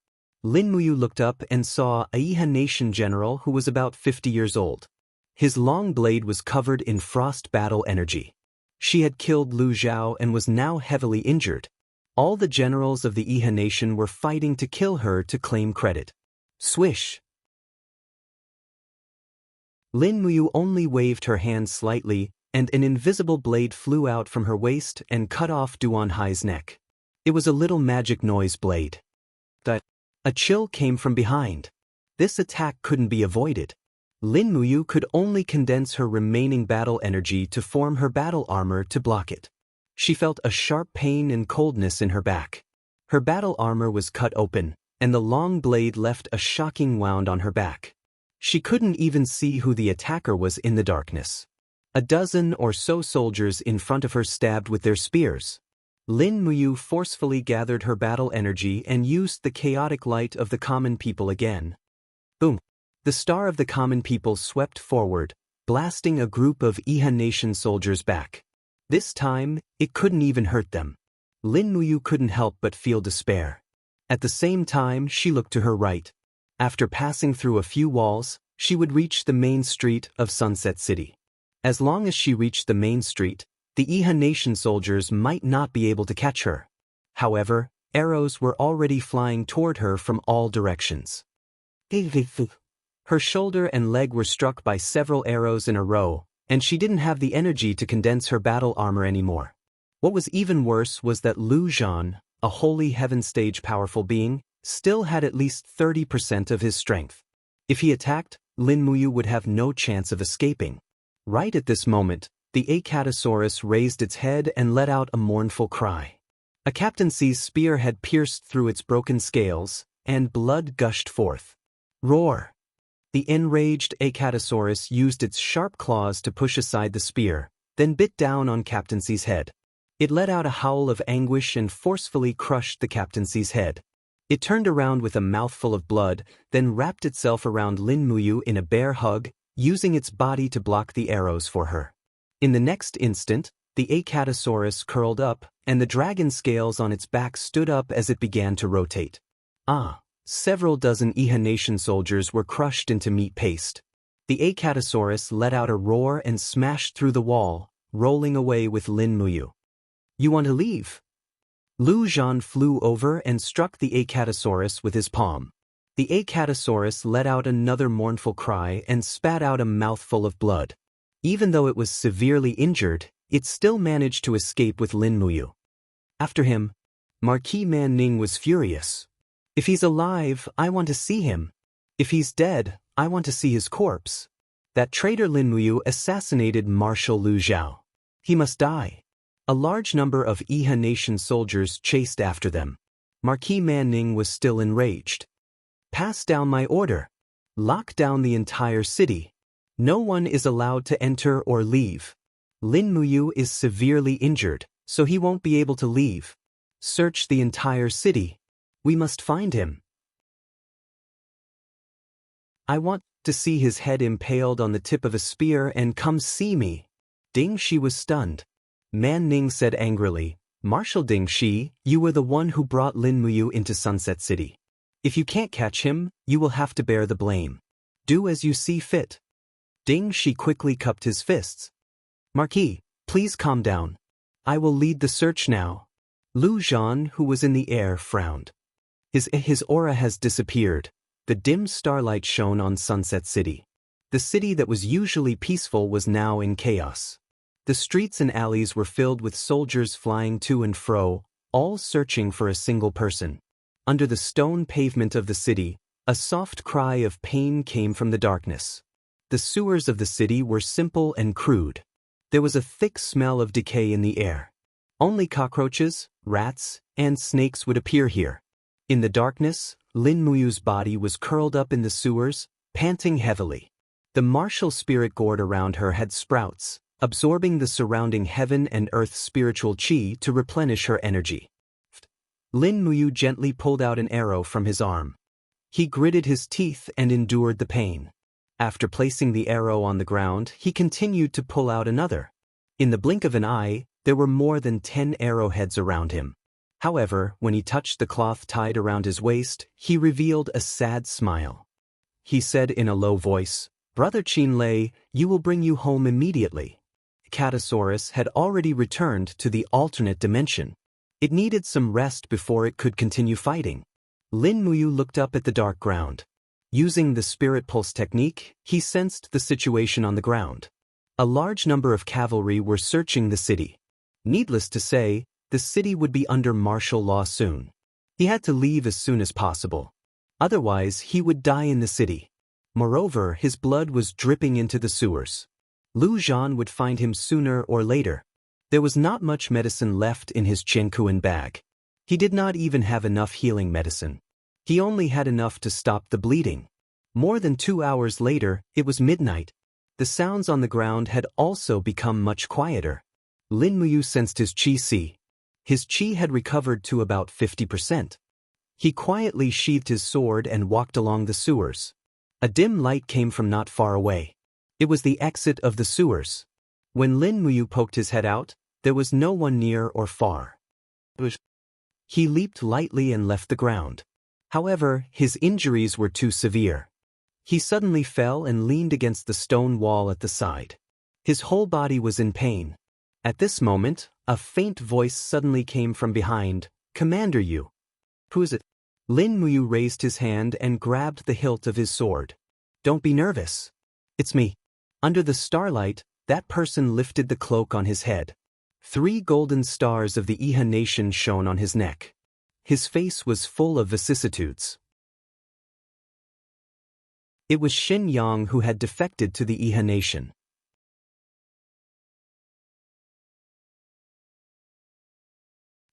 Lin Muyu looked up and saw a Iha nation general who was about 50 years old. His long blade was covered in frost battle energy. She had killed Lu Zhao and was now heavily injured. All the generals of the Iha nation were fighting to kill her to claim credit. Swish! Lin Muyu only waved her hand slightly, and an invisible blade flew out from her waist and cut off Duan Hai's neck. It was a little magic noise blade. A chill came from behind. This attack couldn't be avoided. Lin Muyu could only condense her remaining battle energy to form her battle armor to block it. She felt a sharp pain and coldness in her back. Her battle armor was cut open, and the long blade left a shocking wound on her back. She couldn't even see who the attacker was in the darkness. A dozen or so soldiers in front of her stabbed with their spears. Lin Muyu forcefully gathered her battle energy and used the chaotic light of the common people again. Boom! The star of the common people swept forward, blasting a group of Iha nation soldiers back. This time, it couldn't even hurt them. Lin Muyu couldn't help but feel despair. At the same time, she looked to her right. After passing through a few walls, she would reach the main street of Sunset City. As long as she reached the main street, the Iha nation soldiers might not be able to catch her. However, arrows were already flying toward her from all directions. Her shoulder and leg were struck by several arrows in a row, and she didn't have the energy to condense her battle armor anymore. What was even worse was that Lu Zhan, a holy heaven stage powerful being, still had at least 30% of his strength. If he attacked, Lin Muyu would have no chance of escaping. Right at this moment, the Acatosaurus raised its head and let out a mournful cry. A captaincy's spear had pierced through its broken scales, and blood gushed forth. Roar! The enraged Acatosaurus used its sharp claws to push aside the spear, then bit down on Captaincy's head. It let out a howl of anguish and forcefully crushed the Captaincy's head. It turned around with a mouthful of blood, then wrapped itself around Lin Muyu in a bear hug, using its body to block the arrows for her. In the next instant, the Acatosaurus curled up, and the dragon scales on its back stood up as it began to rotate. Several dozen Iha nation soldiers were crushed into meat paste. The Acatosaurus let out a roar and smashed through the wall, rolling away with Lin Muyu. You want to leave? Lu Zhan flew over and struck the Acatosaurus with his palm. The Acatosaurus let out another mournful cry and spat out a mouthful of blood. Even though it was severely injured, it still managed to escape with Lin Muyu. After him, Marquis Man Ning was furious. If he's alive, I want to see him. If he's dead, I want to see his corpse. That traitor Lin Muyu assassinated Marshal Lu Zhao. He must die. A large number of Iha nation soldiers chased after them. Marquis Man Ning was still enraged. Pass down my order. Lock down the entire city. No one is allowed to enter or leave. Lin Muyu is severely injured, so he won't be able to leave. Search the entire city. We must find him. I want to see his head impaled on the tip of a spear and come see me. Ding Shi was stunned. Man Ning said angrily, Marshal Ding Shi, you were the one who brought Lin Muyu into Sunset City. If you can't catch him, you will have to bear the blame. Do as you see fit. Ding Shi quickly cupped his fists. Marquis, please calm down. I will lead the search now. Lu Zhan, who was in the air, frowned. His aura has disappeared. The dim starlight shone on Sunset City. The city that was usually peaceful was now in chaos. The streets and alleys were filled with soldiers flying to and fro, all searching for a single person. Under the stone pavement of the city, A soft cry of pain came from the darkness. The sewers of the city were simple and crude. There was a thick smell of decay in the air. Only cockroaches, rats, and snakes would appear here. In the darkness, Lin Muyu's body was curled up in the sewers, panting heavily. The martial spirit gourd around her had sprouts, absorbing the surrounding heaven and earth's spiritual qi to replenish her energy. Lin Muyu gently pulled out an arrow from his arm. He gritted his teeth and endured the pain. After placing the arrow on the ground, he continued to pull out another. In the blink of an eye, there were more than 10 arrowheads around him. However, when he touched the cloth tied around his waist, he revealed a sad smile. He said in a low voice, "Brother Qinlei, you will bring you home immediately." Catasaurus had already returned to the alternate dimension. It needed some rest before it could continue fighting. Lin Muyu looked up at the dark ground. Using the spirit pulse technique, he sensed the situation on the ground. A large number of cavalry were searching the city. Needless to say, the city would be under martial law soon. He had to leave as soon as possible. Otherwise, he would die in the city. Moreover, his blood was dripping into the sewers. Lu Zhan would find him sooner or later. There was not much medicine left in his Qiankuan bag. He did not even have enough healing medicine. He only had enough to stop the bleeding. More than 2 hours later, it was midnight. The sounds on the ground had also become much quieter. Lin Muyu sensed his qi. His qi had recovered to about 50%. He quietly sheathed his sword and walked along the sewers. A dim light came from not far away. It was the exit of the sewers. When Lin Muyu poked his head out, there was no one near or far. He leaped lightly and left the ground. However, his injuries were too severe. He suddenly fell and leaned against the stone wall at the side. His whole body was in pain. At this moment, a faint voice suddenly came from behind. "Commander Yu." "Who is it?" Lin Muyu raised his hand and grabbed the hilt of his sword. "Don't be nervous. It's me." Under the starlight, that person lifted the cloak on his head. 3 golden stars of the Iha nation shone on his neck. His face was full of vicissitudes. It was Xianxia who had defected to the Iha nation.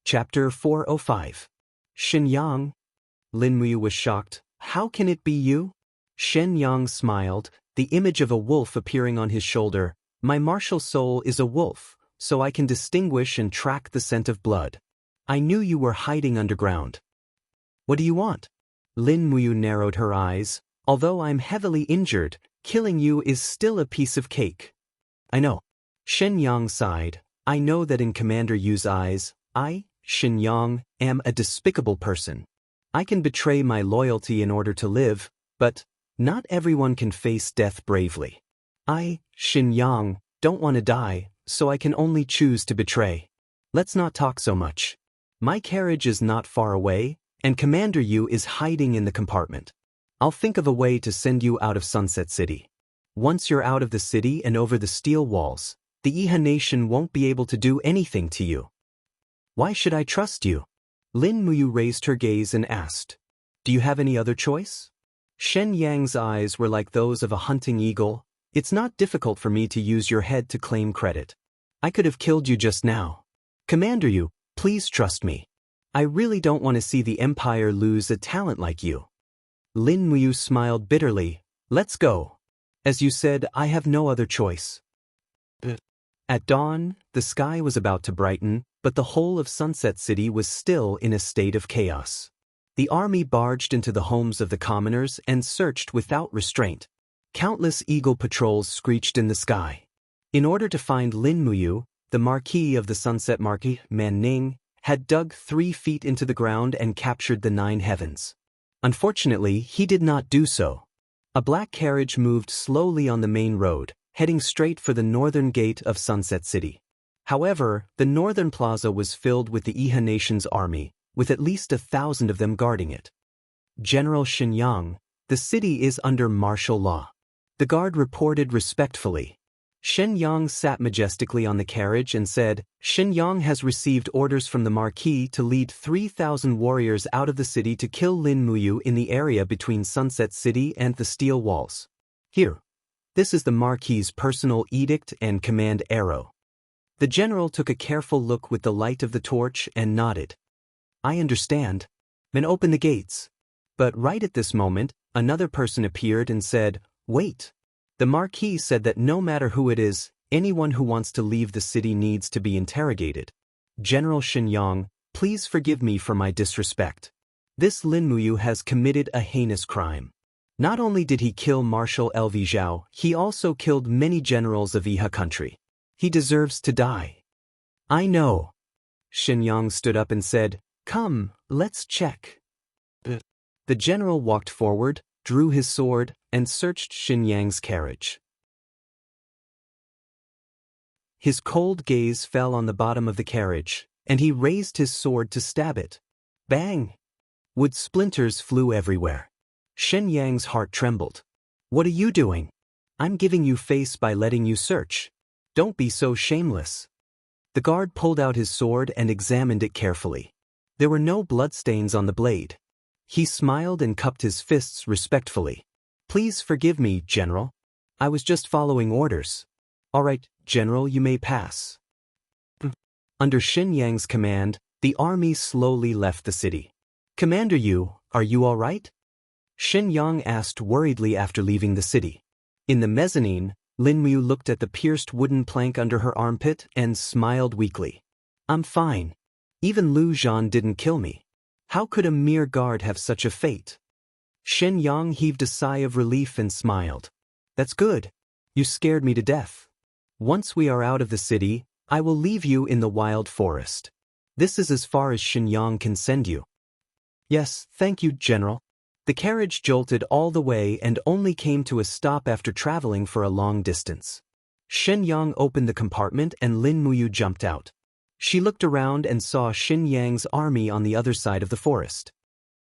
Chapter 405. Xianxia. Lin Muyu was shocked. "How can it be you?" Xianxia smiled, the image of a wolf appearing on his shoulder. "My martial soul is a wolf, so I can distinguish and track the scent of blood. I knew you were hiding underground." "What do you want?" Lin Muyu narrowed her eyes. "Although I'm heavily injured, killing you is still a piece of cake." "I know." Xianxia sighed. "I know that in Commander Yu's eyes, I, Xianxia, am a despicable person. I can betray my loyalty in order to live, but not everyone can face death bravely. I, Xianxia, don't want to die, so I can only choose to betray. Let's not talk so much. My carriage is not far away, and Commander Yu is hiding in the compartment. I'll think of a way to send you out of Sunset City. Once you're out of the city and over the steel walls, the Iha nation won't be able to do anything to you." "Why should I trust you?" Lin Muyu raised her gaze and asked. "Do you have any other choice?" Xianxia's eyes were like those of a hunting eagle. "It's not difficult for me to use your head to claim credit. I could have killed you just now. Commander Yu, please trust me. I really don't want to see the Empire lose a talent like you." Lin Muyu smiled bitterly. "Let's go. As you said, I have no other choice." At dawn, the sky was about to brighten, but the whole of Sunset City was still in a state of chaos. The army barged into the homes of the commoners and searched without restraint. Countless eagle patrols screeched in the sky. In order to find Lin Muyu, the Marquis of the Sunset Marquis, Man Ning, had dug 3 feet into the ground and captured the 9 heavens. Unfortunately, he did not do so. A black carriage moved slowly on the main road, heading straight for the northern gate of Sunset City. However, the northern plaza was filled with the Iha nation's army, with at least 1,000 of them guarding it. "General Xianxia, the city is under martial law." The guard reported respectfully. Xianxia sat majestically on the carriage and said, Xianxia has received orders from the Marquis to lead 3,000 warriors out of the city to kill Lin Muyu in the area between Sunset City and the Steel Walls. Here. This is the Marquis's personal edict and command arrow. The general took a careful look with the light of the torch and nodded. I understand. And open the gates. But right at this moment, another person appeared and said, Wait. The Marquis said that no matter who it is, anyone who wants to leave the city needs to be interrogated. General Xianxia, please forgive me for my disrespect. This Lin Muyu has committed a heinous crime. Not only did he kill Marshal Lv Zhao, he also killed many generals of Iha country. He deserves to die. I know. Xianxia stood up and said, Come, let's check. The general walked forward, drew his sword, and searched Xianxia's carriage. His cold gaze fell on the bottom of the carriage, and he raised his sword to stab it. Bang! Wood splinters flew everywhere. Xianxia's heart trembled. What are you doing? I'm giving you face by letting you search. Don't be so shameless. The guard pulled out his sword and examined it carefully. There were no bloodstains on the blade. He smiled and cupped his fists respectfully. Please forgive me, General. I was just following orders. All right, General, you may pass. Under Xianxia's command, the army slowly left the city. Commander Yu, are you all right? Xianxia asked worriedly after leaving the city. In the mezzanine, Lin Muyu looked at the pierced wooden plank under her armpit and smiled weakly. I'm fine. Even Lu Zhan didn't kill me. How could a mere guard have such a fate? Xianxia heaved a sigh of relief and smiled. That's good. You scared me to death. Once we are out of the city, I will leave you in the wild forest. This is as far as Xianxia can send you. Yes, thank you, General. The carriage jolted all the way and only came to a stop after traveling for a long distance. Xianxia opened the compartment and Lin Muyu jumped out. She looked around and saw Xianxia's army on the other side of the forest.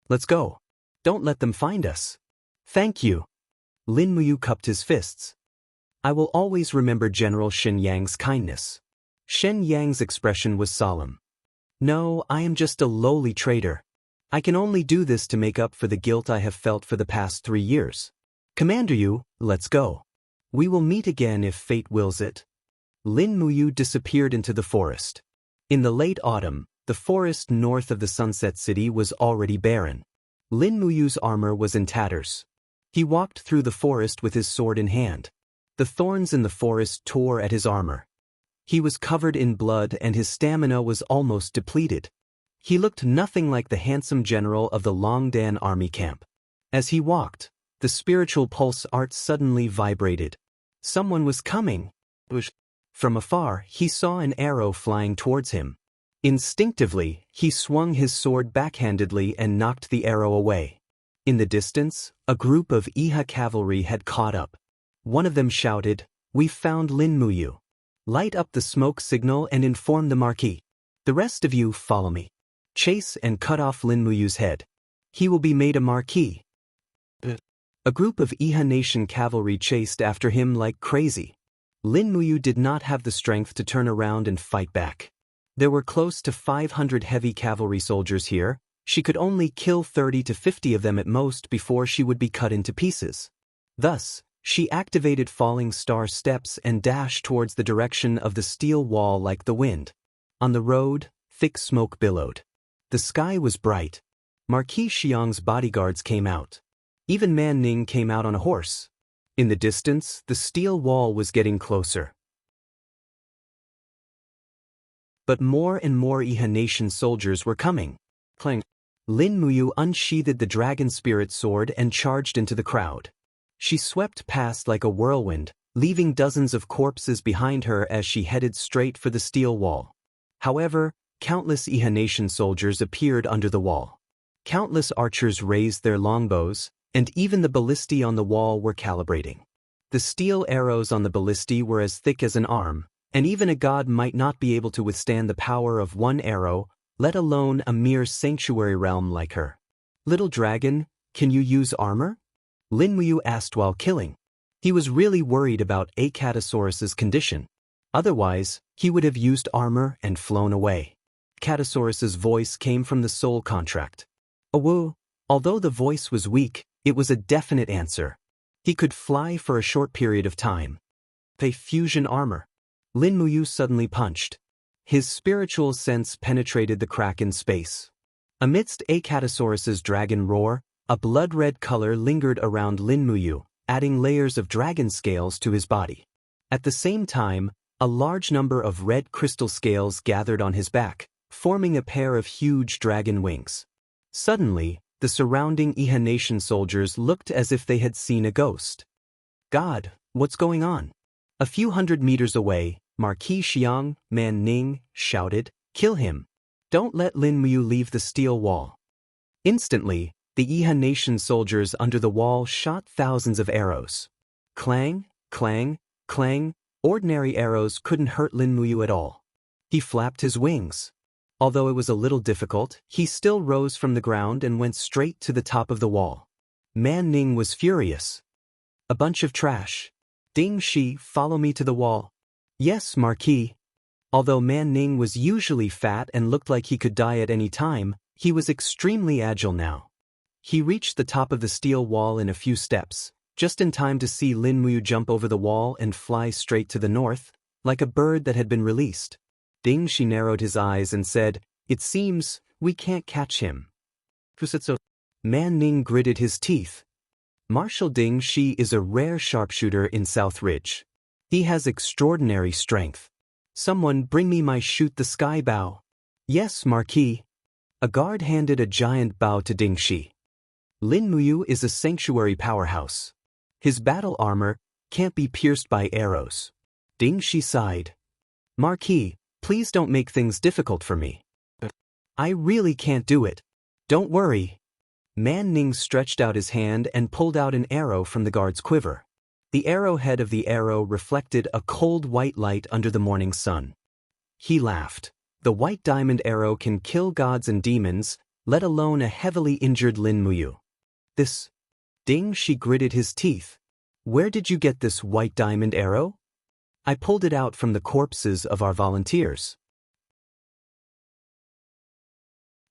Let's go. Don't let them find us. Thank you. Lin Muyu cupped his fists. I will always remember General Xianxia's kindness. Xianxia's expression was solemn. No, I am just a lowly trader. I can only do this to make up for the guilt I have felt for the past 3 years. Commander Yu, let's go. We will meet again if fate wills it. Lin Muyu disappeared into the forest. In the late autumn, the forest north of the Sunset City was already barren. Lin Muyu's armor was in tatters. He walked through the forest with his sword in hand. The thorns in the forest tore at his armor. He was covered in blood and his stamina was almost depleted. He looked nothing like the handsome general of the Longdan army camp. As he walked, the spiritual pulse art suddenly vibrated. Someone was coming. From afar, he saw an arrow flying towards him. Instinctively, he swung his sword backhandedly and knocked the arrow away. In the distance, a group of Iha cavalry had caught up. One of them shouted, "We've found Lin Muyu. Light up the smoke signal and inform the Marquis. The rest of you follow me. Chase and cut off Lin Muyu's head. He will be made a Marquis." A group of Iha Nation cavalry chased after him like crazy. Lin Muyu did not have the strength to turn around and fight back. There were close to 500 heavy cavalry soldiers here. She could only kill 30 to 50 of them at most before she would be cut into pieces. Thus, she activated falling star steps and dashed towards the direction of the steel wall like the wind. On the road, thick smoke billowed. The sky was bright. Marquis Xiang's bodyguards came out. Even Man Ning came out on a horse. In the distance, the steel wall was getting closer. But more and more Iha Nation soldiers were coming. Clang. Lin Muyu unsheathed the dragon spirit sword and charged into the crowd. She swept past like a whirlwind, leaving dozens of corpses behind her as she headed straight for the steel wall. However, countless Iha Nation soldiers appeared under the wall. Countless archers raised their longbows, and even the ballistae on the wall were calibrating. The steel arrows on the ballistae were as thick as an arm, and even a god might not be able to withstand the power of one arrow, let alone a mere sanctuary realm like her. "Little dragon, can you use armor?" Lin Muyu asked while killing. He was really worried about Acatosaurus's condition. Otherwise, he would have used armor and flown away. Acatosaurus's voice came from the soul contract. Awoo! Although the voice was weak, it was a definite answer. He could fly for a short period of time. Pay fusion armor. Lin Muyu suddenly punched. His spiritual sense penetrated the crack in space. Amidst Acatosaurus's dragon roar, a blood-red color lingered around Lin Muyu, adding layers of dragon scales to his body. At the same time, a large number of red crystal scales gathered on his back, forming a pair of huge dragon wings. Suddenly, the surrounding Iha Nation soldiers looked as if they had seen a ghost. God, what's going on? A few hundred meters away, Marquis Xiang, Man Ning, shouted, "Kill him! Don't let Lin Muyu leave the steel wall." Instantly, the Iha Nation soldiers under the wall shot thousands of arrows. Clang, clang, clang. Ordinary arrows couldn't hurt Lin Muyu at all. He flapped his wings. Although it was a little difficult, he still rose from the ground and went straight to the top of the wall. Man Ning was furious. A bunch of trash. Ding Shi, follow me to the wall. Yes, Marquis. Although Man Ning was usually fat and looked like he could die at any time, he was extremely agile now. He reached the top of the steel wall in a few steps, just in time to see Lin Muyu jump over the wall and fly straight to the north, like a bird that had been released. Ding Shi narrowed his eyes and said, "It seems we can't catch him." Fusitsu. Man Ning gritted his teeth. Marshal Ding Shi is a rare sharpshooter in South Ridge. He has extraordinary strength. Someone bring me my shoot-the-sky bow. Yes, Marquis. A guard handed a giant bow to Ding Shi. Lin Muyu is a sanctuary powerhouse. His battle armor can't be pierced by arrows. Ding Shi sighed. Marquis, please don't make things difficult for me. I really can't do it. Don't worry. Man Ning stretched out his hand and pulled out an arrow from the guard's quiver. The arrowhead of the arrow reflected a cold white light under the morning sun. He laughed. The white diamond arrow can kill gods and demons, let alone a heavily injured Lin Muyu. This. Ding Shi gritted his teeth. Where did you get this white diamond arrow? I pulled it out from the corpses of our volunteers.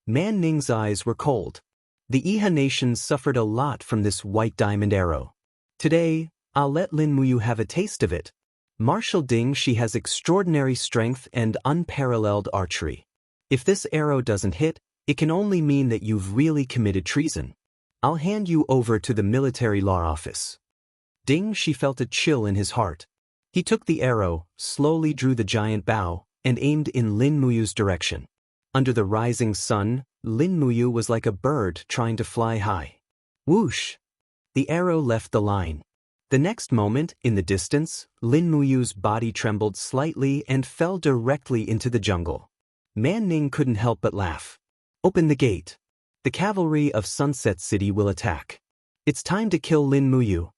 Man Ning's eyes were cold. The Iha Nation suffered a lot from this white diamond arrow. Today, I'll let Lin Muyu have a taste of it. Marshal Ding Shi has extraordinary strength and unparalleled archery. If this arrow doesn't hit, it can only mean that you've really committed treason. I'll hand you over to the military law office. Ding Shi felt a chill in his heart. He took the arrow, slowly drew the giant bow, and aimed in Lin Muyu's direction. Under the rising sun, Lin Muyu was like a bird trying to fly high. Whoosh! The arrow left the line. The next moment, in the distance, Lin Muyu's body trembled slightly and fell directly into the jungle. Man Ning couldn't help but laugh. Open the gate. The cavalry of Sunset City will attack. It's time to kill Lin Muyu.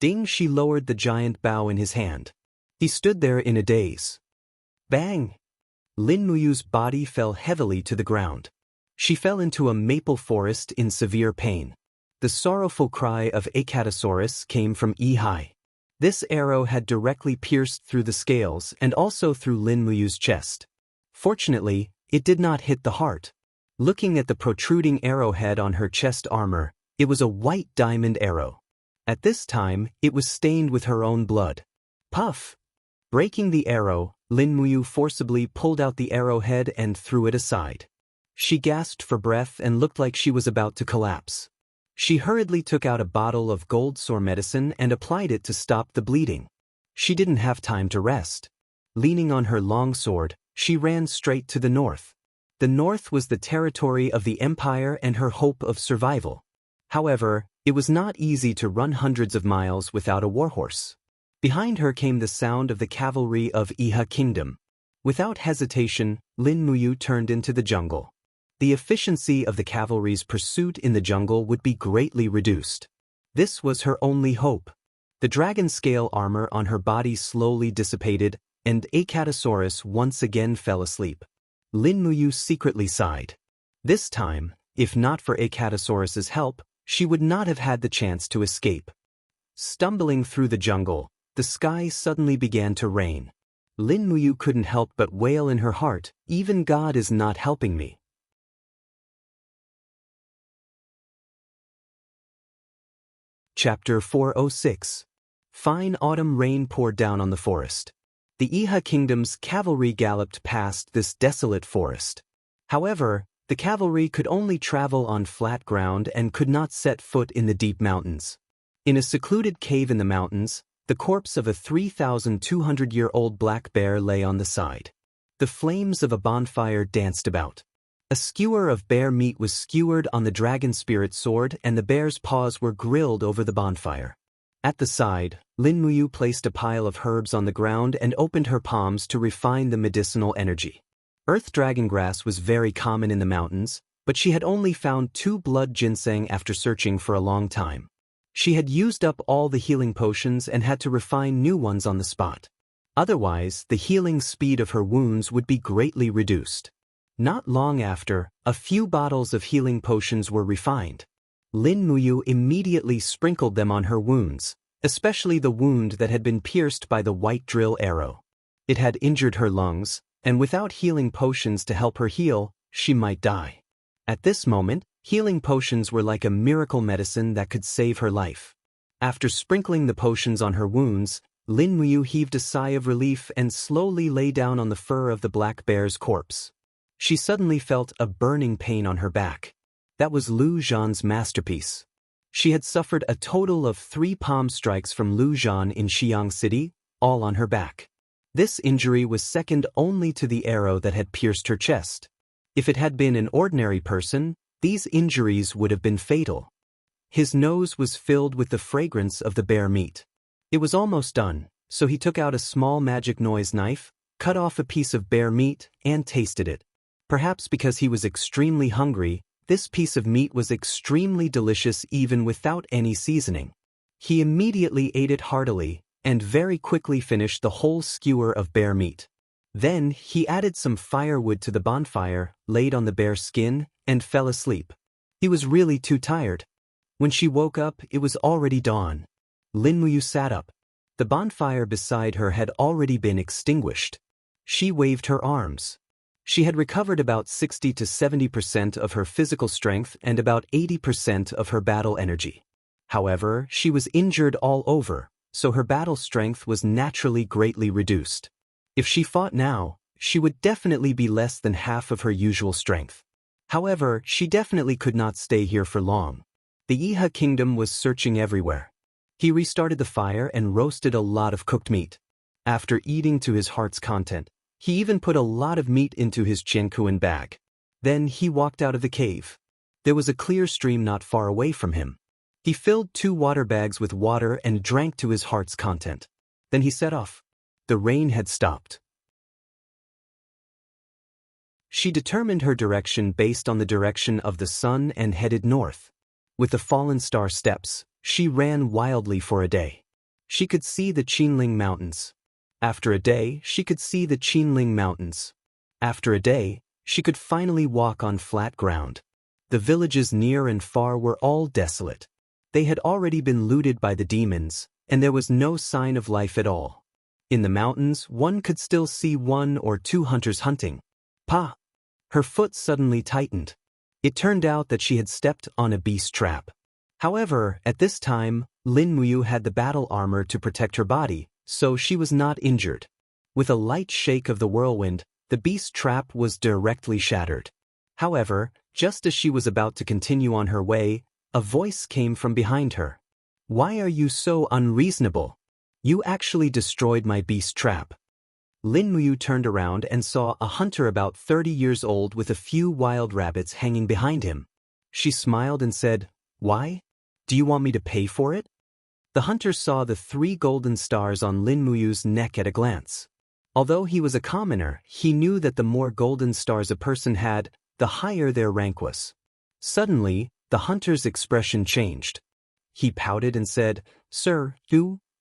Ding Shi lowered the giant bow in his hand. He stood there in a daze. Bang! Lin Muyu's body fell heavily to the ground. She fell into a maple forest in severe pain. The sorrowful cry of Acatosaurus came from Ihai. This arrow had directly pierced through the scales and also through Lin Muyu's chest. Fortunately, it did not hit the heart. Looking at the protruding arrowhead on her chest armor, it was a white diamond arrow. At this time, it was stained with her own blood. Puff! Breaking the arrow, Lin Muyu forcibly pulled out the arrowhead and threw it aside. She gasped for breath and looked like she was about to collapse. She hurriedly took out a bottle of gold sore medicine and applied it to stop the bleeding. She didn't have time to rest. Leaning on her long sword, she ran straight to the north. The north was the territory of the empire and her hope of survival. However, it was not easy to run hundreds of miles without a warhorse. Behind her came the sound of the cavalry of Iha Kingdom. Without hesitation, Lin Muyu turned into the jungle. The efficiency of the cavalry's pursuit in the jungle would be greatly reduced. This was her only hope. The dragon scale armor on her body slowly dissipated, and Acatosaurus once again fell asleep. Lin Muyu secretly sighed. This time, if not for Acatosaurus's help, she would not have had the chance to escape. Stumbling through the jungle, the sky suddenly began to rain. Lin Muyu couldn't help but wail in her heart, even God is not helping me. Chapter 406. Fine autumn rain poured down on the forest. The Iha kingdom's cavalry galloped past this desolate forest. However, the cavalry could only travel on flat ground and could not set foot in the deep mountains. In a secluded cave in the mountains, the corpse of a 3,200-year-old black bear lay on the side. The flames of a bonfire danced about. A skewer of bear meat was skewered on the dragon spirit sword and the bear's paws were grilled over the bonfire. At the side, Lin Muyu placed a pile of herbs on the ground and opened her palms to refine the medicinal energy. Earth dragon grass was very common in the mountains, but she had only found 2 blood ginseng after searching for a long time. She had used up all the healing potions and had to refine new ones on the spot. Otherwise, the healing speed of her wounds would be greatly reduced. Not long after, a few bottles of healing potions were refined. Lin Muyu immediately sprinkled them on her wounds, especially the wound that had been pierced by the white drill arrow. It had injured her lungs, and without healing potions to help her heal, she might die. At this moment, healing potions were like a miracle medicine that could save her life. After sprinkling the potions on her wounds, Lin Muyu heaved a sigh of relief and slowly lay down on the fur of the black bear's corpse. She suddenly felt a burning pain on her back. That was Lu Zhan's masterpiece. She had suffered a total of 3 palm strikes from Lu Zhan in Xiang City, all on her back. This injury was second only to the arrow that had pierced her chest. If it had been an ordinary person, these injuries would have been fatal. His nose was filled with the fragrance of the bear meat. It was almost done, so he took out a small magic noise knife, cut off a piece of bear meat, and tasted it. Perhaps because he was extremely hungry, this piece of meat was extremely delicious even without any seasoning. He immediately ate it heartily, and very quickly finished the whole skewer of bear meat. Then he added some firewood to the bonfire, laid on the bear's skin, and fell asleep. He was really too tired. When she woke up, it was already dawn. Lin Muyu sat up. The bonfire beside her had already been extinguished. She waved her arms. She had recovered about 60 to 70% of her physical strength and about 80% of her battle energy. However, she was injured all over, so her battle strength was naturally greatly reduced. If she fought now, she would definitely be less than half of her usual strength. However, she definitely could not stay here for long. The Iha kingdom was searching everywhere. He restarted the fire and roasted a lot of cooked meat. After eating to his heart's content, he even put a lot of meat into his Qiankuan bag. Then he walked out of the cave. There was a clear stream not far away from him. He filled 2 water bags with water and drank to his heart's content. Then he set off. The rain had stopped. She determined her direction based on the direction of the sun and headed north. With the fallen star steps, she ran wildly for a day. She could see the Qinling Mountains. After a day, she could see the Qinling Mountains. After a day, she could finally walk on flat ground. The villages near and far were all desolate. They had already been looted by the demons, and there was no sign of life at all. In the mountains, one could still see 1 or 2 hunters hunting. Pa! Her foot suddenly tightened. It turned out that she had stepped on a beast trap. However, at this time, Lin Muyu had the battle armor to protect her body, so she was not injured. With a light shake of the whirlwind, the beast trap was directly shattered. However, just as she was about to continue on her way, a voice came from behind her. "Why are you so unreasonable? You actually destroyed my beast trap." Lin Muyu turned around and saw a hunter about 30 years old with a few wild rabbits hanging behind him. She smiled and said, "Why? Do you want me to pay for it?" The hunter saw the 3 golden stars on Lin Muyu's neck at a glance. Although he was a commoner, he knew that the more golden stars a person had, the higher their rank was. Suddenly, the hunter's expression changed. He pouted and said, "Sir,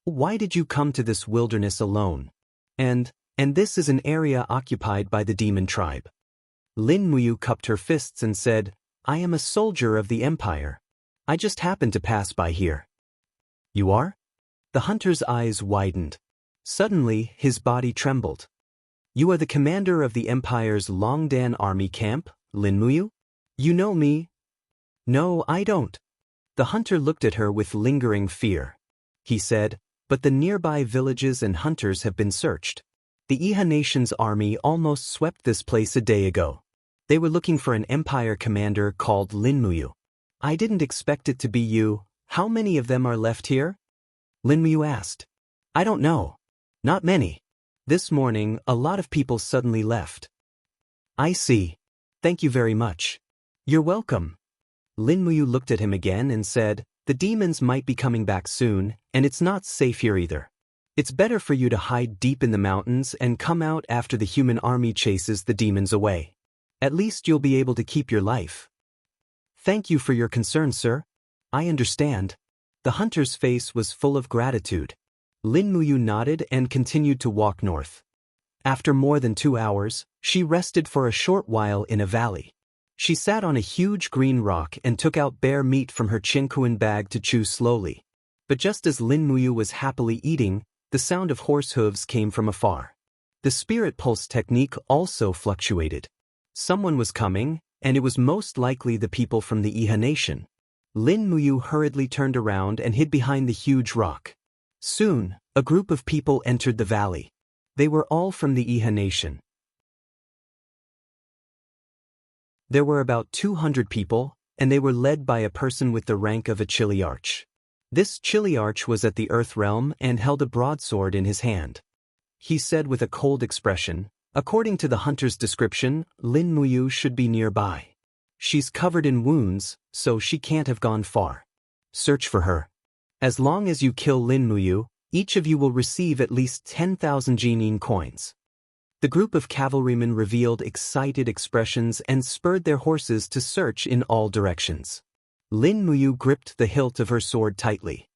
why did you come to this wilderness alone? And this is an area occupied by the demon tribe." Lin Muyu cupped her fists and said, "I am a soldier of the empire. I just happened to pass by here." "You are? The hunter's eyes widened. Suddenly, his body trembled. "You are the commander of the Empire's Longdan army camp, Lin Muyu? You know me?" "No, I don't." The hunter looked at her with lingering fear. He said, "But the nearby villages and hunters have been searched. The Iha Nation's army almost swept this place a day ago. They were looking for an Empire commander called Lin Muyu. I didn't expect it to be you. How many of them are left here?" Lin Muyu asked. "I don't know. Not many. This morning, a lot of people suddenly left." "I see. Thank you very much." "You're welcome." Lin Muyu looked at him again and said, "The demons might be coming back soon, and it's not safe here either. It's better for you to hide deep in the mountains and come out after the human army chases the demons away. At least you'll be able to keep your life." "Thank you for your concern, sir. I understand." The hunter's face was full of gratitude. Lin Muyu nodded and continued to walk north. After more than 2 hours, she rested for a short while in a valley. She sat on a huge green rock and took out bear meat from her chinkuan bag to chew slowly. But just as Lin Muyu was happily eating, the sound of horse hooves came from afar. The spirit pulse technique also fluctuated. Someone was coming, and it was most likely the people from the Iha Nation. Lin Muyu hurriedly turned around and hid behind the huge rock. Soon, a group of people entered the valley. They were all from the Iha Nation. There were about 200 people, and they were led by a person with the rank of a chiliarch. This chiliarch was at the Earth Realm and held a broadsword in his hand. He said with a cold expression, "According to the hunter's description, Lin Muyu should be nearby. She's covered in wounds, so she can't have gone far. Search for her. As long as you kill Lin Muyu, each of you will receive at least 10,000 Jinin coins." The group of cavalrymen revealed excited expressions and spurred their horses to search in all directions. Lin Muyu gripped the hilt of her sword tightly.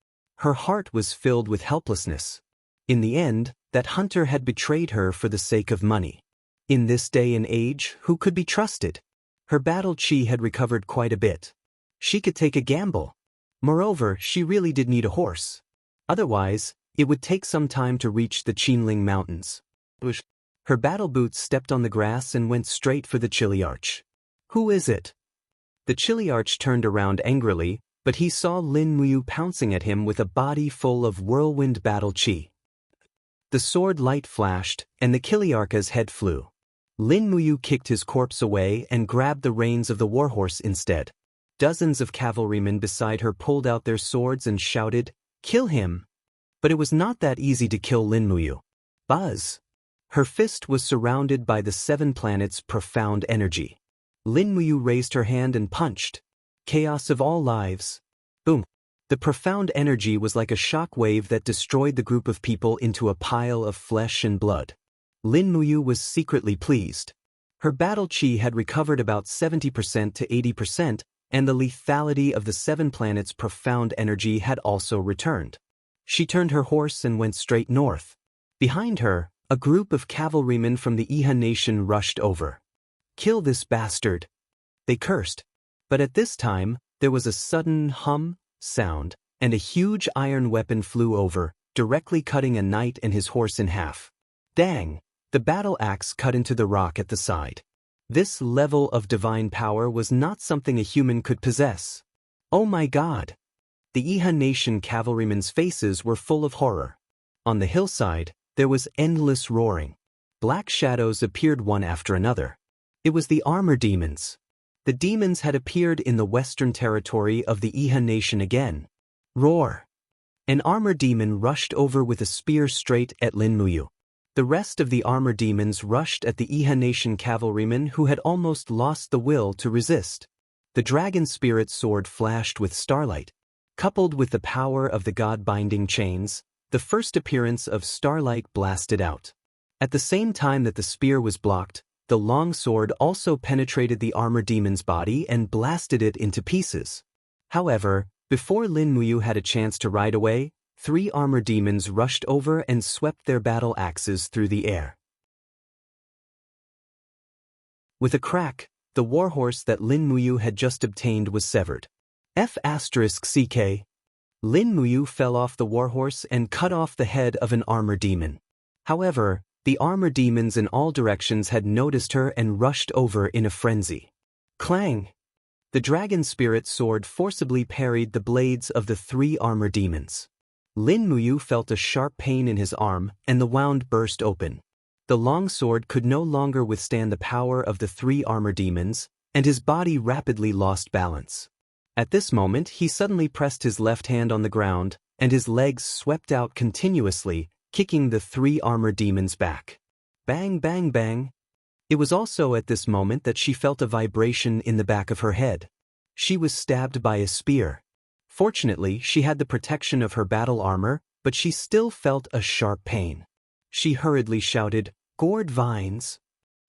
Her heart was filled with helplessness. In the end, that hunter had betrayed her for the sake of money. In this day and age, who could be trusted? Her battle chi had recovered quite a bit. She could take a gamble. Moreover, she really did need a horse. Otherwise, it would take some time to reach the Qinling Mountains. Her battle boots stepped on the grass and went straight for the chiliarch. "Who is it?" The chiliarch turned around angrily, but he saw Lin Muyu pouncing at him with a body full of whirlwind battle chi. The sword light flashed, and the chiliarch's head flew. Lin Muyu kicked his corpse away and grabbed the reins of the warhorse instead. Dozens of cavalrymen beside her pulled out their swords and shouted, "Kill him!" But it was not that easy to kill Lin Muyu. Buzz! Her fist was surrounded by the 7 planets' profound energy. Lin Muyu raised her hand and punched. Chaos of all lives. Boom! The profound energy was like a shock wave that destroyed the group of people into a pile of flesh and blood. Lin Muyu was secretly pleased. Her battle chi had recovered about 70% to 80%, and the lethality of the 7 planets' profound energy had also returned. She turned her horse and went straight north. Behind her, a group of cavalrymen from the Iha Nation rushed over. "Kill this bastard!" They cursed. But at this time, there was a sudden hum, sound, and a huge iron weapon flew over, directly cutting a knight and his horse in half. Dang! The battle axe cut into the rock at the side. This level of divine power was not something a human could possess. Oh my God! The Iha Nation cavalrymen's faces were full of horror. On the hillside, there was endless roaring. Black shadows appeared one after another. It was the armor demons. The demons had appeared in the western territory of the Iha Nation again. Roar! An armor demon rushed over with a spear straight at Lin Muyu. The rest of the armor demons rushed at the Iha Nation cavalrymen who had almost lost the will to resist. The dragon spirit sword flashed with starlight. Coupled with the power of the god-binding chains, the first appearance of starlight blasted out. At the same time that the spear was blocked, the long sword also penetrated the armor demon's body and blasted it into pieces. However, before Lin Muyu had a chance to ride away, 3 armor demons rushed over and swept their battle axes through the air. With a crack, the warhorse that Lin Muyu had just obtained was severed. F***ck. Lin Muyu fell off the warhorse and cut off the head of an armor demon. However, the armor demons in all directions had noticed her and rushed over in a frenzy. Clang! The dragon spirit sword forcibly parried the blades of the 3 armor demons. Lin Muyu felt a sharp pain in his arm, and the wound burst open. The long sword could no longer withstand the power of the 3 armor demons, and his body rapidly lost balance. At this moment he suddenly pressed his left hand on the ground, and his legs swept out continuously, kicking the 3 armor demons back. Bang, bang, bang. It was also at this moment that she felt a vibration in the back of her head. She was stabbed by a spear. Fortunately, she had the protection of her battle armor, but she still felt a sharp pain. She hurriedly shouted, "Gourd vines!"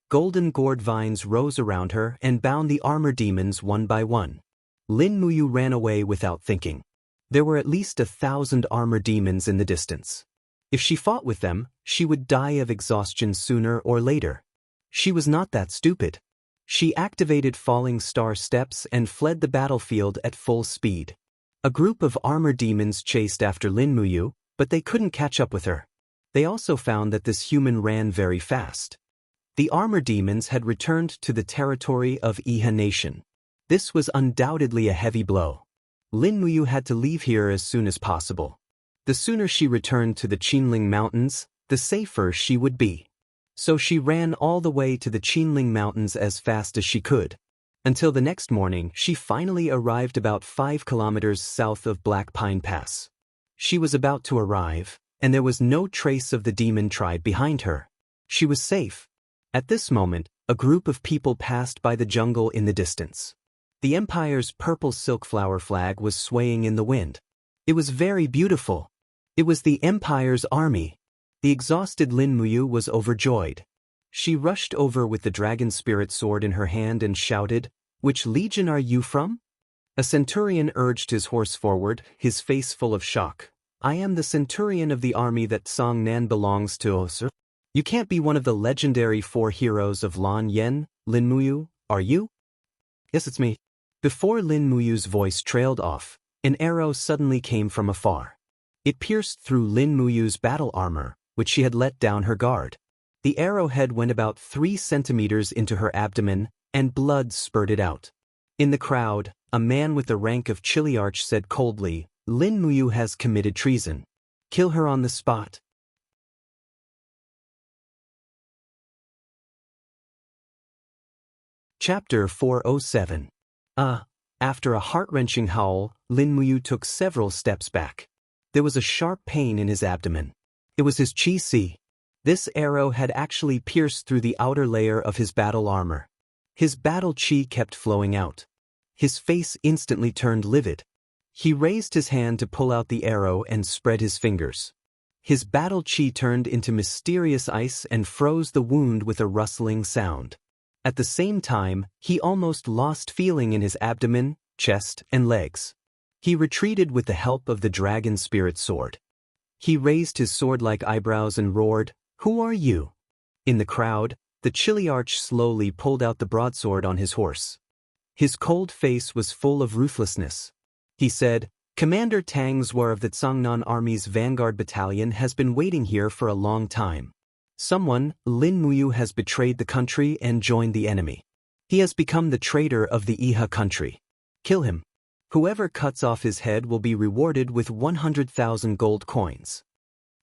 Golden gourd vines rose around her and bound the armor demons one by one. Lin Muyu ran away without thinking. There were at least 1,000 armor demons in the distance. If she fought with them, she would die of exhaustion sooner or later. She was not that stupid. She activated falling star steps and fled the battlefield at full speed. A group of armor demons chased after Lin Muyu, but they couldn't catch up with her. They also found that this human ran very fast. The armor demons had returned to the territory of Iha Nation. This was undoubtedly a heavy blow. Lin Muyu had to leave here as soon as possible. The sooner she returned to the Qinling Mountains, the safer she would be. So she ran all the way to the Qinling Mountains as fast as she could. Until the next morning, she finally arrived about 5 kilometers south of Black Pine Pass. She was about to arrive, and there was no trace of the demon tribe behind her. She was safe. At this moment, a group of people passed by the jungle in the distance. The Empire's purple silk flower flag was swaying in the wind. It was very beautiful. It was the Empire's army. The exhausted Lin Muyu was overjoyed. She rushed over with the dragon spirit sword in her hand and shouted, "Which legion are you from?" A centurion urged his horse forward, his face full of shock. "I am the centurion of the army that Song Nan belongs to, sir." "You can't be one of the legendary 4 heroes of Lan Yen, Lin Muyu, are you?" "Yes, it's me." Before Lin Muyu's voice trailed off, an arrow suddenly came from afar. It pierced through Lin Muyu's battle armor, which she had let down her guard. The arrowhead went about 3 centimeters into her abdomen, and blood spurted out. In the crowd, a man with the rank of Chiliarch said coldly, "Lin Muyu has committed treason. Kill her on the spot." Chapter 407. After a heart-wrenching howl, Lin Muyu took several steps back. There was a sharp pain in his abdomen. It was his qi. This arrow had actually pierced through the outer layer of his battle armor. His battle qi kept flowing out. His face instantly turned livid. He raised his hand to pull out the arrow and spread his fingers. His battle qi turned into mysterious ice and froze the wound with a rustling sound. At the same time, he almost lost feeling in his abdomen, chest, and legs. He retreated with the help of the dragon spirit sword. He raised his sword-like eyebrows and roared, "Who are you?" In the crowd, the Chiliarch slowly pulled out the broadsword on his horse. His cold face was full of ruthlessness. He said, "Commander Tang's war of the Tsangnan Army's vanguard battalion has been waiting here for a long time. Someone, Lin Muyu, has betrayed the country and joined the enemy. He has become the traitor of the Iha country. Kill him. Whoever cuts off his head will be rewarded with 100,000 gold coins."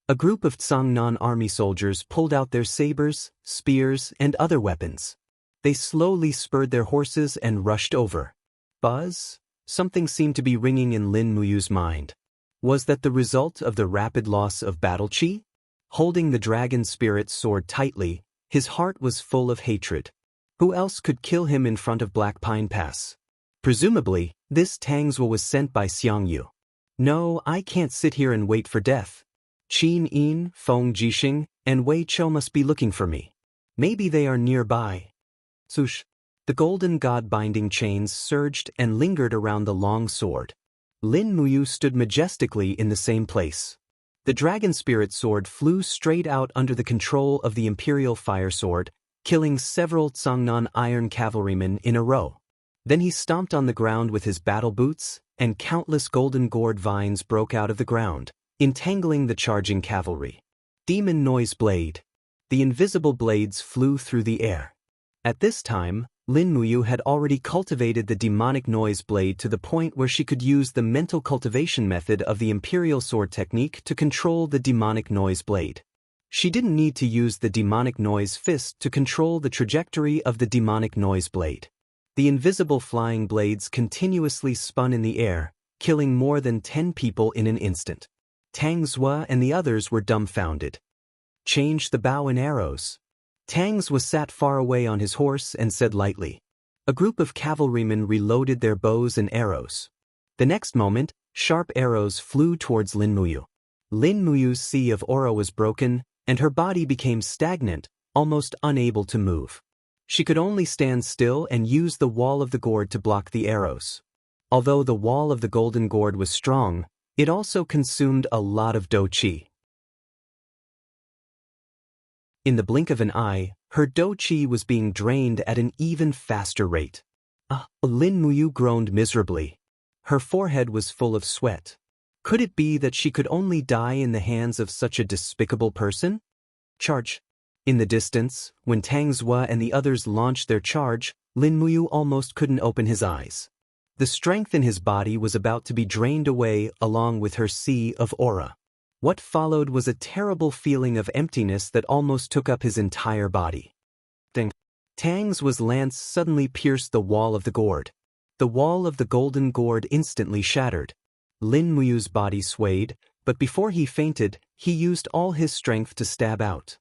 A group of Tsangnan army soldiers pulled out their sabers, spears, and other weapons. They slowly spurred their horses and rushed over. Buzz? Something seemed to be ringing in Lin Muyu's mind. Was that the result of the rapid loss of battle qi? Holding the dragon spirit sword tightly, his heart was full of hatred. Who else could kill him in front of Black Pine Pass? Presumably, this Tang's was sent by Xiangyu. No, I can't sit here and wait for death. Qin Yin, Feng Jixing, and Wei Chou must be looking for me. Maybe they are nearby. Swoosh! The golden god-binding chains surged and lingered around the long sword. Lin Muyu stood majestically in the same place. The dragon spirit sword flew straight out under the control of the imperial fire sword, killing several Tsangnan iron cavalrymen in a row. Then he stomped on the ground with his battle boots, and countless golden gourd vines broke out of the ground, entangling the charging cavalry. Demon Noise Blade. The invisible blades flew through the air. At this time, Lin Muyu had already cultivated the demonic noise blade to the point where she could use the mental cultivation method of the imperial sword technique to control the demonic noise blade. She didn't need to use the demonic noise fist to control the trajectory of the demonic noise blade. The invisible flying blades continuously spun in the air, killing more than 10 people in an instant. Tang Zhua and the others were dumbfounded. Change the bow and arrows. Tang Zhua sat far away on his horse and said lightly. A group of cavalrymen reloaded their bows and arrows. The next moment, sharp arrows flew towards Lin Muyu. Lin Muyu's sea of aura was broken, and her body became stagnant, almost unable to move. She could only stand still and use the wall of the gourd to block the arrows. Although the wall of the golden gourd was strong, it also consumed a lot of Do Qi. In the blink of an eye, her Do Qi was being drained at an even faster rate. Lin Muyu groaned miserably. Her forehead was full of sweat. Could it be that she could only die in the hands of such a despicable person? Charge. In the distance, when Tang Zhua and the others launched their charge, Lin Muyu almost couldn't open his eyes. The strength in his body was about to be drained away along with her sea of aura. What followed was a terrible feeling of emptiness that almost took up his entire body. Ding. Tang Zhua's lance suddenly pierced the wall of the gourd. The wall of the golden gourd instantly shattered. Lin Muyu's body swayed, but before he fainted, he used all his strength to stab out.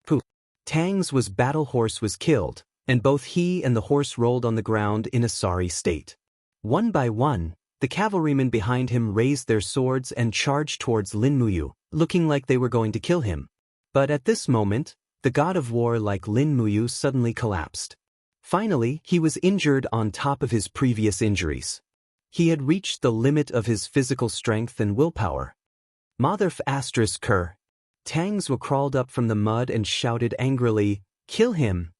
Poof. Tang Zhua's battle horse was killed, and both he and the horse rolled on the ground in a sorry state. One by one, the cavalrymen behind him raised their swords and charged towards Lin Muyu, looking like they were going to kill him. But at this moment, the god of war like Lin Muyu suddenly collapsed. Finally, he was injured on top of his previous injuries. He had reached the limit of his physical strength and willpower. Motherf ***. Tang Zhua crawled up from the mud and shouted angrily, "Kill him!"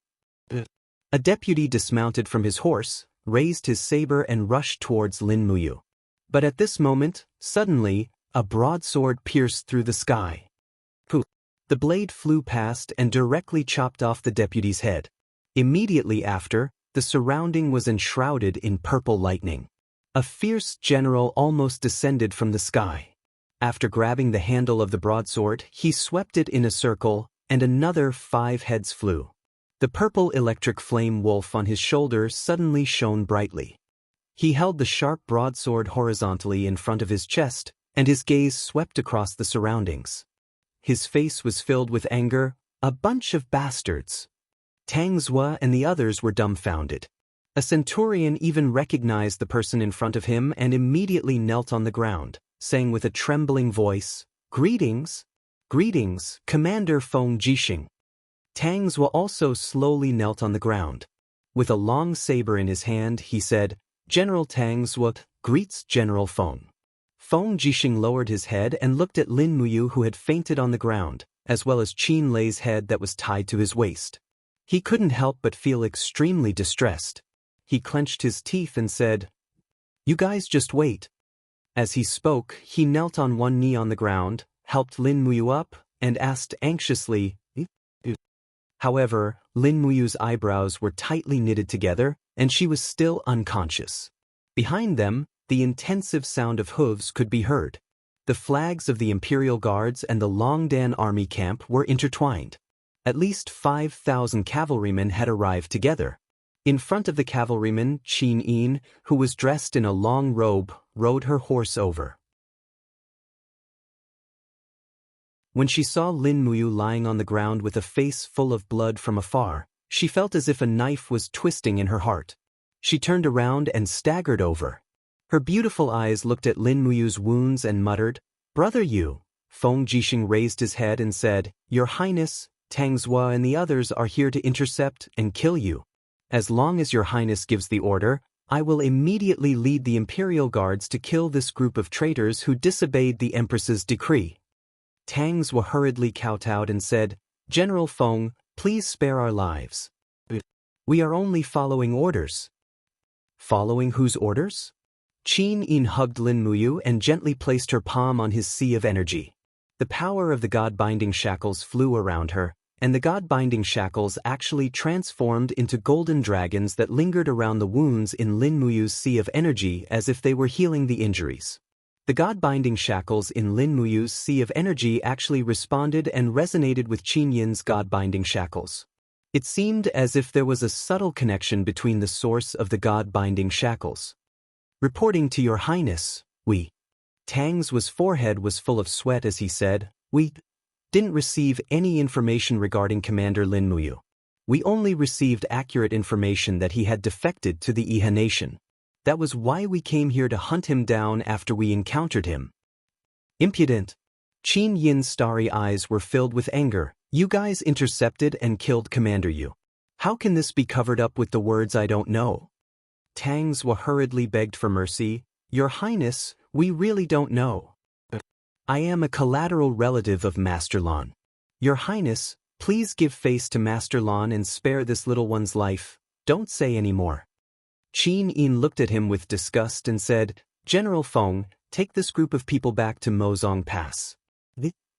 A deputy dismounted from his horse, raised his saber and rushed towards Lin Muyu. But at this moment, suddenly, a broadsword pierced through the sky. Poof! The blade flew past and directly chopped off the deputy's head. Immediately after, the surrounding was enshrouded in purple lightning. A fierce general almost descended from the sky. After grabbing the handle of the broadsword, he swept it in a circle, and another 5 heads flew. The purple electric flame wolf on his shoulder suddenly shone brightly. He held the sharp broadsword horizontally in front of his chest, and his gaze swept across the surroundings. His face was filled with anger. A bunch of bastards. Tang Zhua and the others were dumbfounded. A centurion even recognized the person in front of him and immediately knelt on the ground, saying with a trembling voice, "Greetings! Greetings, Commander Feng Jixing." Tang Zhua also slowly knelt on the ground. With a long saber in his hand, he said, "General Tang Zhua greets General Feng." Feng Jixing lowered his head and looked at Lin Muyu, who had fainted on the ground, as well as Qin Lei's head that was tied to his waist. He couldn't help but feel extremely distressed. He clenched his teeth and said, "You guys just wait." As he spoke, he knelt on one knee on the ground, helped Lin Muyu up, and asked anxiously, However, Lin Muyu's eyebrows were tightly knitted together, and she was still unconscious. Behind them, the intensive sound of hooves could be heard. The flags of the Imperial Guards and the Longdan army camp were intertwined. At least 5,000 cavalrymen had arrived together. In front of the cavalrymen, Qin Yin, who was dressed in a long robe, rode her horse over. When she saw Lin Muyu lying on the ground with a face full of blood from afar, she felt as if a knife was twisting in her heart. She turned around and staggered over. Her beautiful eyes looked at Lin Muyu's wounds and muttered, "Brother Yu." Feng Jixing raised his head and said, "Your Highness, Tang Zhua and the others are here to intercept and kill you. As long as Your Highness gives the order, I will immediately lead the Imperial Guards to kill this group of traitors who disobeyed the Empress's decree." Tang Zhua hurriedly kowtowed and said, "General Feng, please spare our lives. We are only following orders." "Following whose orders?" Qin Yin hugged Lin Muyu and gently placed her palm on his sea of energy. The power of the god-binding shackles flew around her, and the god-binding shackles actually transformed into golden dragons that lingered around the wounds in Lin Muyu's sea of energy as if they were healing the injuries. The god-binding shackles in Lin Muyu's sea of energy actually responded and resonated with Qin Yin's god-binding shackles. It seemed as if there was a subtle connection between the source of the god-binding shackles. "Reporting to your highness, we." Tang's forehead was full of sweat as he said, "We didn't receive any information regarding Commander Lin Muyu. We only received accurate information that he had defected to the Iha nation. That was why we came here to hunt him down after we encountered him." "Impudent." Qin Yin's starry eyes were filled with anger. "You guys intercepted and killed Commander Yu. How can this be covered up with the words I don't know?" Tang's hurriedly begged for mercy. "Your Highness, we really don't know. I am a collateral relative of Master Lan. Your Highness, please give face to Master Lan and spare this little one's life. Don't say any more." Qin Yin looked at him with disgust and said, "General Feng, take this group of people back to Mozong Pass.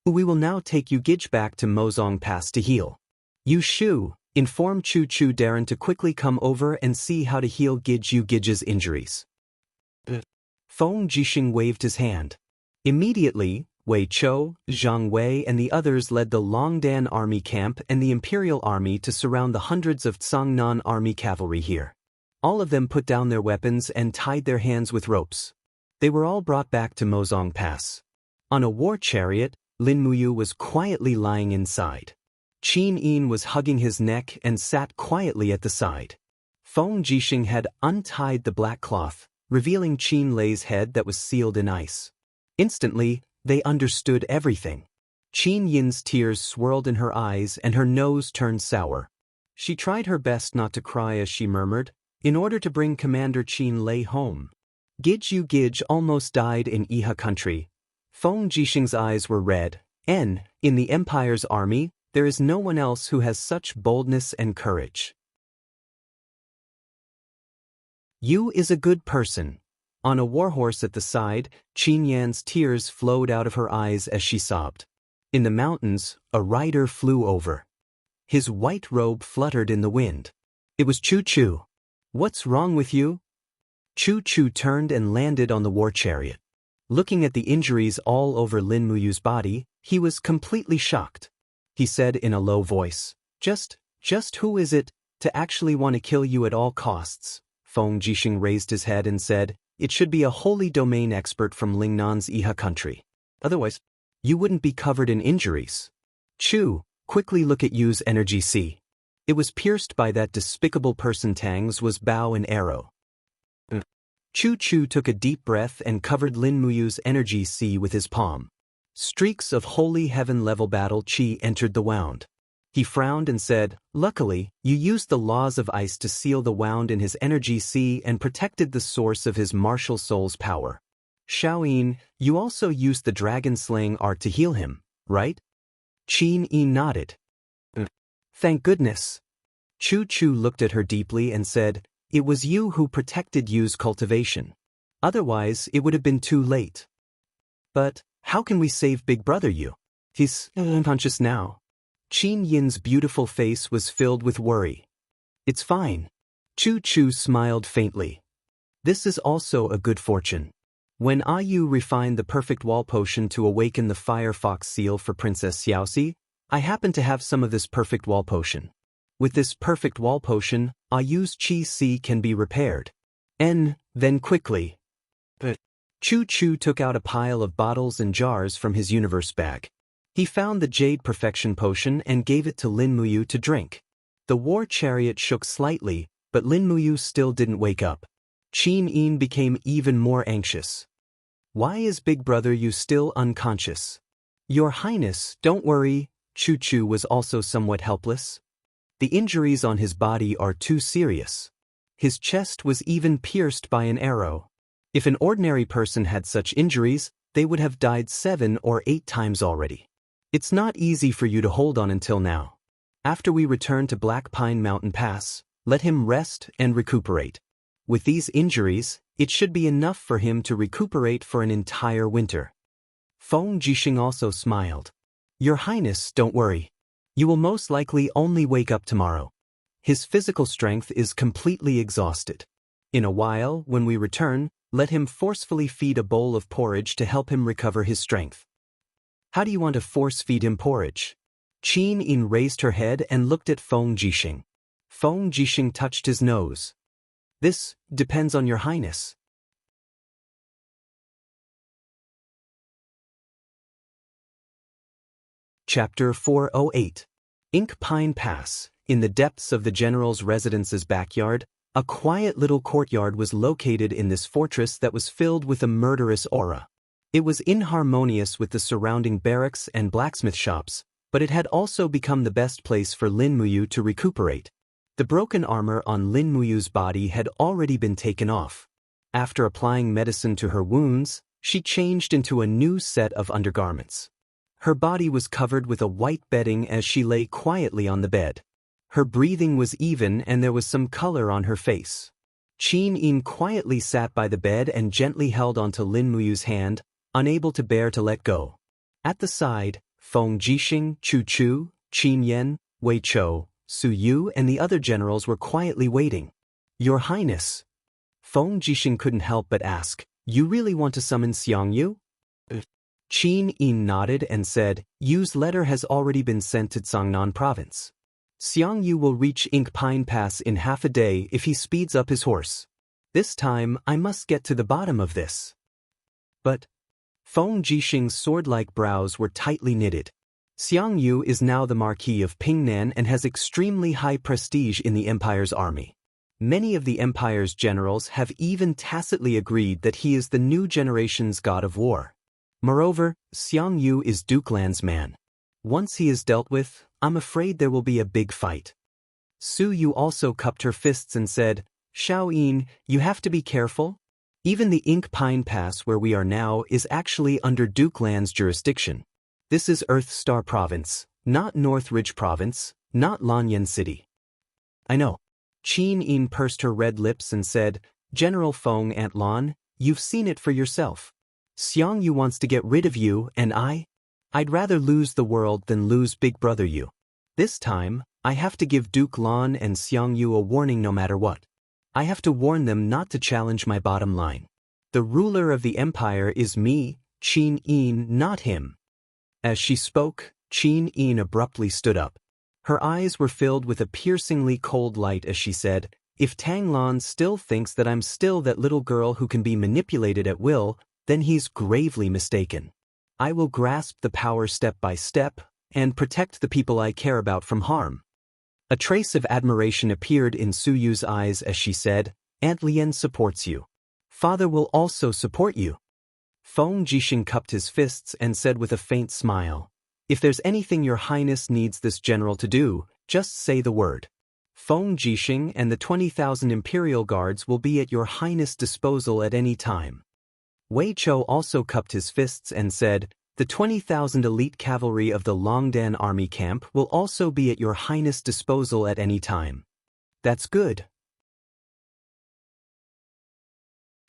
We will now take Yu Gij back to Mozong Pass to heal. Yu Shu, inform Chu Chu Darren to quickly come over and see how to heal Yu Gij's injuries." Feng Jixing waved his hand. Immediately, Wei Chou, Zhang Wei and the others led the Longdan army camp and the Imperial army to surround the hundreds of Tsangnan army cavalry here. All of them put down their weapons and tied their hands with ropes. They were all brought back to Mozong Pass. On a war chariot, Lin Muyu was quietly lying inside. Qin Yin was hugging his neck and sat quietly at the side. Feng Jixing had untied the black cloth, revealing Qin Lei's head that was sealed in ice. Instantly, they understood everything. Qin Yin's tears swirled in her eyes and her nose turned sour. She tried her best not to cry as she murmured, "In order to bring Commander Qin Lei home. Yu Gij almost died in Iha country." Feng Jixing's eyes were red. "In the Empire's army, there is no one else who has such boldness and courage. Yu is a good person." On a warhorse at the side, Qin Yan's tears flowed out of her eyes as she sobbed. In the mountains, a rider flew over. His white robe fluttered in the wind. It was Chu Chu. "What's wrong with you?" Chu Chu turned and landed on the war chariot. Looking at the injuries all over Lin Muyu's body, he was completely shocked. He said in a low voice, Just who is it to actually want to kill you at all costs?" Feng Jixing raised his head and said, "It should be a holy domain expert from Lingnan's Iha country. Otherwise, you wouldn't be covered in injuries." "Chu, quickly look at Yu's energy sea." It was pierced by that despicable person Tang's bow and arrow. Chu Chu took a deep breath and covered Lin Muyu's energy sea with his palm. Streaks of holy heaven-level battle chi entered the wound. He frowned and said, "Luckily, you used the laws of ice to seal the wound in his energy sea and protected the source of his martial soul's power. Xiaoyin, you also used the dragon-slaying art to heal him, right?" Qin Yi nodded. "Thank goodness." Chu Chu looked at her deeply and said, "It was you who protected Yu's cultivation. Otherwise, it would have been too late." "But how can we save Big Brother Yu? He's unconscious now." Qin Yin's beautiful face was filled with worry. "It's fine." Chu Chu smiled faintly. "This is also a good fortune. When Yu refined the perfect wall potion to awaken the fire fox seal for Princess Xiaoxi, I happened to have some of this perfect wall potion. With this perfect wall potion, Yu's chi si can be repaired. And then quickly." Chu Chu took out a pile of bottles and jars from his universe bag. He found the Jade Perfection Potion and gave it to Lin Muyu to drink. The war chariot shook slightly, but Lin Muyu still didn't wake up. Qin Yin became even more anxious. "Why is Big Brother Yu still unconscious?" "Your Highness, don't worry." Chu Chu was also somewhat helpless. "The injuries on his body are too serious. His chest was even pierced by an arrow. If an ordinary person had such injuries, they would have died 7 or 8 times already. It's not easy for you to hold on until now. After we return to Black Pine Mountain Pass, let him rest and recuperate." With these injuries, it should be enough for him to recuperate for an entire winter. Feng Jixing also smiled. Your Highness, don't worry. You will most likely only wake up tomorrow. His physical strength is completely exhausted. In a while, when we return, let him forcefully feed a bowl of porridge to help him recover his strength. How do you want to force-feed him porridge? Qin Yin raised her head and looked at Feng Jixing. Feng Jixing touched his nose. This depends on your Highness. Chapter 408. Ink Pine Pass. In the depths of the general's residence's backyard, a quiet little courtyard was located in this fortress that was filled with a murderous aura. It was inharmonious with the surrounding barracks and blacksmith shops, but it had also become the best place for Lin Muyu to recuperate. The broken armor on Lin Muyu's body had already been taken off. After applying medicine to her wounds, she changed into a new set of undergarments. Her body was covered with a white bedding as she lay quietly on the bed. Her breathing was even and there was some color on her face. Qin Yin quietly sat by the bed and gently held onto Lin Muyu's hand, unable to bear to let go. At the side, Feng Jixing, Chu Chu, Qin Yan, Wei Chou, Su Yu and the other generals were quietly waiting. Your Highness. Feng Jixing couldn't help but ask, you really want to summon Xiangyu? Qin Yin nodded and said, Yu's letter has already been sent to Cangnan province. Xiangyu will reach Ink Pine Pass in half a day if he speeds up his horse. This time, I must get to the bottom of this. But Feng Jixing's sword-like brows were tightly knitted. Xiangyu is now the Marquis of Pingnan and has extremely high prestige in the Empire's army. Many of the Empire's generals have even tacitly agreed that he is the new generation's god of war. Moreover, Xiangyu is Duke Lan's man. Once he is dealt with, I'm afraid there will be a big fight. Su Yu also cupped her fists and said, Xiao Yin, you have to be careful. Even the Ink Pine Pass where we are now is actually under Duke Lan's jurisdiction. This is Earth Star Province, not North Ridge Province, not Lanyan City. I know. Qin Yin pursed her red lips and said, General Feng Aunt Lan, you've seen it for yourself. Xiangyu wants to get rid of you and I'd rather lose the world than lose Big Brother Yu. This time, I have to give Duke Lan and Xiangyu a warning no matter what. I have to warn them not to challenge my bottom line. The ruler of the empire is me, Qin Yin, not him. As she spoke, Qin Yin abruptly stood up. Her eyes were filled with a piercingly cold light as she said, If Tang Lan still thinks that I'm still that little girl who can be manipulated at will, then he's gravely mistaken. I will grasp the power step by step and protect the people I care about from harm. A trace of admiration appeared in Su Yu's eyes as she said, Aunt Lien supports you. Father will also support you. Feng Jixing cupped his fists and said with a faint smile, If there's anything your Highness needs this general to do, just say the word. Feng Jixing and the 20,000 Imperial Guards will be at your Highness' disposal at any time. Wei Chou also cupped his fists and said, The 20,000 elite cavalry of the Longdan army camp will also be at your Highness' disposal at any time. That's good.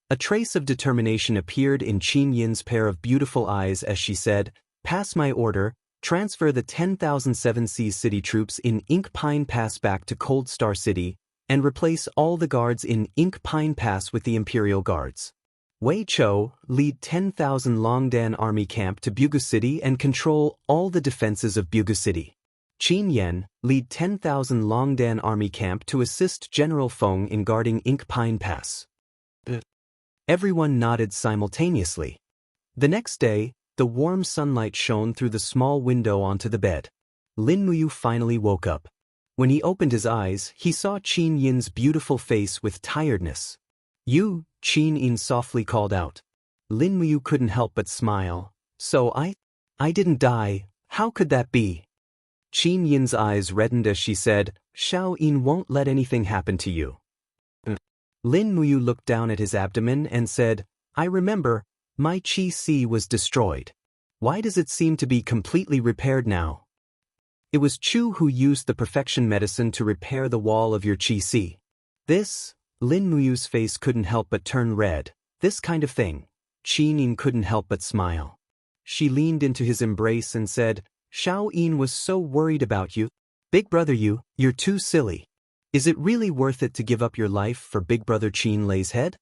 A trace of determination appeared in Qin Yin's pair of beautiful eyes as she said, Pass my order, transfer the 10,000 Seven Seas City troops in Ink Pine Pass back to Cold Star City, and replace all the guards in Ink Pine Pass with the Imperial Guards. Wei Chou, lead 10,000 Longdan army camp to Bugu City and control all the defenses of Bugu City. Qin Yan, lead 10,000 Longdan army camp to assist General Feng in guarding Ink Pine Pass. Everyone nodded simultaneously. The next day, the warm sunlight shone through the small window onto the bed. Lin Muyu finally woke up. When he opened his eyes, he saw Qin Yin's beautiful face with tiredness. You, Qin Yin softly called out. Lin Muyu couldn't help but smile. So I didn't die, how could that be? Qin Yin's eyes reddened as she said, Xiao Yin won't let anything happen to you. Lin Muyu looked down at his abdomen and said, I remember, my Qi Si was destroyed. Why does it seem to be completely repaired now? It was Chu who used the perfection medicine to repair the wall of your Qi Si. This, Lin Muyu's face couldn't help but turn red. This kind of thing. Qin Yin couldn't help but smile. She leaned into his embrace and said, Xiao Yin was so worried about you. Big brother you're too silly. Is it really worth it to give up your life for big brother Qin Lei's head?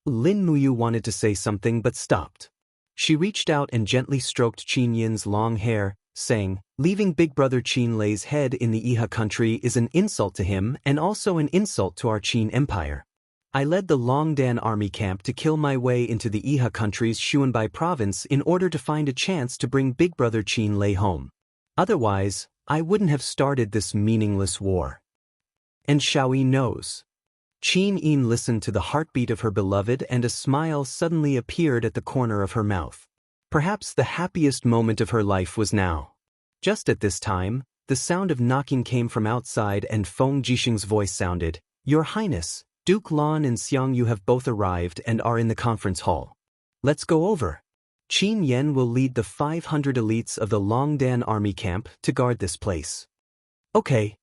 Lin Muyu wanted to say something but stopped. She reached out and gently stroked Qin Yin's long hair, saying, leaving big brother Qin Lei's head in the Iha country is an insult to him and also an insult to our Qin Empire. I led the Longdan army camp to kill my way into the Iha country's Xuanbai province in order to find a chance to bring big brother Qin Lei home. Otherwise, I wouldn't have started this meaningless war. And Xiaoyi knows. Qin Yin listened to the heartbeat of her beloved and a smile suddenly appeared at the corner of her mouth. Perhaps the happiest moment of her life was now. Just at this time, the sound of knocking came from outside and Feng Jixing's voice sounded, Your Highness, Duke Lan and Xiang Yu have both arrived and are in the conference hall. Let's go over. Qin Yan will lead the 500 elites of the Longdan army camp to guard this place. Okay.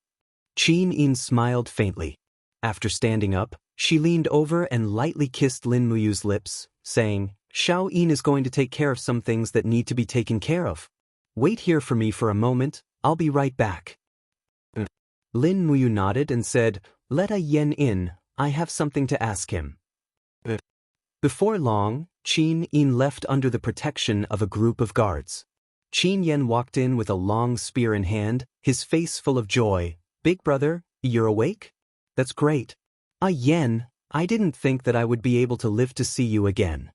Qin Yin smiled faintly. After standing up, she leaned over and lightly kissed Lin Muyu's lips, saying, Xiao Yin is going to take care of some things that need to be taken care of. Wait here for me for a moment, I'll be right back. Lin Muyu nodded and said, Let a Yen in, I have something to ask him. Before long, Qin Yin left under the protection of a group of guards. Qin Yan walked in with a long spear in hand, his face full of joy. Big brother, you're awake? That's great. Yen, I didn't think that I would be able to live to see you again.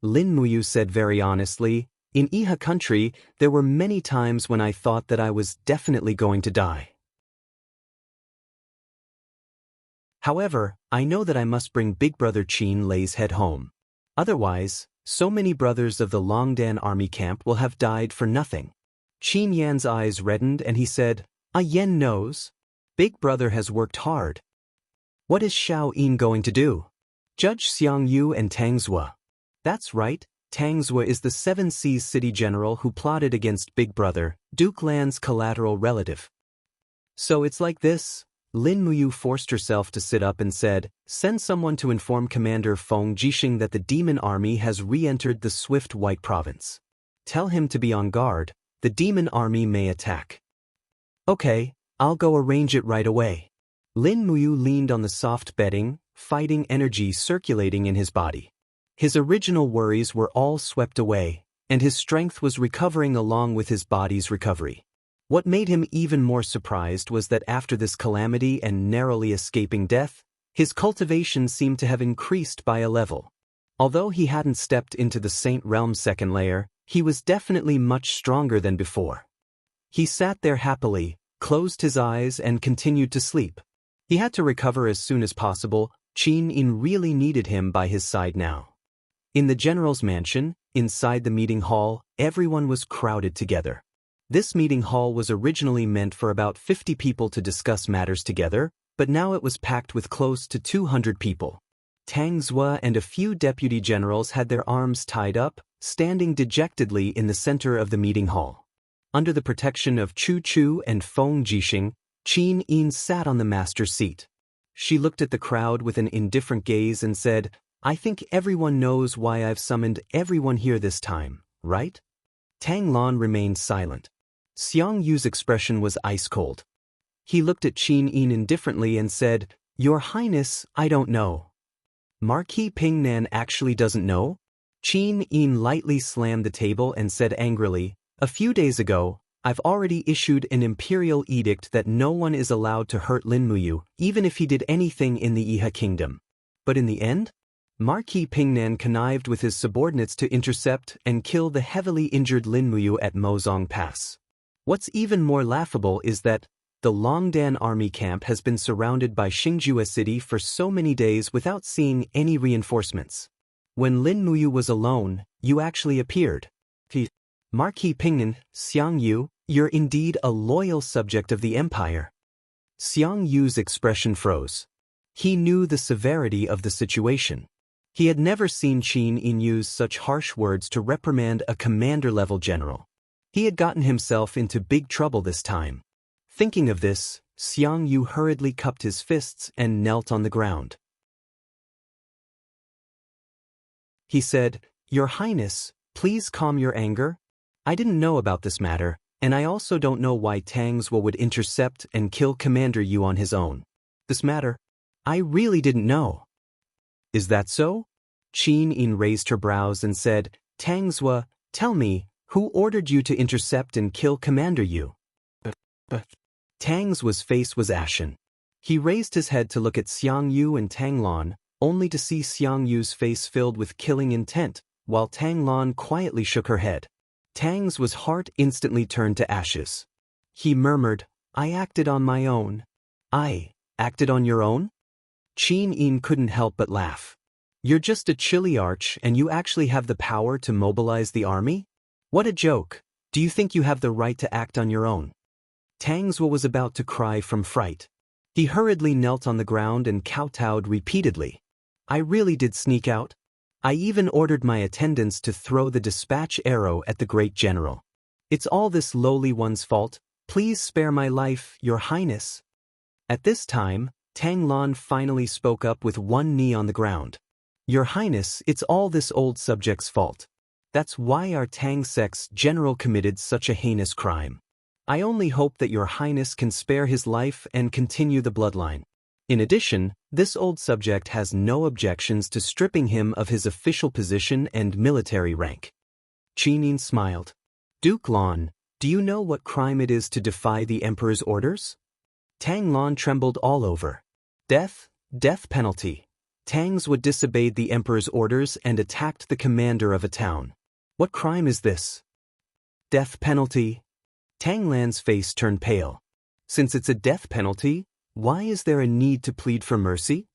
Lin Muyu said very honestly, in Iha country, there were many times when I thought that I was definitely going to die. However, I know that I must bring big brother Qin Lei's head home. Otherwise, so many brothers of the Longdan army camp will have died for nothing. Qin Yan's eyes reddened and he said, Yen knows. Big brother has worked hard. What is Xiao Yin going to do? Judge Xiang Yu and Tang Zue. That's right, Tang Zue is the Seven Seas city general who plotted against Big Brother, Duke Lan's collateral relative. So it's like this? Lin Muyu forced herself to sit up and said, Send someone to inform Commander Feng Jixing that the demon army has re-entered the Swift White Province. Tell him to be on guard, the demon army may attack. Okay, I'll go arrange it right away. Lin Muyu leaned on the soft bedding, fighting energy circulating in his body. His original worries were all swept away, and his strength was recovering along with his body's recovery. What made him even more surprised was that after this calamity and narrowly escaping death, his cultivation seemed to have increased by a level. Although he hadn't stepped into the Saint Realm's second layer, he was definitely much stronger than before. He sat there happily, closed his eyes and continued to sleep. He had to recover as soon as possible. Qin Yin really needed him by his side now. In the general's mansion, inside the meeting hall, everyone was crowded together. This meeting hall was originally meant for about 50 people to discuss matters together, but now it was packed with close to 200 people. Tang Zue and a few deputy generals had their arms tied up, standing dejectedly in the center of the meeting hall. Under the protection of Chu Chu and Feng Jixing, Qin Yin sat on the master's seat. She looked at the crowd with an indifferent gaze and said, I think everyone knows why I've summoned everyone here this time, right? Tang Lan remained silent. Xiang Yu's expression was ice-cold. He looked at Qin Yin indifferently and said, Your Highness, I don't know. Marquis Pingnan actually doesn't know? Qin Yin lightly slammed the table and said angrily, A few days ago, I've already issued an imperial edict that no one is allowed to hurt Lin Muyu, even if he did anything in the Iha kingdom. But in the end, Marquis Pingnan connived with his subordinates to intercept and kill the heavily injured Lin Muyu at Mozong Pass. What's even more laughable is that the Longdan army camp has been surrounded by Xingjue city for so many days without seeing any reinforcements. When Lin Muyu was alone, you actually appeared. Marquis Pingnan, Xiang Yu, you're indeed a loyal subject of the empire. Xiang Yu's expression froze. He knew the severity of the situation. He had never seen Qin Yin use such harsh words to reprimand a commander-level general. He had gotten himself into big trouble this time. Thinking of this, Xiangyu hurriedly cupped his fists and knelt on the ground. He said, "Your Highness, please calm your anger. I didn't know about this matter, and I also don't know why Tang Zhuo would intercept and kill Commander Yu on his own. This matter, I really didn't know." "Is that so?" Qin Yin raised her brows and said, "Tang Zhuo, tell me, who ordered you to intercept and kill Commander Yu?" Tang Zhuo's face was ashen. He raised his head to look at Xiangyu and Tang Lan, only to see Xiangyu's face filled with killing intent, while Tang Lan quietly shook her head. Tang Zhuo's heart instantly turned to ashes. He murmured, "I acted on my own." "I acted on your own?" Qin Yin couldn't help but laugh. "You're just a chilly arch and you actually have the power to mobilize the army? What a joke. Do you think you have the right to act on your own?" Tang Zhuo was about to cry from fright. He hurriedly knelt on the ground and kowtowed repeatedly. "I really did sneak out. I even ordered my attendants to throw the dispatch arrow at the great general. It's all this lowly one's fault. Please spare my life, Your Highness." At this time, Tang Lan finally spoke up with one knee on the ground. "Your Highness, it's all this old subject's fault. That's why our Tang sect's general committed such a heinous crime. I only hope that Your Highness can spare his life and continue the bloodline. In addition, this old subject has no objections to stripping him of his official position and military rank." Qin Yin smiled. "Duke Lan, do you know what crime it is to defy the Emperor's orders?" Tang Lan trembled all over. "Death penalty. Tang Zhuo disobeyed the Emperor's orders and attacked the commander of a town. What crime is this?" "Death penalty." Tang Lan's face turned pale. "Since it's a death penalty, why is there a need to plead for mercy?"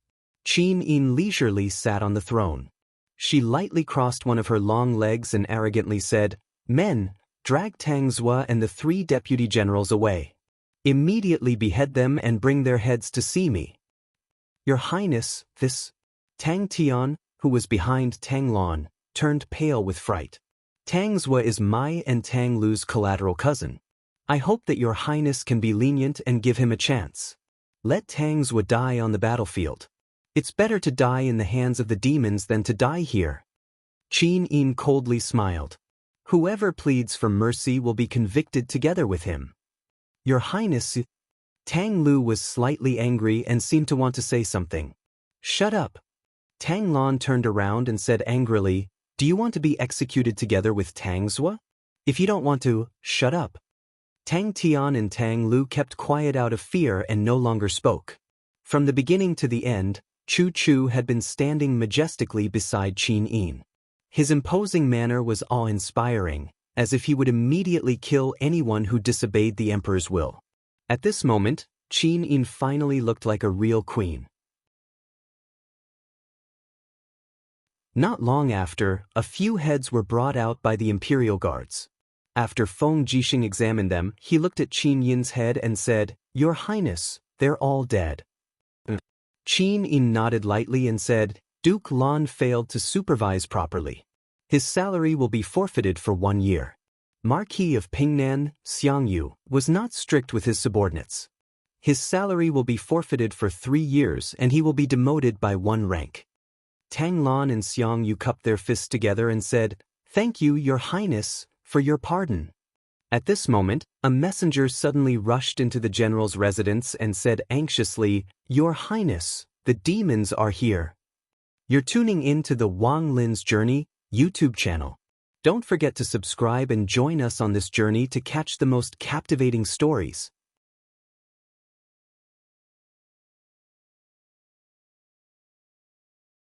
Qin Yin leisurely sat on the throne. She lightly crossed one of her long legs and arrogantly said, "Men, drag Tang Zhuo and the 3 deputy generals away. Immediately behead them and bring their heads to see me." "Your Highness, this..." Tang Tian, who was behind Tang Lan, turned pale with fright. "Tang Zhuo is my and Tang Lu's collateral cousin. I hope that Your Highness can be lenient and give him a chance. Let Tang Zhuo die on the battlefield. It's better to die in the hands of the demons than to die here." Qin Yin coldly smiled. "Whoever pleads for mercy will be convicted together with him." "Your Highness..." Tang Lu was slightly angry and seemed to want to say something. "Shut up." Tang Lan turned around and said angrily, "Do you want to be executed together with Tang Zhuo? If you don't want to, shut up." Tang Tian and Tang Lu kept quiet out of fear and no longer spoke. From the beginning to the end, Chu Chu had been standing majestically beside Qin Yin. His imposing manner was awe-inspiring, as if he would immediately kill anyone who disobeyed the Emperor's will. At this moment, Qin Yin finally looked like a real queen. Not long after, a few heads were brought out by the Imperial Guards. After Feng Jixing examined them, he looked at Qin Yin's head and said, "Your Highness, they're all dead." Qin Yin nodded lightly and said, "Duke Lan failed to supervise properly. His salary will be forfeited for 1 year. Marquis of Pingnan, Xiangyu, was not strict with his subordinates. His salary will be forfeited for 3 years and he will be demoted by 1 rank." Tang Lan and Xiangyu cupped their fists together and said, "Thank you, Your Highness, for your pardon." At this moment, a messenger suddenly rushed into the general's residence and said anxiously, "Your Highness, the demons are here." You're tuning in to the Wang Lin's Journey YouTube channel. Don't forget to subscribe and join us on this journey to catch the most captivating stories.